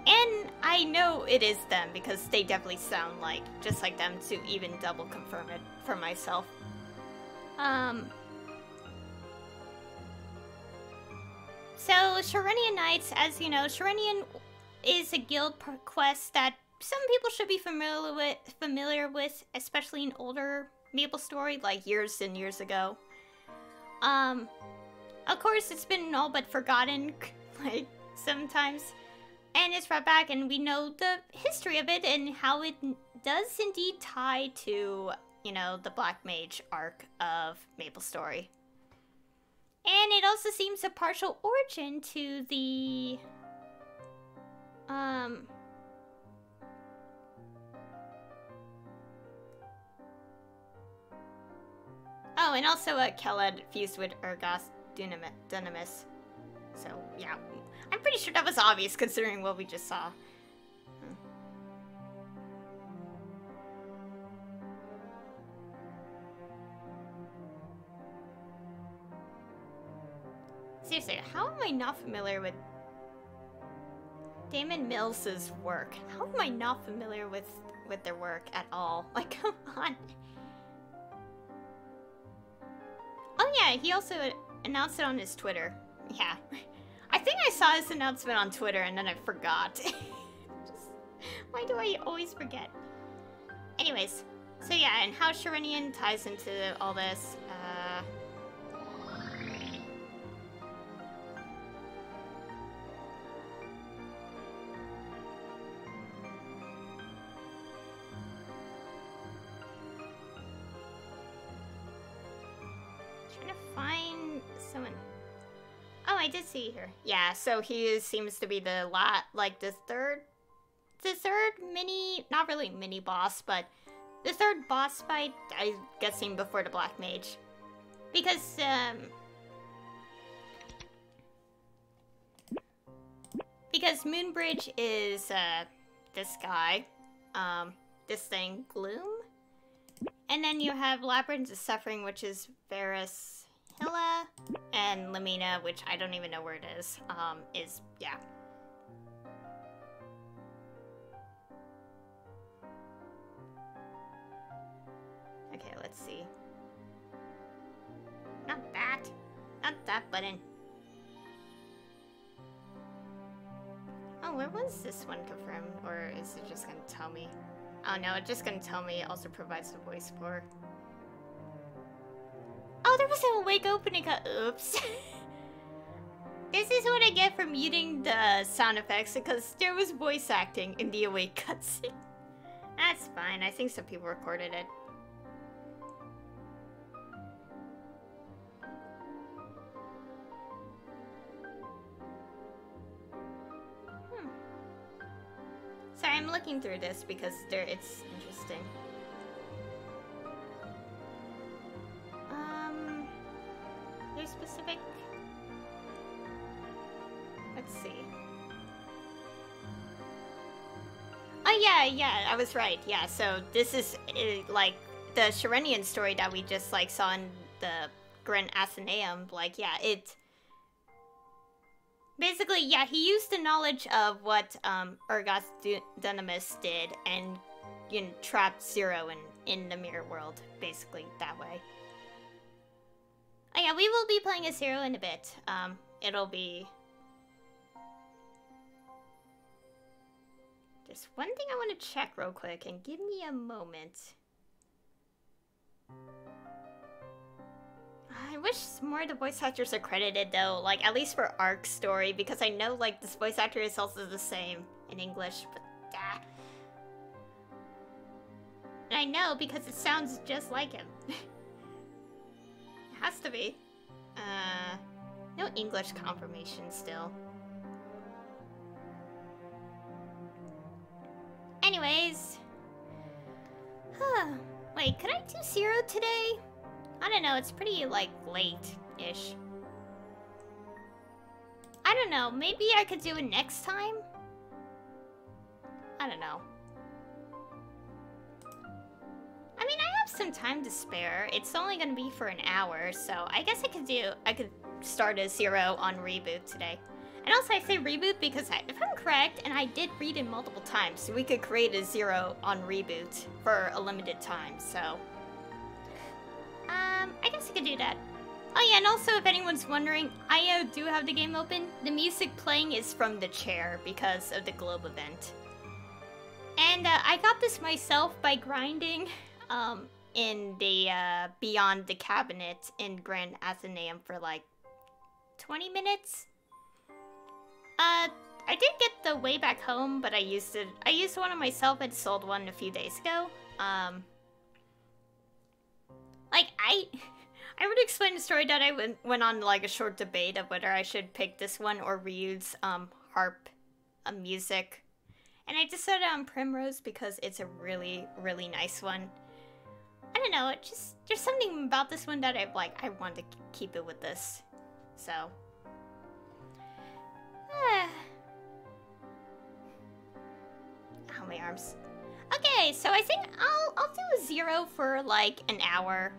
And I know it is them, because they definitely sound like, just like them, to even double confirm it for myself. So, Sharenian Knights, as you know, Sharenian is a guild quest that some people should be familiar with, especially in older Maplestory, like years and years ago. Of course, it's been all but forgotten, like, sometimes. And it's brought back, and we know the history of it, and how it does indeed tie to, you know, the Black Mage arc of Maplestory. And it also seems a partial origin to the, oh, and also Keled fused with Ergos Dunamis. So, yeah. I'm pretty sure that was obvious considering what we just saw. Seriously, how am I not familiar with Damon Mills's work? How am I not familiar with their work at all? Like, come on. Oh yeah, he also announced it on his Twitter. Yeah. I think I saw his announcement on Twitter and then I forgot. Why do I always forget? Anyways, so yeah, and how Sharenian ties into all this. Trying to find someone. Oh, I did see here. Yeah, so he seems to be the third mini, not really mini boss, but the third boss fight, I'm guessing, before the Black Mage. Because, Moonbridge is, this guy, this thing, Gloom. And then you have Labyrinth of Suffering, which is Varus Hilla, and Lamina, which I don't even know where it is, yeah. Okay, let's see. Not that button. Oh, where was this one confirmed? Or is it just gonna tell me? Oh no, it's just gonna tell me it also provides the voice for. Oh, there was an awake opening. Oops. This is what I get for muting the sound effects because there was voice acting in the awake cutscene. That's fine. I think some people recorded it. Sorry, I'm looking through this because it's interesting. There's specific. Let's see. Oh yeah, I was right. Yeah, so this is like the Sharenian story that we just like saw in the Grand Athenaeum. Like, yeah, it basically, yeah, he used the knowledge of what Urgas Dunamis did and, you know, trapped Zero in the mirror world, basically that way. Oh yeah, we will be playing as Zero in a bit. It'll be just one thing I want to check real quick, and give me a moment. I wish more of the voice actors are credited though, like at least for Ark's story, because I know like this voice actor is also the same in English, but and I know because it sounds just like him. It has to be. No English confirmation still. Anyways. Wait, could I do Zero today? I don't know, it's pretty, like, late-ish. I don't know, maybe I could do it next time? I don't know. I mean, I have some time to spare. It's only gonna be for an hour, so I guess I could start a Zero on Reboot today. And also I say Reboot because if I'm correct, and I did read it multiple times, so we could create a Zero on Reboot for a limited time, so... I guess I could do that. Oh yeah, and also if anyone's wondering, I do have the game open. The music playing is from the chair because of the globe event. And I got this myself by grinding in the Beyond the Cabinet in Grand Athenaeum for like 20 minutes. I did get the Way Back Home, but I used one on myself. I'd sold one a few days ago. Like, I would explain the story that I went on, like, a short debate of whether I should pick this one or Ryu's, harp music. And I decided on Primrose because it's a really, really nice one. I don't know, it just, there's something about this one that I want to keep it with this. So. Oh, my arms. Okay, so I think I'll do a Zero for like an hour,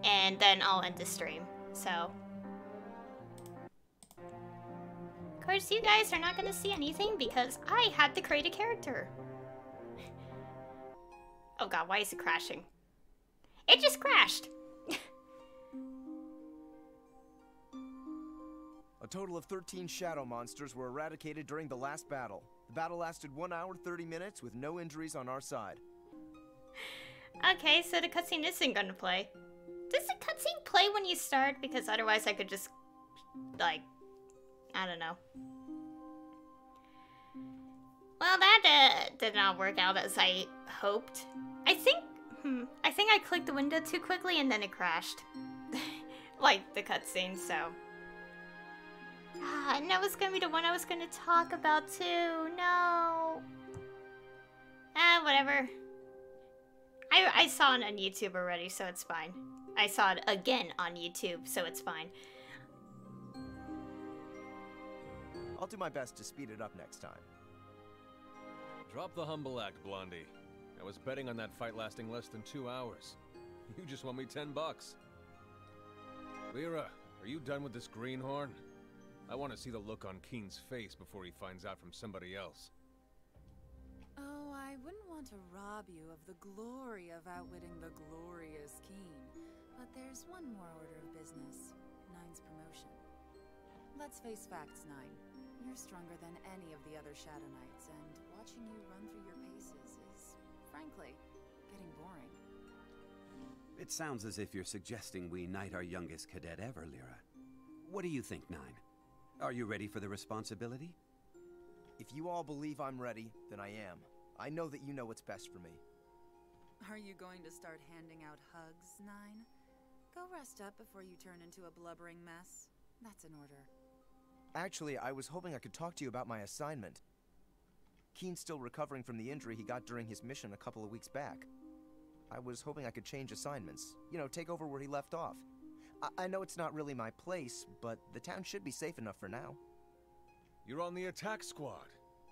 and then I'll end the stream. So, of course, you guys are not gonna see anything because I had to create a character. Oh god, why is it crashing? It just crashed. A total of 13 shadow monsters were eradicated during the last battle. The battle lasted 1 hour 30 minutes with no injuries on our side. Okay, so the cutscene isn't gonna play. Does the cutscene play when you start? Because otherwise I could just, like, I don't know. Well, that did not work out as I hoped. I think I clicked the window too quickly and then it crashed. Like the cutscene, so. And that was gonna be the one I was gonna talk about too. No. Whatever. I saw it on YouTube already, so it's fine. I saw it again on YouTube, so it's fine. I'll do my best to speed it up next time. Drop the humble act, Blondie. I was betting on that fight lasting less than 2 hours. You just won me $10. Lyra, are you done with this greenhorn? I want to see the look on Keen's face before he finds out from somebody else. Oh, I wouldn't want to rob you of the glory of outwitting the glorious Keen. But there's one more order of business. Nine's promotion. Let's face facts, Nine. You're stronger than any of the other Shadow Knights, and watching you run through your paces is, frankly, getting boring. It sounds as if you're suggesting we knight our youngest cadet ever, Lyra. What do you think, Nine? Are you ready for the responsibility? If you all believe I'm ready, then I am. I know that you know what's best for me. Are you going to start handing out hugs, Nine? Go rest up before you turn into a blubbering mess. That's an order. Actually, I was hoping I could talk to you about my assignment. Keen's still recovering from the injury he got during his mission a couple of weeks back. I was hoping I could change assignments. You know, take over where he left off. I know it's not really my place, but the town should be safe enough for now. You're on the attack squad.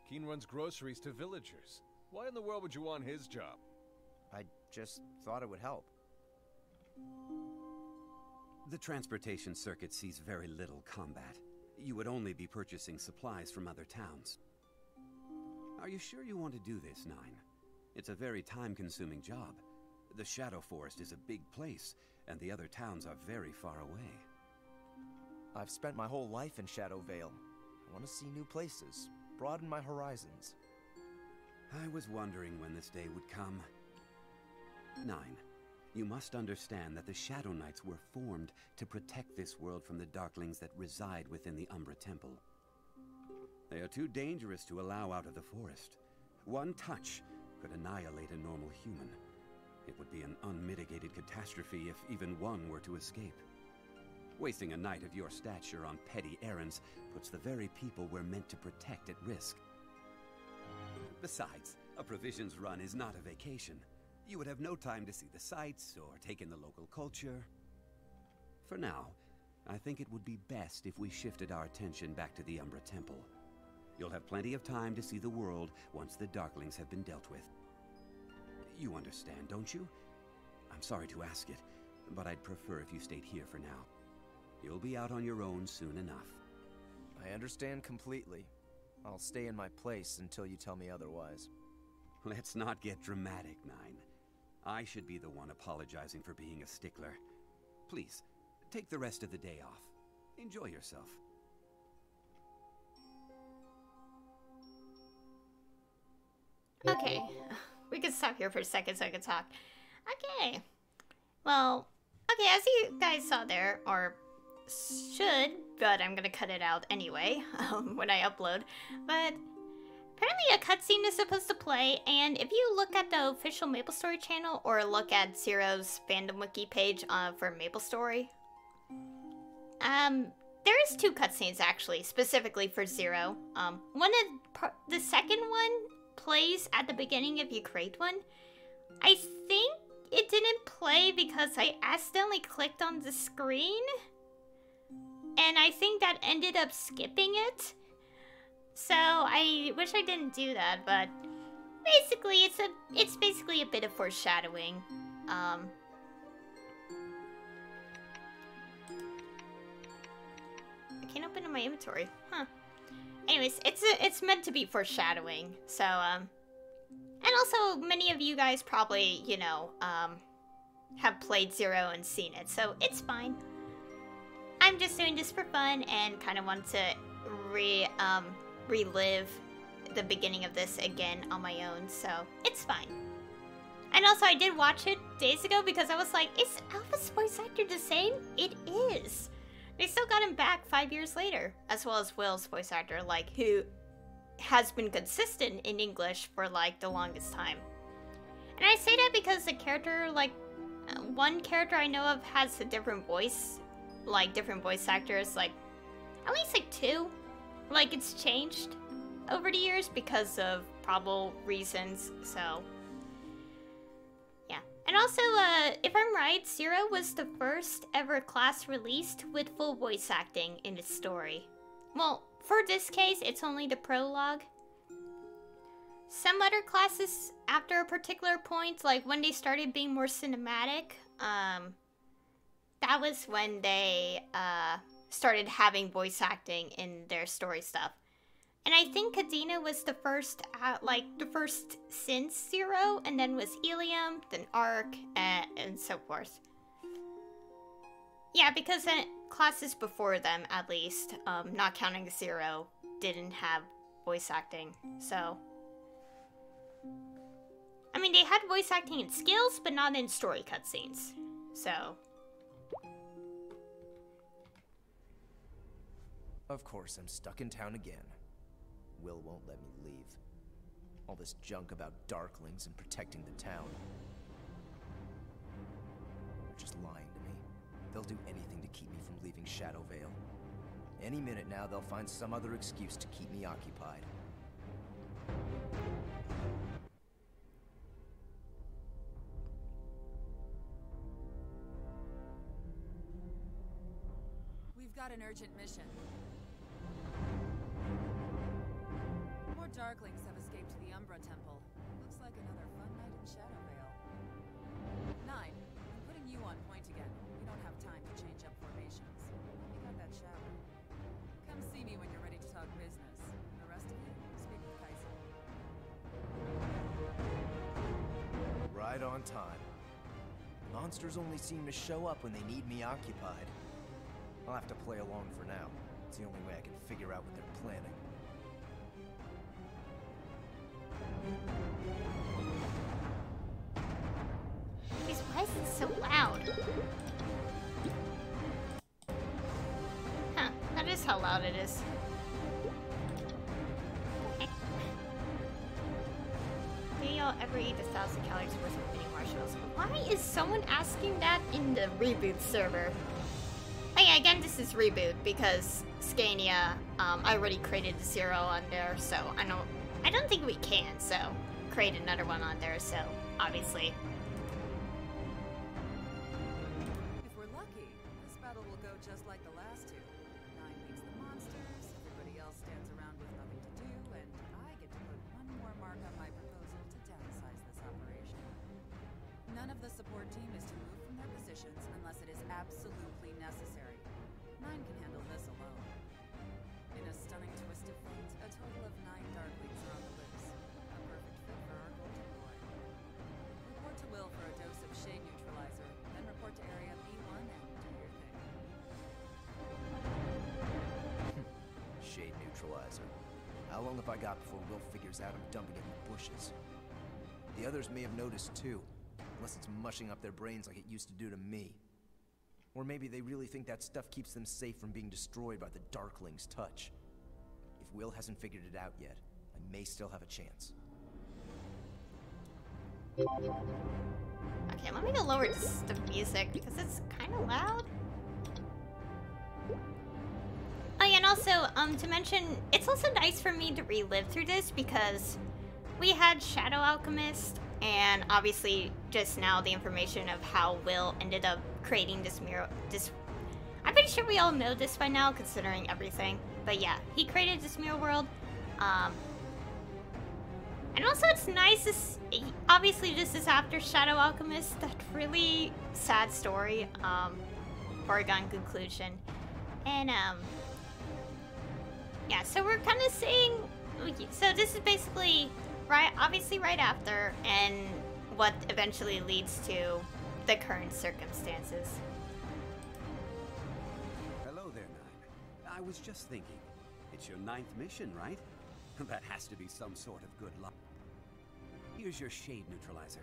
Keen runs groceries to villagers. Why in the world would you want his job? I just thought it would help. The transportation circuit sees very little combat. You would only be purchasing supplies from other towns. Are you sure you want to do this, Nine? It's a very time-consuming job. The Shadow Forest is a big place, and the other towns are very far away. I've spent my whole life in Shadow Vale. I want to see new places, broaden my horizons. I was wondering when this day would come. Nine, you must understand that the Shadow Knights were formed to protect this world from the Darklings that reside within the Umbra Temple. They are too dangerous to allow out of the forest. One touch could annihilate a normal human. It would be an unmitigated catastrophe if even one were to escape. Wasting a knight of your stature on petty errands puts the very people we're meant to protect at risk. Besides, a provisions run is not a vacation. You would have no time to see the sights or take in the local culture. For now, I think it would be best if we shifted our attention back to the Umbra Temple. You'll have plenty of time to see the world once the Darklings have been dealt with. You understand, don't you? I'm sorry to ask it, but I'd prefer if you stayed here for now. You'll be out on your own soon enough. I understand completely. I'll stay in my place until you tell me otherwise. Let's not get dramatic, Nine. I should be the one apologizing for being a stickler. Please, take the rest of the day off. Enjoy yourself. Okay, we can stop here for a second so I can talk. Okay, well, okay, as you guys saw there, or should, but I'm gonna cut it out anyway when I upload. But apparently a cutscene is supposed to play, and if you look at the official Maplestory channel or look at Zero's fandom wiki page for Maplestory, there is 2 cutscenes actually, specifically for Zero. The second one plays at the beginning if you create one. I think it didn't play because I accidentally clicked on the screen, and I think that ended up skipping it. So I wish I didn't do that, but basically it's basically a bit of foreshadowing. I can't open in my inventory, huh? Anyways, it's meant to be foreshadowing. So and also many of you guys probably, you know, have played Zero and seen it, so it's fine. I'm just doing this for fun and kind of want to relive the beginning of this again on my own, so it's fine. And also, I did watch it days ago because I was like, is Alpha's voice actor the same? It is. They still got him back 5 years later, as well as Will's voice actor, like, who has been consistent in English for, like, the longest time. And I say that because the character, like, one character I know of has a different voice, like, different voice actors, like, at least, like, 2. Like, it's changed over the years because of probable reasons, so... And also, if I'm right, Zero was the first ever class released with full voice acting in its story. Well, for this case, it's only the prologue. Some other classes, after a particular point, like when they started being more cinematic, that was when they started having voice acting in their story stuff. And I think Cadena was the first, the first since Zero, and then was Ilium, then Arc, and so forth. Yeah, because classes before them, at least, not counting Zero, didn't have voice acting, so... I mean, they had voice acting in skills, but not in story cutscenes, so... Of course, I'm stuck in town again. Will won't let me leave. All this junk about Darklings and protecting the town. They're just lying to me. They'll do anything to keep me from leaving Shadowvale. Any minute now, they'll find some other excuse to keep me occupied. We've got an urgent mission. More Darklings have escaped to the Umbra Temple. Looks like another fun night in Shadowvale. 9, I'm putting you on point again. We don't have time to change up formations. You got that shower. Come see me when you're ready to talk business. The rest of you, speak with Kaiser. Right on time. Monsters only seem to show up when they need me occupied. I'll have to play along for now. It's the only way I can figure out what they're planning. Jeez, why is it so loud? Huh, that is how loud it is. Okay. Do y'all ever eat 1,000 calories worth of mini marshmallows? Why is someone asking that in the reboot server? Oh yeah, again, this is reboot because Scania, I already created a 0 on there, so I don't think we can, so create another one on there, so obviously. If we're lucky, this battle will go just like the last two. 9 meets the monsters, everybody else stands around with nothing to do, and I get to put one more mark on my proposal to downsize this operation. None of the support team is to move from their positions unless it is absolutely necessary. 9 can handle this alone. In a stunning twist of fate, a total of 9 Darklings are on the loose. A perfect fit for our golden boy. Report to Will for a dose of shade neutralizer, then report to Area B1 and do your thing. Shade neutralizer. How long have I got before Will figures out I'm dumping it in the bushes? The others may have noticed too, unless it's mushing up their brains like it used to do to me. Or maybe they really think that stuff keeps them safe from being destroyed by the Darkling's touch. If Will hasn't figured it out yet, I may still have a chance. Okay, let me go lower the music because it's kind of loud. Oh yeah, and also, to mention, it's also nice for me to relive through this because we had Shadow Alchemist, and obviously just now the information of how Will ended up creating this mirror. I'm pretty sure we all know this by now, considering everything. But yeah, he created this mirror world. And also it's nice, obviously this is after Shadow Alchemist, that really sad story, foregone conclusion. And yeah, so we're kind of seeing, so this is basically obviously right after, and what eventually leads to the current circumstances. Hello there, 9. I was just thinking, it's your 9th mission, right? That has to be some sort of good luck. Here's your shade neutralizer.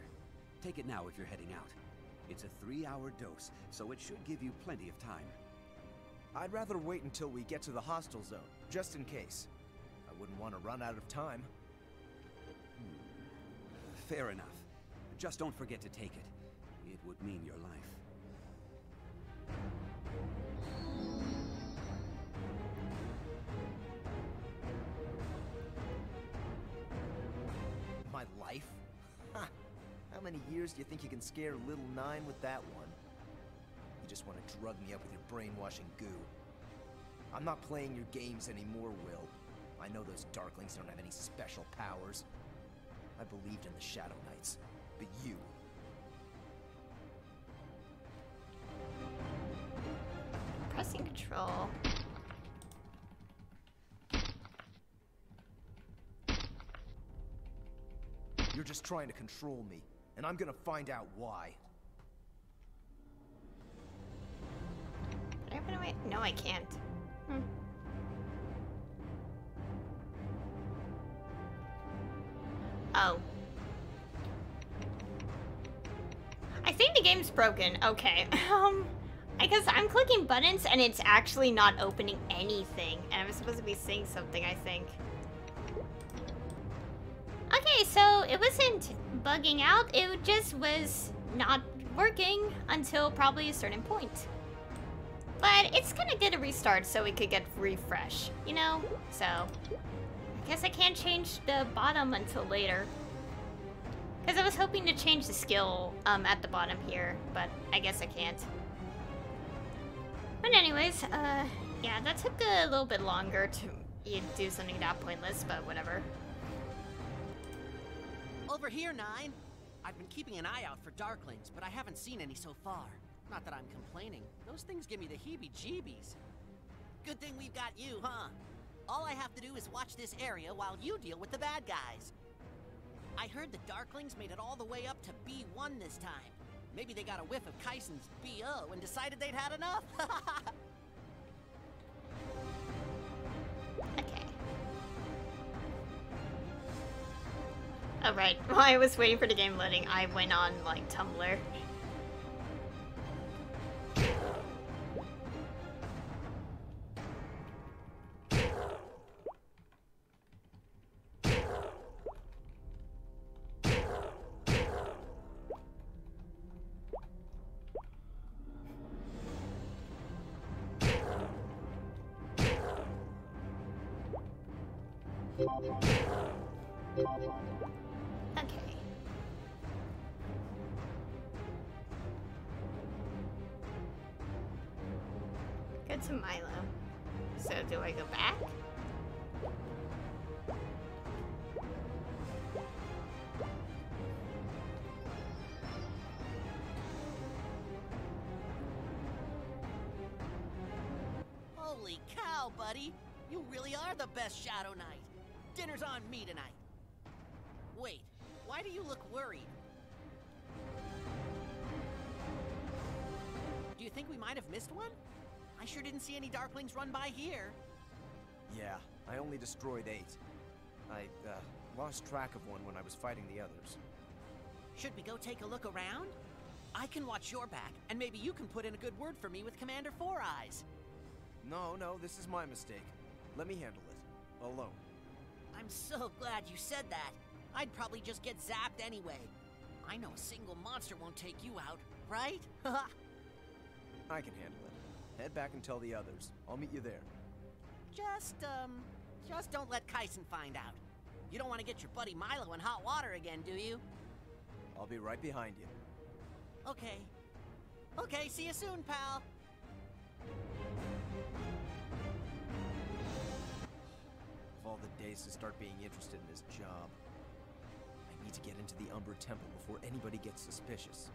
Take it now if you're heading out. It's a 3-hour dose, so it should give you plenty of time. I'd rather wait until we get to the hostile zone, just in case. I wouldn't want to run out of time. Fair enough. Just don't forget to take it. It would mean your life. My life? Ha! How many years do you think you can scare little 9 with that one? You just want to drug me up with your brainwashing goo. I'm not playing your games anymore, Will. I know those Darklings don't have any special powers. I believed in the Shadow Knights, but you... Pressing control. You're just trying to control me, and I'm gonna find out why. Can I open away? No, I can't. Oh. I think the game's broken. Okay. Because I'm clicking buttons and it's actually not opening anything. And I'm supposed to be seeing something, I think. Okay, so it wasn't bugging out. It just was not working until probably a certain point. But it's gonna get a restart so we could get refresh, you know? So, I guess I can't change the bottom until later. Because I was hoping to change the skill at the bottom here, but I guess I can't. But anyways, yeah, that took a little bit longer to do something that pointless, but whatever. Over here, Nine. I've been keeping an eye out for Darklings, but I haven't seen any so far. Not that I'm complaining. Those things give me the heebie-jeebies. Good thing we've got you, huh? All I have to do is watch this area while you deal with the bad guys. I heard the Darklings made it all the way up to B1 this time. Maybe they got a whiff of Kaisen's BO and decided they'd had enough. Okay. Oh, right. While I was waiting for the game loading, I went on, like, Tumblr. Okay. Go to Milo. So do I go back? Holy cow, buddy! You really are the best Shadow Knight. Dinner's on me tonight. Wait, why do you look worried? Do you think we might have missed one? I sure didn't see any Darklings run by here. Yeah, I only destroyed 8. I, lost track of one when I was fighting the others. Should we go take a look around? I can watch your back, and maybe you can put in a good word for me with Commander Four Eyes. No, this is my mistake. Let me handle it. Alone. I'm so glad you said that. I'd probably just get zapped anyway. I know a single monster won't take you out, right? I can handle it. Head back and tell the others. I'll meet you there. Just don't let Kaisen find out. You don't want to get your buddy Milo in hot water again, do you? I'll be right behind you. Okay. Okay, see you soon, pal. Of all the days to start being interested in his job. I need to get into the Umber Temple before anybody gets suspicious.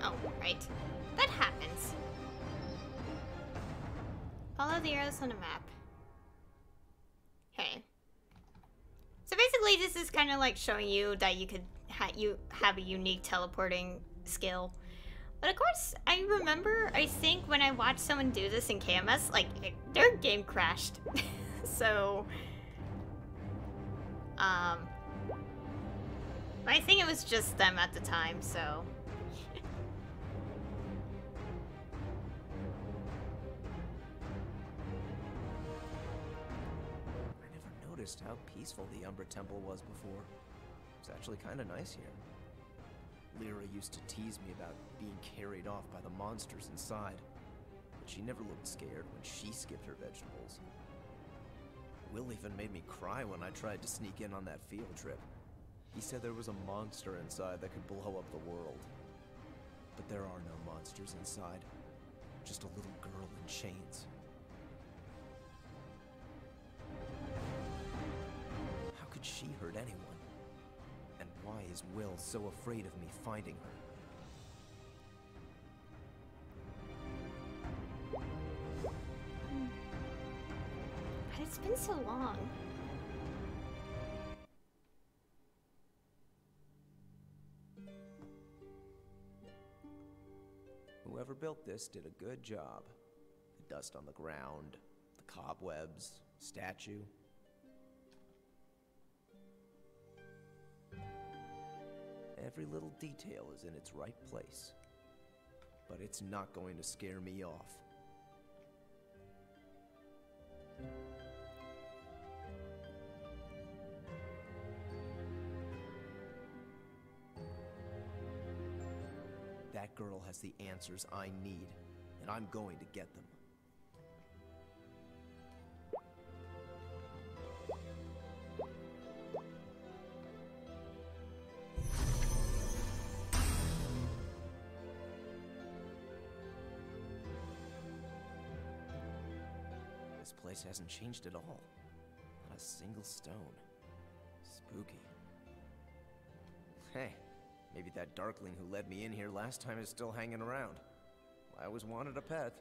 Oh, right. That happens. Follow the arrows on the map. Okay. So basically this is kind of like showing you that you could have a unique teleporting skill. But of course, I remember, I think when I watched someone do this in KMS, like, their game crashed. So, I think it was just them at the time, so. I never noticed how peaceful the Umber Temple was before. It's actually kind of nice here. Lyra used to tease me about being carried off by the monsters inside, but she never looked scared when she skipped her vegetables. Will even made me cry when I tried to sneak in on that field trip. He said there was a monster inside that could blow up the world. But there are no monsters inside, just a little girl in chains. How could she hurt anyone? And why is Will so afraid of me finding her? But it's been so long. Whoever built this did a good job. The dust on the ground, the cobwebs, statue. Every little detail is in its right place. But it's not going to scare me off. That girl has the answers I need, and I'm going to get them. This place hasn't changed at all. Not a single stone. Spooky. Hey, maybe that Darkling who led me in here last time is still hanging around. I always wanted a pet.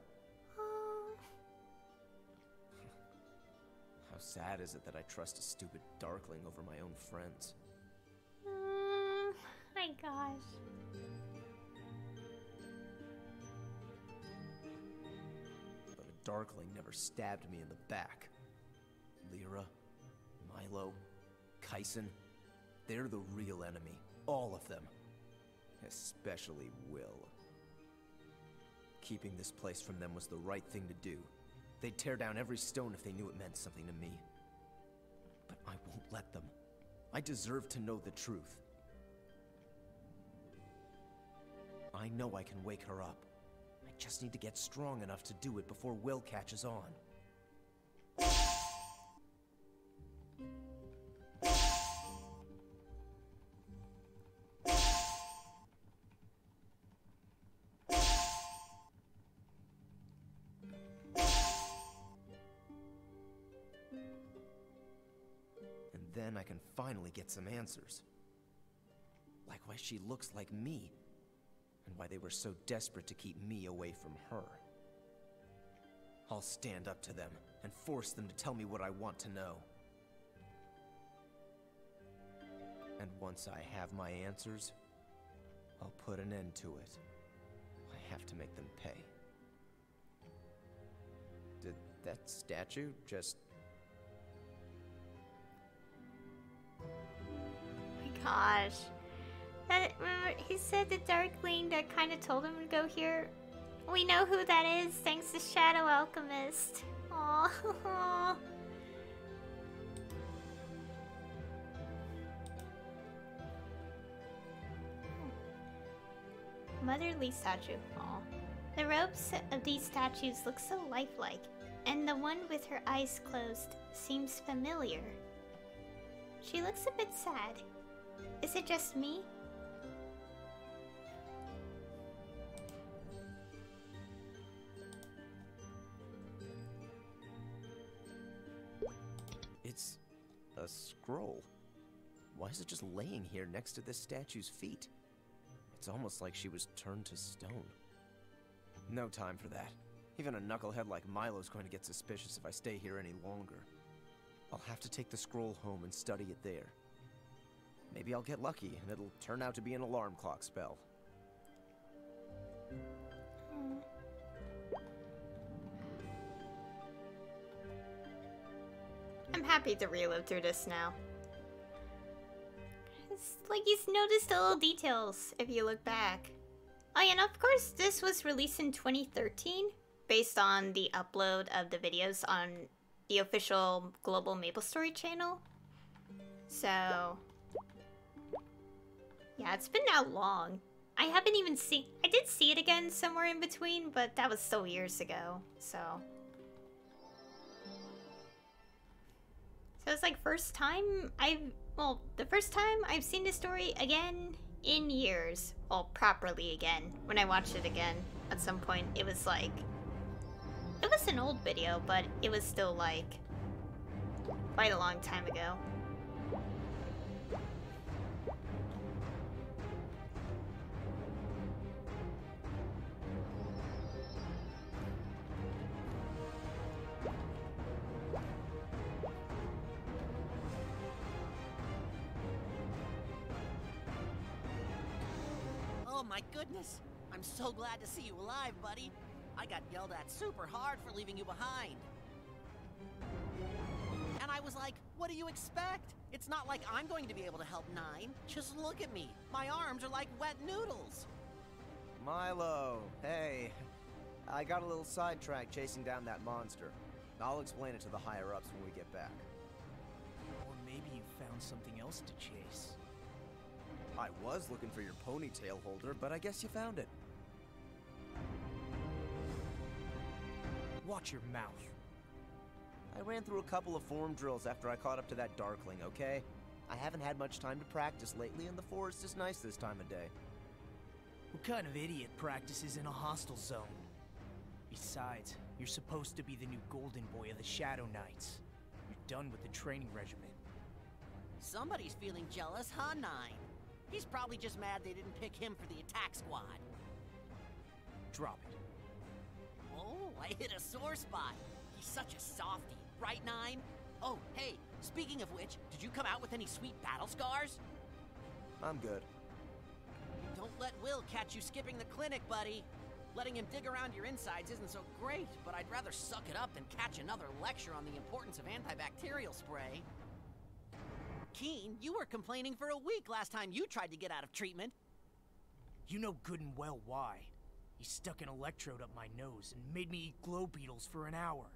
How sad is it that I trust a stupid Darkling over my own friends? My gosh. But a Darkling never stabbed me in the back. Lyra, Milo, Kyson, they're the real enemy. All of them. Especially Will. Keeping this place from them was the right thing to do. They'd tear down every stone if they knew it meant something to me. But I won't let them. I deserve to know the truth. I know I can wake her up. I just need to get strong enough to do it before Will catches on. And then I can finally get some answers. Like why she looks like me. And why they were so desperate to keep me away from her. I'll stand up to them and force them to tell me what I want to know. And once I have my answers, I'll put an end to it. I have to make them pay. Did that statue just... My gosh. Remember, he said the Darkling that kind of told him to go here. We know who that is, thanks to Shadow Alchemist. Aww. Motherly statue. Aww. The robes of these statues look so lifelike, and the one with her eyes closed seems familiar. She looks a bit sad. Is it just me? It's a scroll. Why is it just laying here next to this statue's feet? It's almost like she was turned to stone. No time for that. Even a knucklehead like Milo's going to get suspicious if I stay here any longer. I'll have to take the scroll home and study it there. Maybe I'll get lucky and it'll turn out to be an alarm clock spell. I'm happy to relive through this now. It's like he's noticed the little details if you look back. Oh yeah, and of course this was released in 2013 based on the upload of the videos on the official Global Maplestory channel. So yeah, it's been that long. I haven't even seen... I did see it again somewhere in between, but that was so years ago, so... So it's like first time the first time I've seen this story again in years. Well, properly again. When I watched it again at some point, it was like... It was an old video, but it was still like... quite a long time ago. Oh my goodness! I'm so glad to see you alive, buddy. I got yelled at super hard for leaving you behind. And I was like, what what do you expect? It's not like I'm going to be able to help Nine. Just look at me. My arms are like wet noodles. Milo, hey. I got a little sidetracked chasing down that monster. I'll explain it to the higher-ups when we get back. Or maybe you found something else to chase. I was looking for your ponytail holder, but I guess you found it. Watch your mouth. I ran through a couple of form drills after I caught up to that Darkling, okay? I haven't had much time to practice lately, and the forest is nice this time of day. What kind of idiot practices in a hostile zone? Besides, you're supposed to be the new golden boy of the Shadow Knights. You're done with the training regimen. Somebody's feeling jealous, huh, Nine? He's probably just mad they didn't pick him for the attack squad. Drop it. Oh, I hit a sore spot. He's such a softie, right, Nine? Oh, hey, speaking of which, did you come out with any sweet battle scars? I'm good. Don't let Will catch you skipping the clinic, buddy. Letting him dig around your insides isn't so great, but I'd rather suck it up than catch another lecture on the importance of antibacterial spray. Keen, you were complaining for a week last time you tried to get out of treatment. You know good and well why. He stuck an electrode up my nose and made me eat glow beetles for an hour.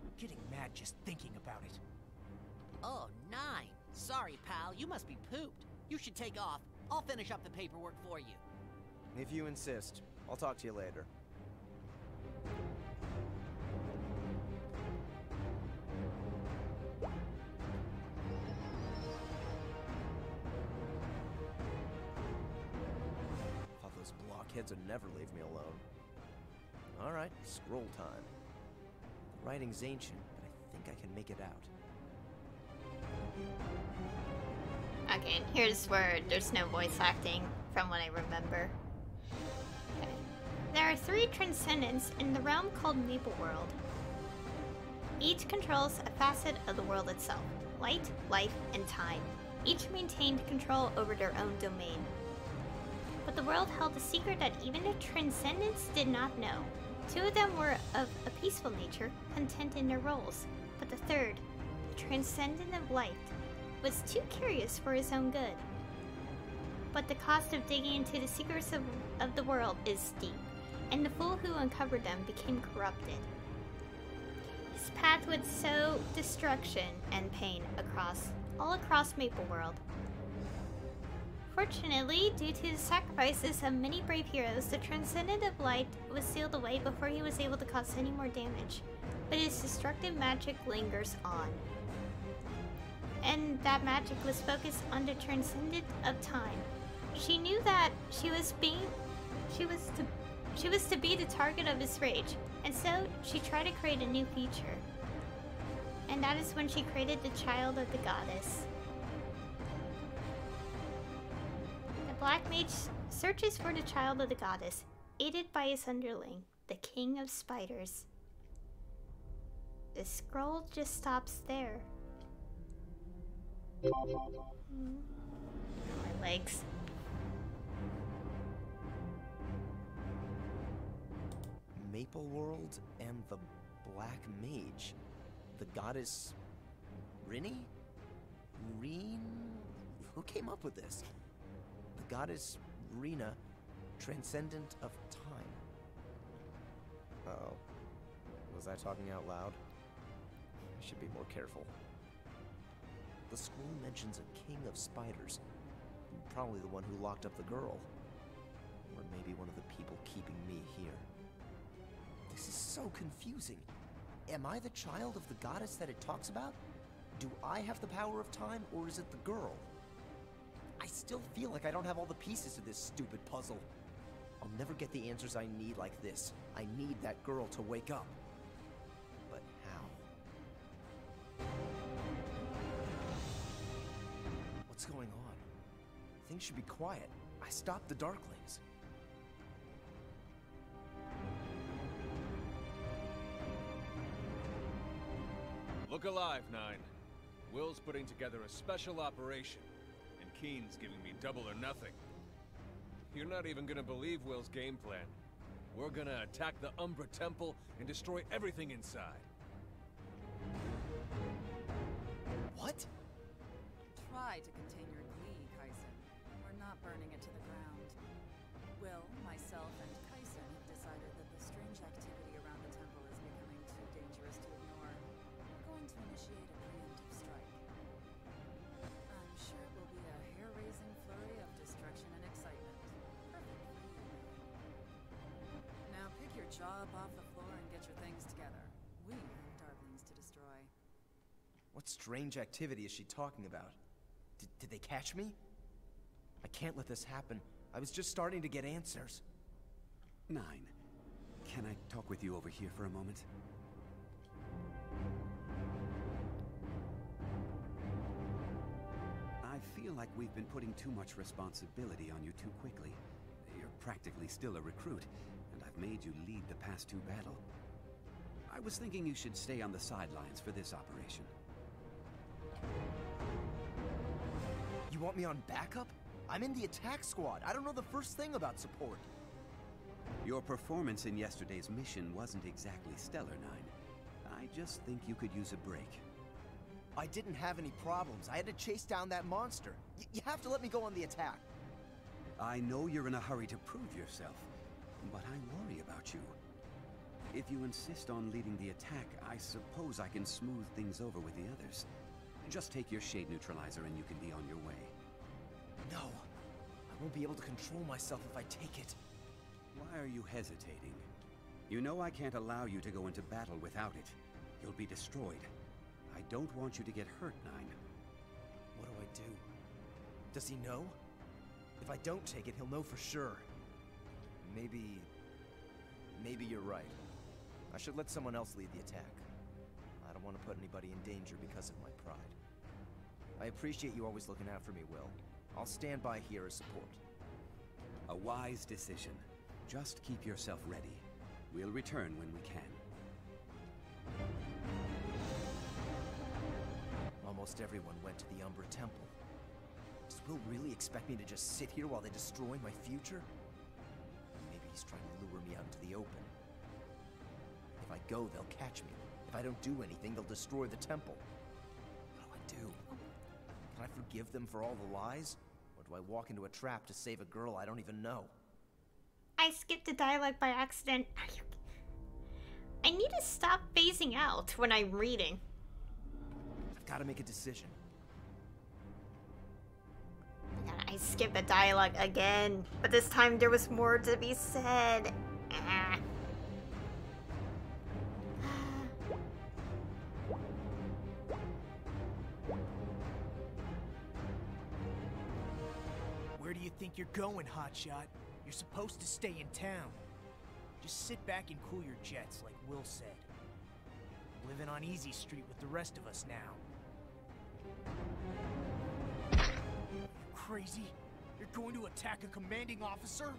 I'm getting mad just thinking about it. Oh, Nine. Sorry, pal, you must be pooped. You should take off. I'll finish up the paperwork for you. If you insist. I'll talk to you later. Thought those blockheads would never leave me alone. Alright, scroll time. The writing's ancient, but I think I can make it out. Okay, here's where there's no voice acting, from what I remember. Okay. There are 3 transcendents in the realm called Maple World. Each controls a facet of the world itself: light, life, and time. Each maintained control over their own domain. But the world held a secret that even the transcendents did not know. 2 of them were of a peaceful nature, content in their roles. But the third, the transcendent of light, was too curious for his own good. But the cost of digging into the secrets of the world is steep, and the fool who uncovered them became corrupted. His path would sow destruction and pain all across Maple World. Fortunately, due to the sacrifices of many brave heroes, the Transcendent of Light was sealed away before he was able to cause any more damage. But his destructive magic lingers on. And that magic was focused on the Transcendent of Time. She knew that she was to be the target of his rage, and so she tried to create a new feature. And that is when she created the Child of the Goddess. The Black Mage searches for the Child of the Goddess, aided by his underling, the King of Spiders. The scroll just stops there. My legs. Maple World and the Black Mage. The goddess... Rinny? Reen? Who came up with this? The goddess Rena, transcendent of time. Uh-oh. Was I talking out loud? I should be more careful. The scroll mentions a king of spiders. Probably the one who locked up the girl. Or maybe one of the people keeping me here. This is so confusing. Am I the child of the goddess that it talks about? Do I have the power of time, or is it the girl? I still feel like I don't have all the pieces to this stupid puzzle. I'll never get the answers I need like this. I need that girl to wake up. But how? What's going on? Things should be quiet. I stopped the Darklings. Look alive, Nine. Will's putting together a special operation, and Keen's giving me double or nothing. You're not even gonna believe Will's game plan. We're gonna attack the Umbra Temple and destroy everything inside. try to contain your glee, Kaisen. We're not burning it to the ground. Will, myself, and Kaisen have decided that the strange activity around the temple is becoming too dangerous to ignore. We're going to initiate a preemptive strike. I'm sure it will be a hair-raising flurry of destruction and excitement. Perfect for you. Now pick your jaw up off the floor and get your things together. We have Darklings to destroy. What strange activity is she talking about? Did they catch me? I can't let this happen. I was just starting to get answers. 9. Can I talk with you over here for a moment? I feel like we've been putting too much responsibility on you too quickly. You're practically still a recruit, and I've made you lead the past 2 battles. I was thinking you should stay on the sidelines for this operation. You want me on backup? I'm in the attack squad. I don't know the first thing about support. Your performance in yesterday's mission wasn't exactly stellar, 9. I just think you could use a break. I didn't have any problems. I had to chase down that monster. You have to let me go on the attack. I know you're in a hurry to prove yourself, but I worry about you. If you insist on leading the attack, I suppose I can smooth things over with the others. Just take your shade neutralizer and you can be on your way. No. I won't be able to control myself if I take it. Why are you hesitating? You know I can't allow you to go into battle without it. You'll be destroyed. I don't want you to get hurt, 9. What do I do? Does he know? If I don't take it, he'll know for sure. Maybe you're right. I should let someone else lead the attack. I don't want to put anybody in danger because of my pride. I appreciate you always looking out for me, Will. I'll stand by here as support. A wise decision. Just keep yourself ready. We'll return when we can. Almost everyone went to the Umbra Temple. Does Will really expect me to just sit here while they destroy my future? Maybe he's trying to lure me out into the open. If I go, they'll catch me. If I don't do anything, they'll destroy the temple. What do I do? Can I forgive them for all the lies? Or do I walk into a trap to save a girl I don't even know? I skipped the dialogue by accident. I need to stop phasing out when I'm reading. I've got to make a decision. I skipped the dialogue again, but this time there was more to be said. Where do you think you're going, Hotshot? You're supposed to stay in town. Just sit back and cool your jets, like Will said. Living on Easy Street with the rest of us now. Crazy? You're going to attack a commanding officer?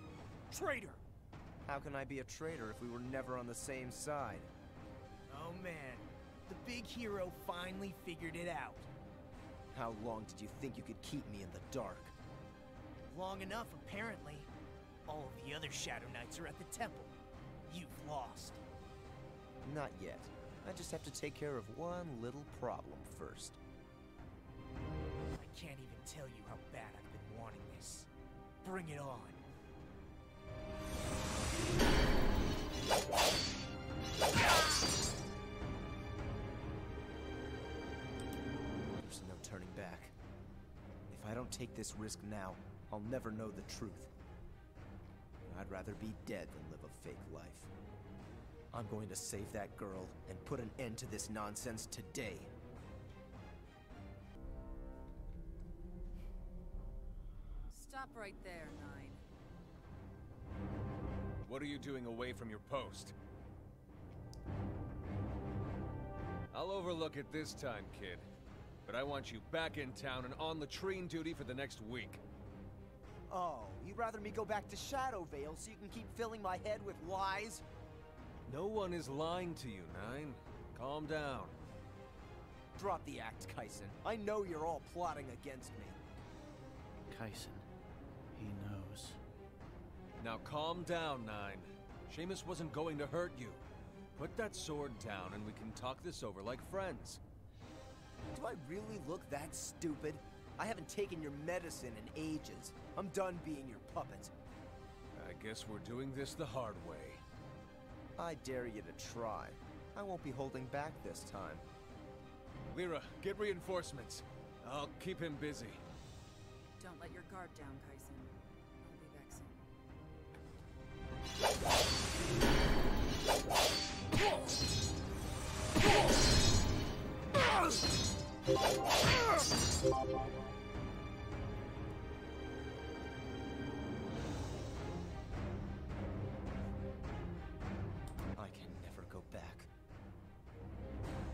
Traitor! How can I be a traitor if we were never on the same side? Oh man, the big hero finally figured it out. How long did you think you could keep me in the dark? Long enough, apparently. All of the other Shadow Knights are at the temple. You've lost. Not yet. I just have to take care of one little problem first. I can't even tell you how bad I've been wanting this. Bring it on. There's no turning back. If I don't take this risk now, I'll never know the truth. I'd rather be dead than live a fake life. I'm going to save that girl and put an end to this nonsense today. Stop right there, 9. What are you doing away from your post? I'll overlook it this time, kid. But I want you back in town and on latrine duty for the next week. Oh, you'd rather me go back to Shadowvale so you can keep filling my head with lies? No one is lying to you, 9. Calm down. Drop the act, Kaisen. I know you're all plotting against me. Kaisen, he knows. Now calm down, 9. Seamus wasn't going to hurt you. Put that sword down and we can talk this over like friends. Do I really look that stupid? I haven't taken your medicine in ages. I'm done being your puppet. I guess we're doing this the hard way. I dare you to try. I won't be holding back this time. Lyra, get reinforcements. I'll keep him busy. Don't let your guard down, Kyson. I'll be back soon. I can never go back.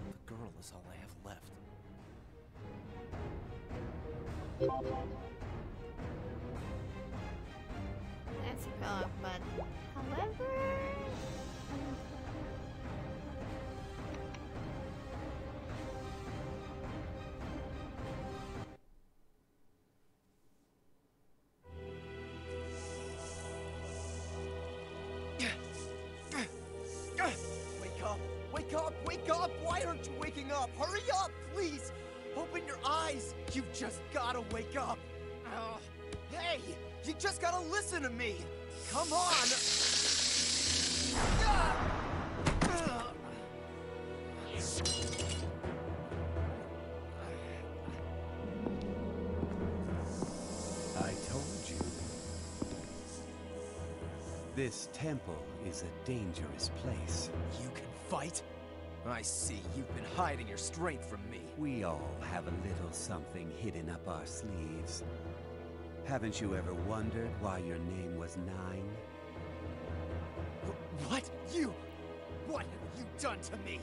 The girl is all I have left. That's a pillow, but however... Wake up! Wake up! Wake up! Why aren't you waking up? Hurry up, please! Open your eyes! You've just gotta wake up! Hey! You just gotta listen to me! Come on! I told you. This temple is a dangerous place. You can fight? I see. You've been hiding your strength from me. We all have a little something hidden up our sleeves. Haven't you ever wondered why your name was Nine? What? You? What have you done to me?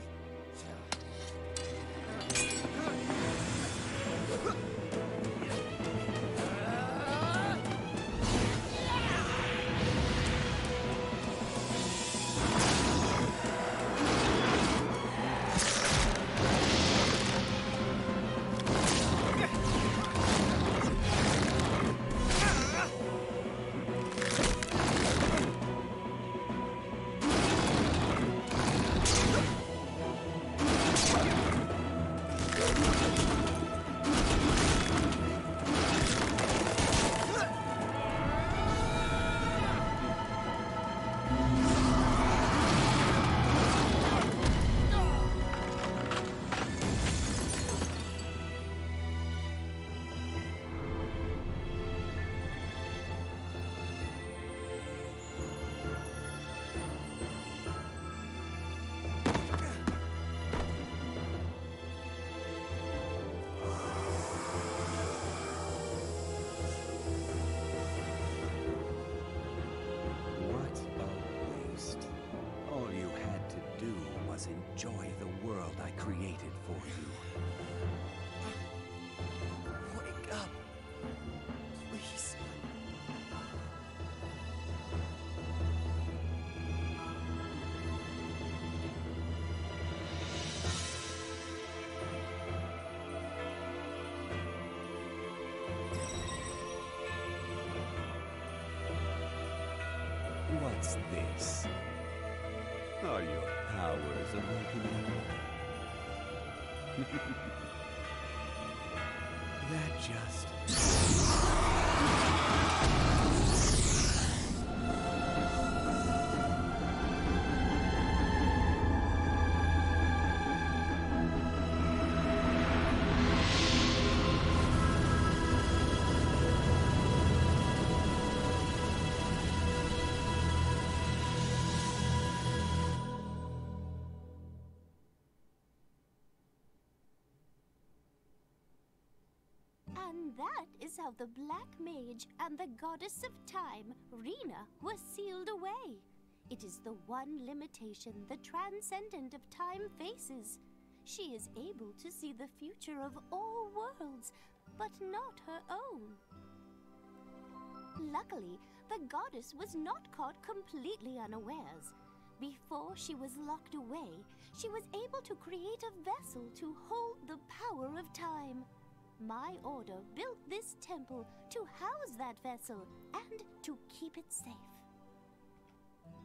What a waste. All you had to do was enjoy the world I created for you. Wake up. Please. What's this? Are your powers awakening? That just... And that is how the Black Mage and the Goddess of Time, Rena, were sealed away. It is the one limitation the Transcendent of Time faces. She is able to see the future of all worlds, but not her own. Luckily, the Goddess was not caught completely unawares. Before she was locked away, she was able to create a vessel to hold the power of time. My order built this temple to house that vessel and to keep it safe.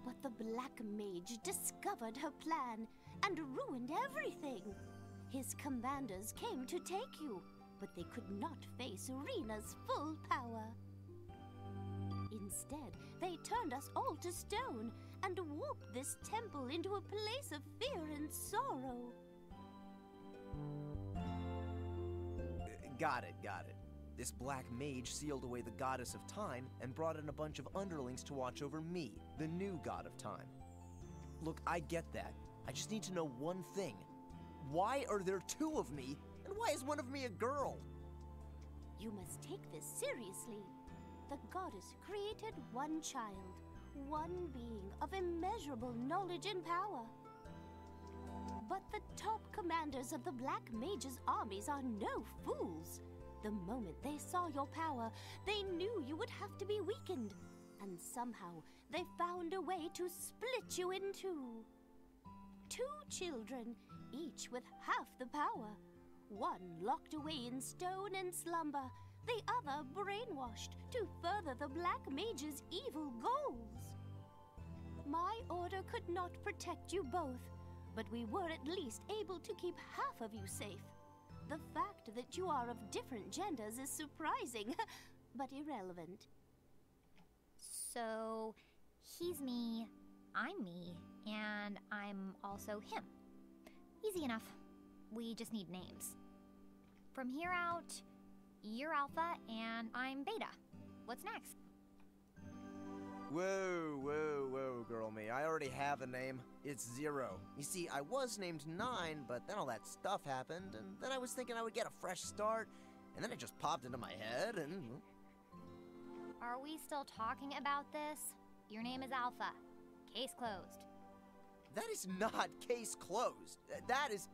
But the Black Mage discovered her plan and ruined everything. His commanders came to take you. but they could not face Rena's full power. Instead, they turned us all to stone and warped this temple into a place of fear and sorrow. Got it. This black mage sealed away the goddess of time and brought in a bunch of underlings to watch over me, the new god of time. Look, I get that. I just need to know one thing. Why are there two of me, and why is one of me a girl? You must take this seriously. The goddess created one child, one being of immeasurable knowledge and power. But the top commanders of the Black Mage's armies are no fools. The moment they saw your power, they knew you would have to be weakened. And somehow, they found a way to split you in two. Two children, each with half the power. One locked away in stone and slumber, the other brainwashed to further the Black Mage's evil goals. My order could not protect you both, but we were at least able to keep half of you safe. The fact that you are of different genders is surprising, but irrelevant. So, he's me, I'm me, and I'm also him. Easy enough. We just need names. From here out, you're Alpha and I'm Beta. What's next? Whoa, girl me. I already have a name. It's Zero. You see, I was named 9, but then all that stuff happened, and then I was thinking I would get a fresh start, and then it just popped into my head, and... Are we still talking about this? Your name is Alpha. Case closed. That is not case closed. That is...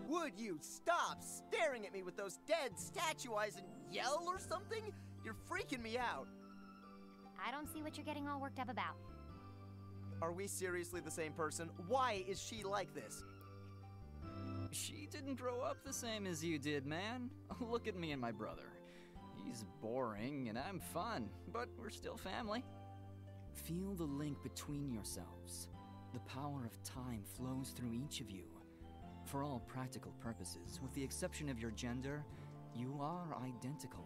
Would you stop staring at me with those dead statue eyes and yell or something? You're freaking me out. I don't see what you're getting all worked up about. Are we seriously the same person? Why is she like this? She didn't grow up the same as you did, man. Look at me and my brother. He's boring and I'm fun, but we're still family. Feel the link between yourselves. The power of time flows through each of you. For all practical purposes, with the exception of your gender, you are identical.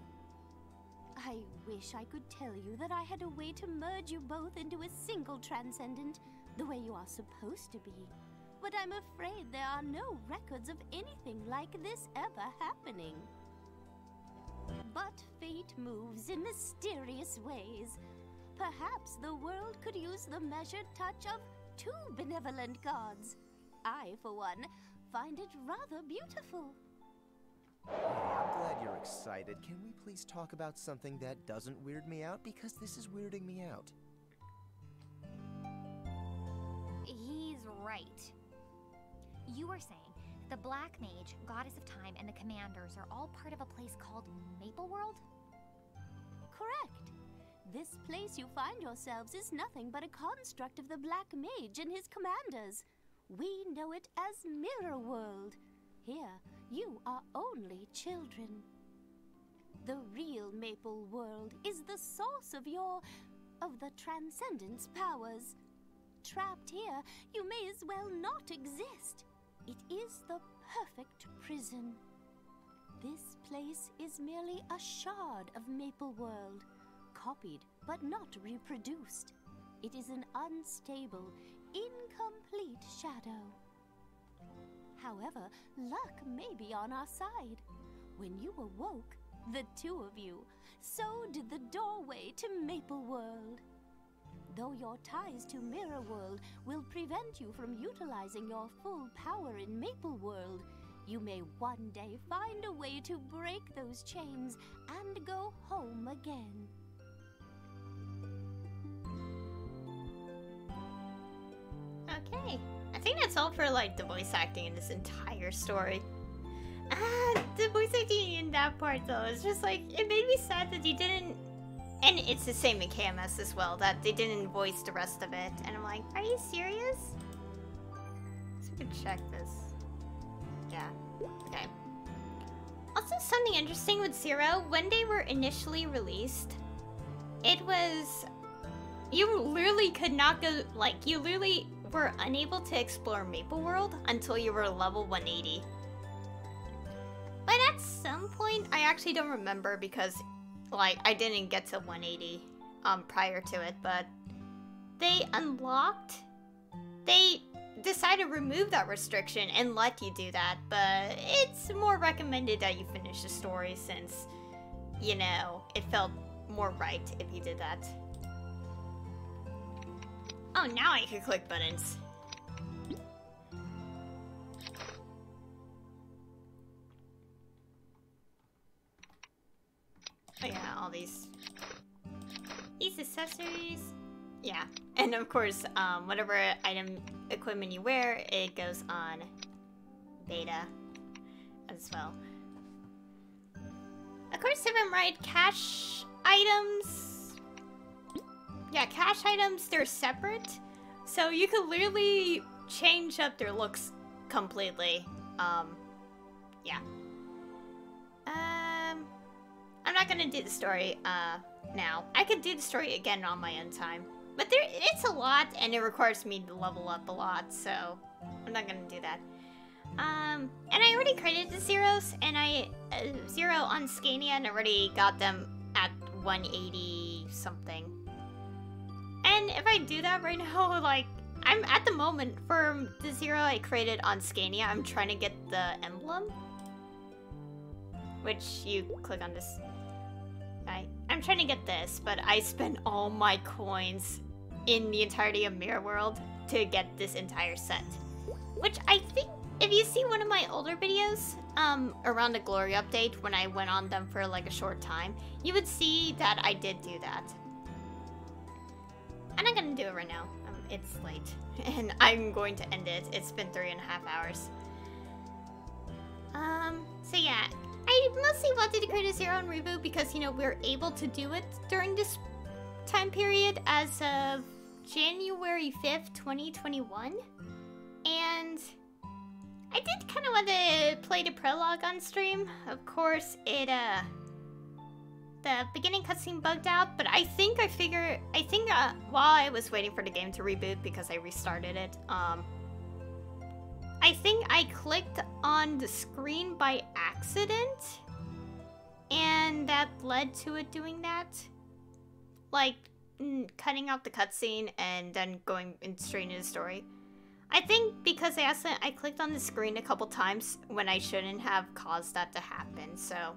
I wish I could tell you that I had a way to merge you both into a single transcendent, the way you are supposed to be. But I'm afraid there are no records of anything like this ever happening. But fate moves in mysterious ways. Perhaps the world could use the measured touch of two benevolent gods. I, for one, find it rather beautiful. I'm glad you're excited. Can we please talk about something that doesn't weird me out? Because this is weirding me out. He's right. You were saying the Black Mage, Goddess of Time, and the Commanders are all part of a place called Maple World? Correct. This place you find yourselves is nothing but a construct of the Black Mage and his commanders. We know it as Mirror World. Here, you are only children. The real Maple World is the source of the Transcendent's powers. Trapped here, you may as well not exist. It is the perfect prison. This place is merely a shard of Maple World, copied but not reproduced. It is an unstable, incomplete shadow. However, luck may be on our side. When you awoke, the two of you, so did the doorway to Maple World. Though your ties to Mirror World will prevent you from utilizing your full power in Maple World, you may one day find a way to break those chains and go home again. Okay, I think that's all for like the voice acting in this entire story. The voice acting in that part though, is just like, it made me sad that you didn't, and it's the same in KMS as well, that they didn't voice the rest of it, and I'm like, are you serious? So we can check this. Yeah, okay. Also, something interesting with Zero, when they were initially released, it was, you literally could not go, like, you literally were unable to explore Maple World until you were level 180. But at some point, I actually don't remember because, like, I didn't get to 180 prior to it, but they decided to remove that restriction and let you do that, but it's more recommended that you finish the story since, you know, it felt more right if you did that. Oh, now I can click buttons. Oh yeah, all these accessories. Yeah, and of course, whatever item equipment you wear, it goes on beta as well. Of course, if I'm right, cash items. Yeah, cash items, they're separate. So you could literally change up their looks completely. Yeah. I'm not gonna do the story, now. I could do the story again on my own time. But it's a lot, and it requires me to level up a lot, so I'm not gonna do that. And I already created the zeros, and zero on Scania, and I already got them at 180 something. And if I do that right now, like, I'm at the moment, for the zero I created on Scania, I'm trying to get the emblem. Which you click on this. I'm trying to get this, but I spent all my coins in the entirety of Mirror World to get this entire set. Which I think, if you see one of my older videos, around the Glory update, when I went on them for like a short time, you would see that I did do that. I'm not gonna do it right now. It's late, and I'm going to end it. It's been 3.5 hours. So yeah, I mostly wanted to create a zero and reboot because, you know, we were able to do it during this time period as of January 5th, 2021. And I did kind of want to play the prologue on stream. Of course, the beginning cutscene bugged out, but I think while I was waiting for the game to reboot because I restarted it, I think I clicked on the screen by accident, and that led to it doing that. Like, cutting out the cutscene and then going straight into the story. I think because I clicked on the screen a couple times when I shouldn't have caused that to happen, so...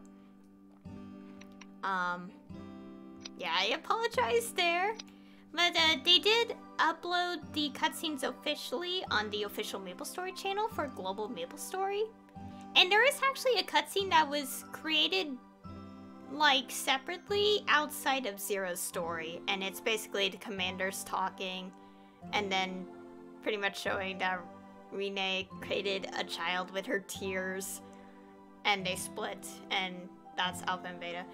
yeah, I apologize there. But they did upload the cutscenes officially on the official Maplestory channel for Global Maplestory. And there is actually a cutscene that was created, like, separately outside of Zero's story. And it's basically the commanders talking and then pretty much showing that Renee created a child with her tears and they split, and that's Alpha and Beta.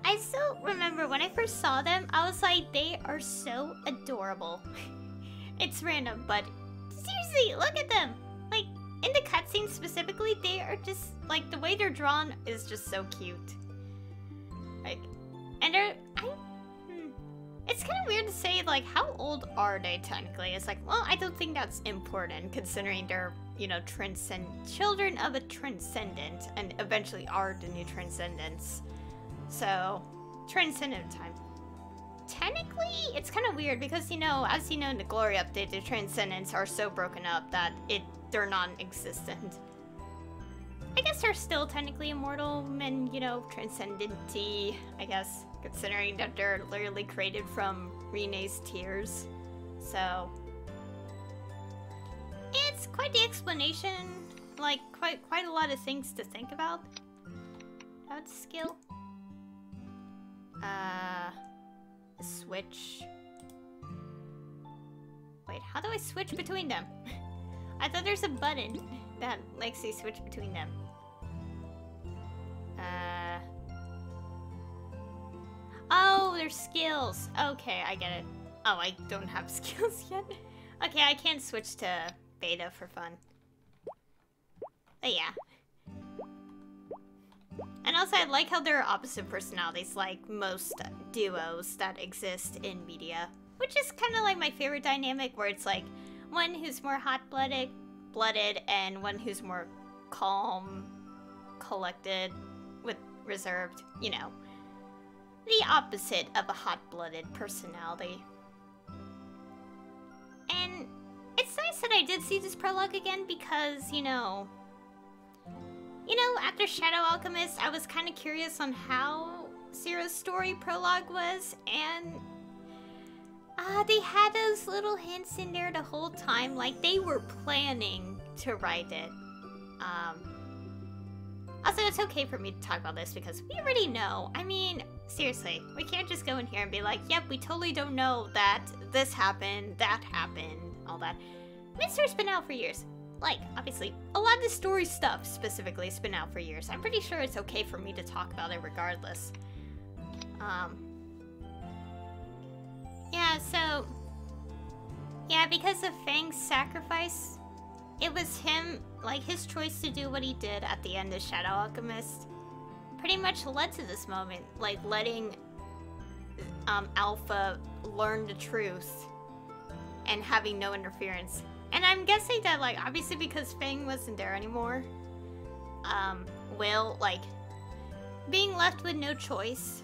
I still remember when I first saw them, I was like, they are so adorable. It's random, but seriously, look at them. Like, in the cutscenes specifically, they are just, like, the way they're drawn is just so cute. Like, and it's kind of weird to say, like, how old are they technically? It's like, well, I don't think that's important considering they're, you know, children of a transcendent, and eventually are the new transcendents. So, transcendent time. Technically, it's kind of weird because, you know, as you know in the Glory update, the transcendents are so broken up that they're non-existent. I guess they're still technically immortal and, you know, transcendent-y, I guess, considering that they're literally created from Renee's tears. So, it's quite the explanation, like, quite a lot of things to think about. That's skill. Switch. Wait, how do I switch between them? I thought there's a button that lets you switch between them. Oh, there's skills. Okay, I get it. Oh, I don't have skills yet. Okay, I can't switch to beta for fun. But yeah. And also, I like how there are opposite personalities, like most duos that exist in media. Which is kind of like my favorite dynamic, where it's like, one who's more hot-blooded, and one who's more calm collected, with reserved, you know, the opposite of a hot-blooded personality. And it's nice that I did see this prologue again because, you know, after Shadow Alchemist, I was kind of curious on how Zera's story prologue was, and they had those little hints in there the whole time, like they were planning to write it. Also, it's okay for me to talk about this because we already know. I mean, seriously, we can't just go in here and be like, yep, we totally don't know that this happened, that happened, all that. Maplestory's been out for years. Like, obviously, a lot of the story stuff specifically has been out for years. I'm pretty sure it's okay for me to talk about it regardless. Yeah, so... yeah, because of Fang's sacrifice, it was him, like, his choice to do what he did at the end of Shadow Alchemist pretty much led to this moment. Like, letting Alpha learn the truth and having no interference. And I'm guessing that, like, obviously because Fang wasn't there anymore, Will, like, being left with no choice,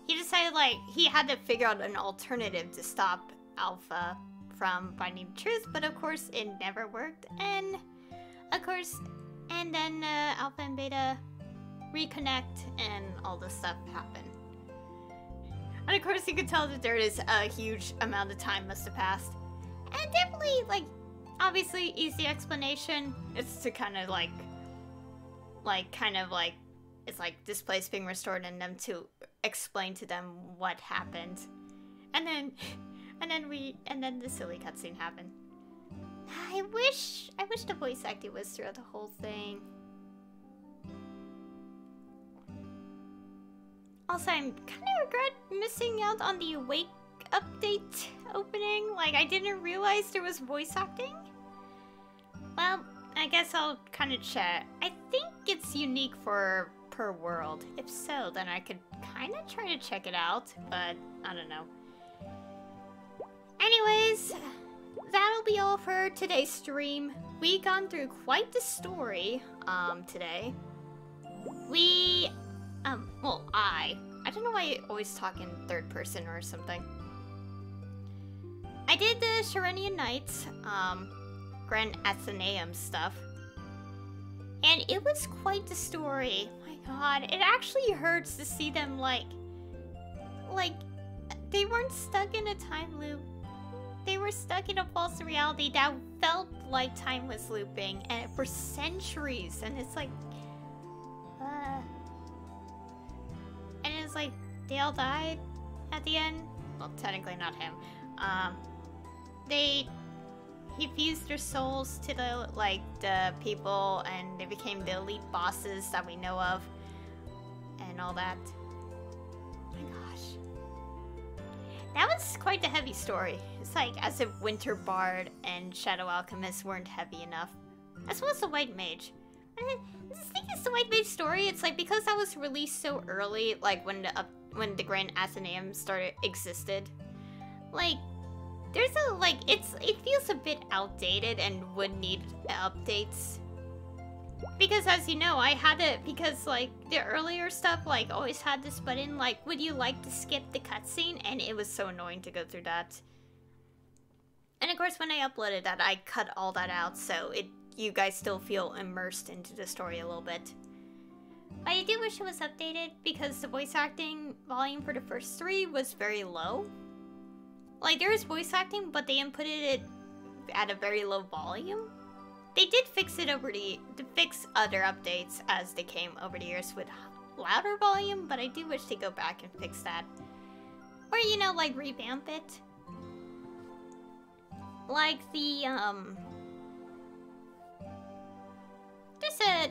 he decided, like, he had to figure out an alternative to stop Alpha from finding the truth, but of course it never worked, and of course, and then Alpha and Beta reconnect, and all this stuff happened. And of course you could tell that there is a huge amount of time must have passed. And definitely, like, obviously easy explanation. It's to kind of it's like this place being restored and them to explain to them what happened. And then the silly cutscene happened. I wish the voice acting was throughout the whole thing. Also, I'm kind of regret missing out on the Awake update opening. Like, I didn't realize there was voice acting. Well, I guess I'll kind of check. I think it's unique for per world. If so, then I could kind of try to check it out, but I don't know. Anyways, that'll be all for today's stream. We gone through quite the story today. We well, I don't know why I always talk in third person or something. I did the Sharenian Knights Grand Athenaeum stuff, and it was quite the story. My god, it actually hurts to see them like they weren't stuck in a time loop. They were stuck in a false reality that felt like time was looping, and for centuries, and it's like and it's like they all died at the end. Well, technically not him. He fused their souls to the people, and they became the elite bosses that we know of, and all that. Oh my gosh, that was quite the heavy story. It's like as if Winter Bard and Shadow Alchemist weren't heavy enough, as well as the White Mage. And the thing is, the White Mage story, it's like because that was released so early, like when the Grand Athenaeum existed, like. There's it feels a bit outdated and would need updates. Because as you know, I had it because like the earlier stuff like always had this button like, would you like to skip the cutscene? And it was so annoying to go through that. And of course when I uploaded that, I cut all that out so you guys still feel immersed into the story a little bit. But I do wish it was updated because the voice acting volume for the first 3 was very low. Like, there is voice acting, but they inputted it at a very low volume. They did fix it to fix other updates as they came over the years with louder volume, but I do wish they go back and fix that. Or, you know, like, revamp it. Like the,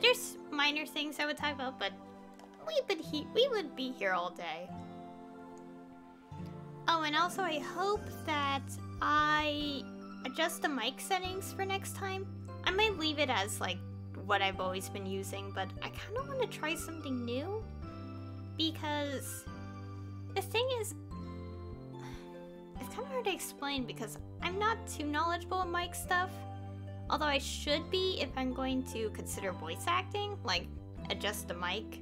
There's minor things I would talk about, but we would be here all day. Oh, and also I hope that I adjust the mic settings for next time. I might leave it as, like, what I've always been using, but I kind of want to try something new. Because the thing is, it's kind of hard to explain because I'm not too knowledgeable in mic stuff. Although I should be if I'm going to consider voice acting. Like, adjust the mic.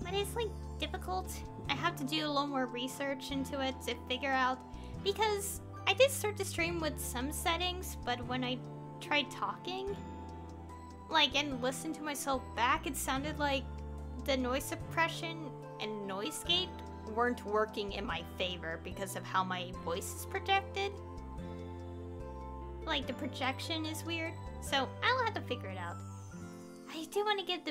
But it's like difficult. I have to do a little more research into it to figure out, because I did start the stream with some settings, but when I tried talking, like, and listened to myself back, it sounded like the noise suppression and noise gate weren't working in my favor because of how my voice is projected. Like, the projection is weird, so I'll have to figure it out. I do want to get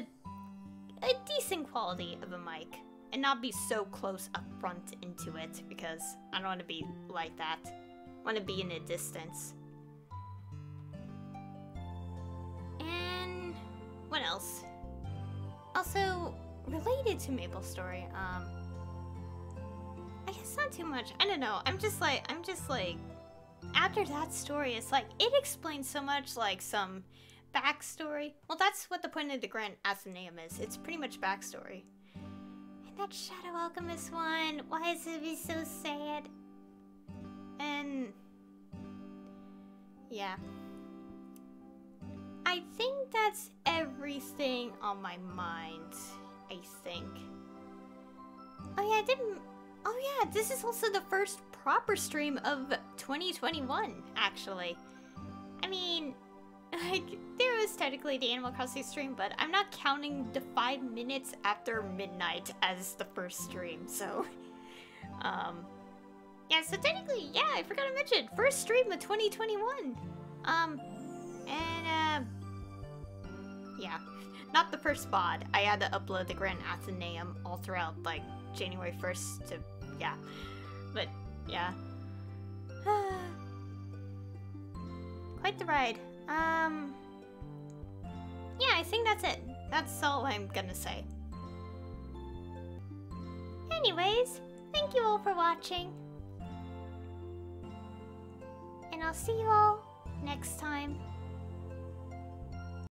a decent quality of a mic and not be so close up front into it, because I don't want to be like that. I want to be in a distance. And what else? Also, related to Maplestory, I guess not too much. I don't know. I'm just like, after that story, it's like, it explains so much, like, some backstory. Well, that's what the point of the Grand Athenaeum is. It's pretty much backstory. And that Shadow Alchemist one, why is it so sad? And yeah. I think that's everything on my mind, I think. Oh yeah, I didn't... Oh yeah, this is also the first proper stream of 2021, actually. I mean, there was technically the Animal Crossing stream, but I'm not counting the 5 minutes after midnight as the first stream, so... yeah, so technically, yeah, I forgot to mention, first stream of 2021. Yeah, not the first mod. I had to upload the Grand Athenaeum all throughout, like, January 1st to, yeah. But, yeah. Quite the ride. Yeah, I think that's it. That's all I'm gonna say. Anyways, thank you all for watching. And I'll see you all next time.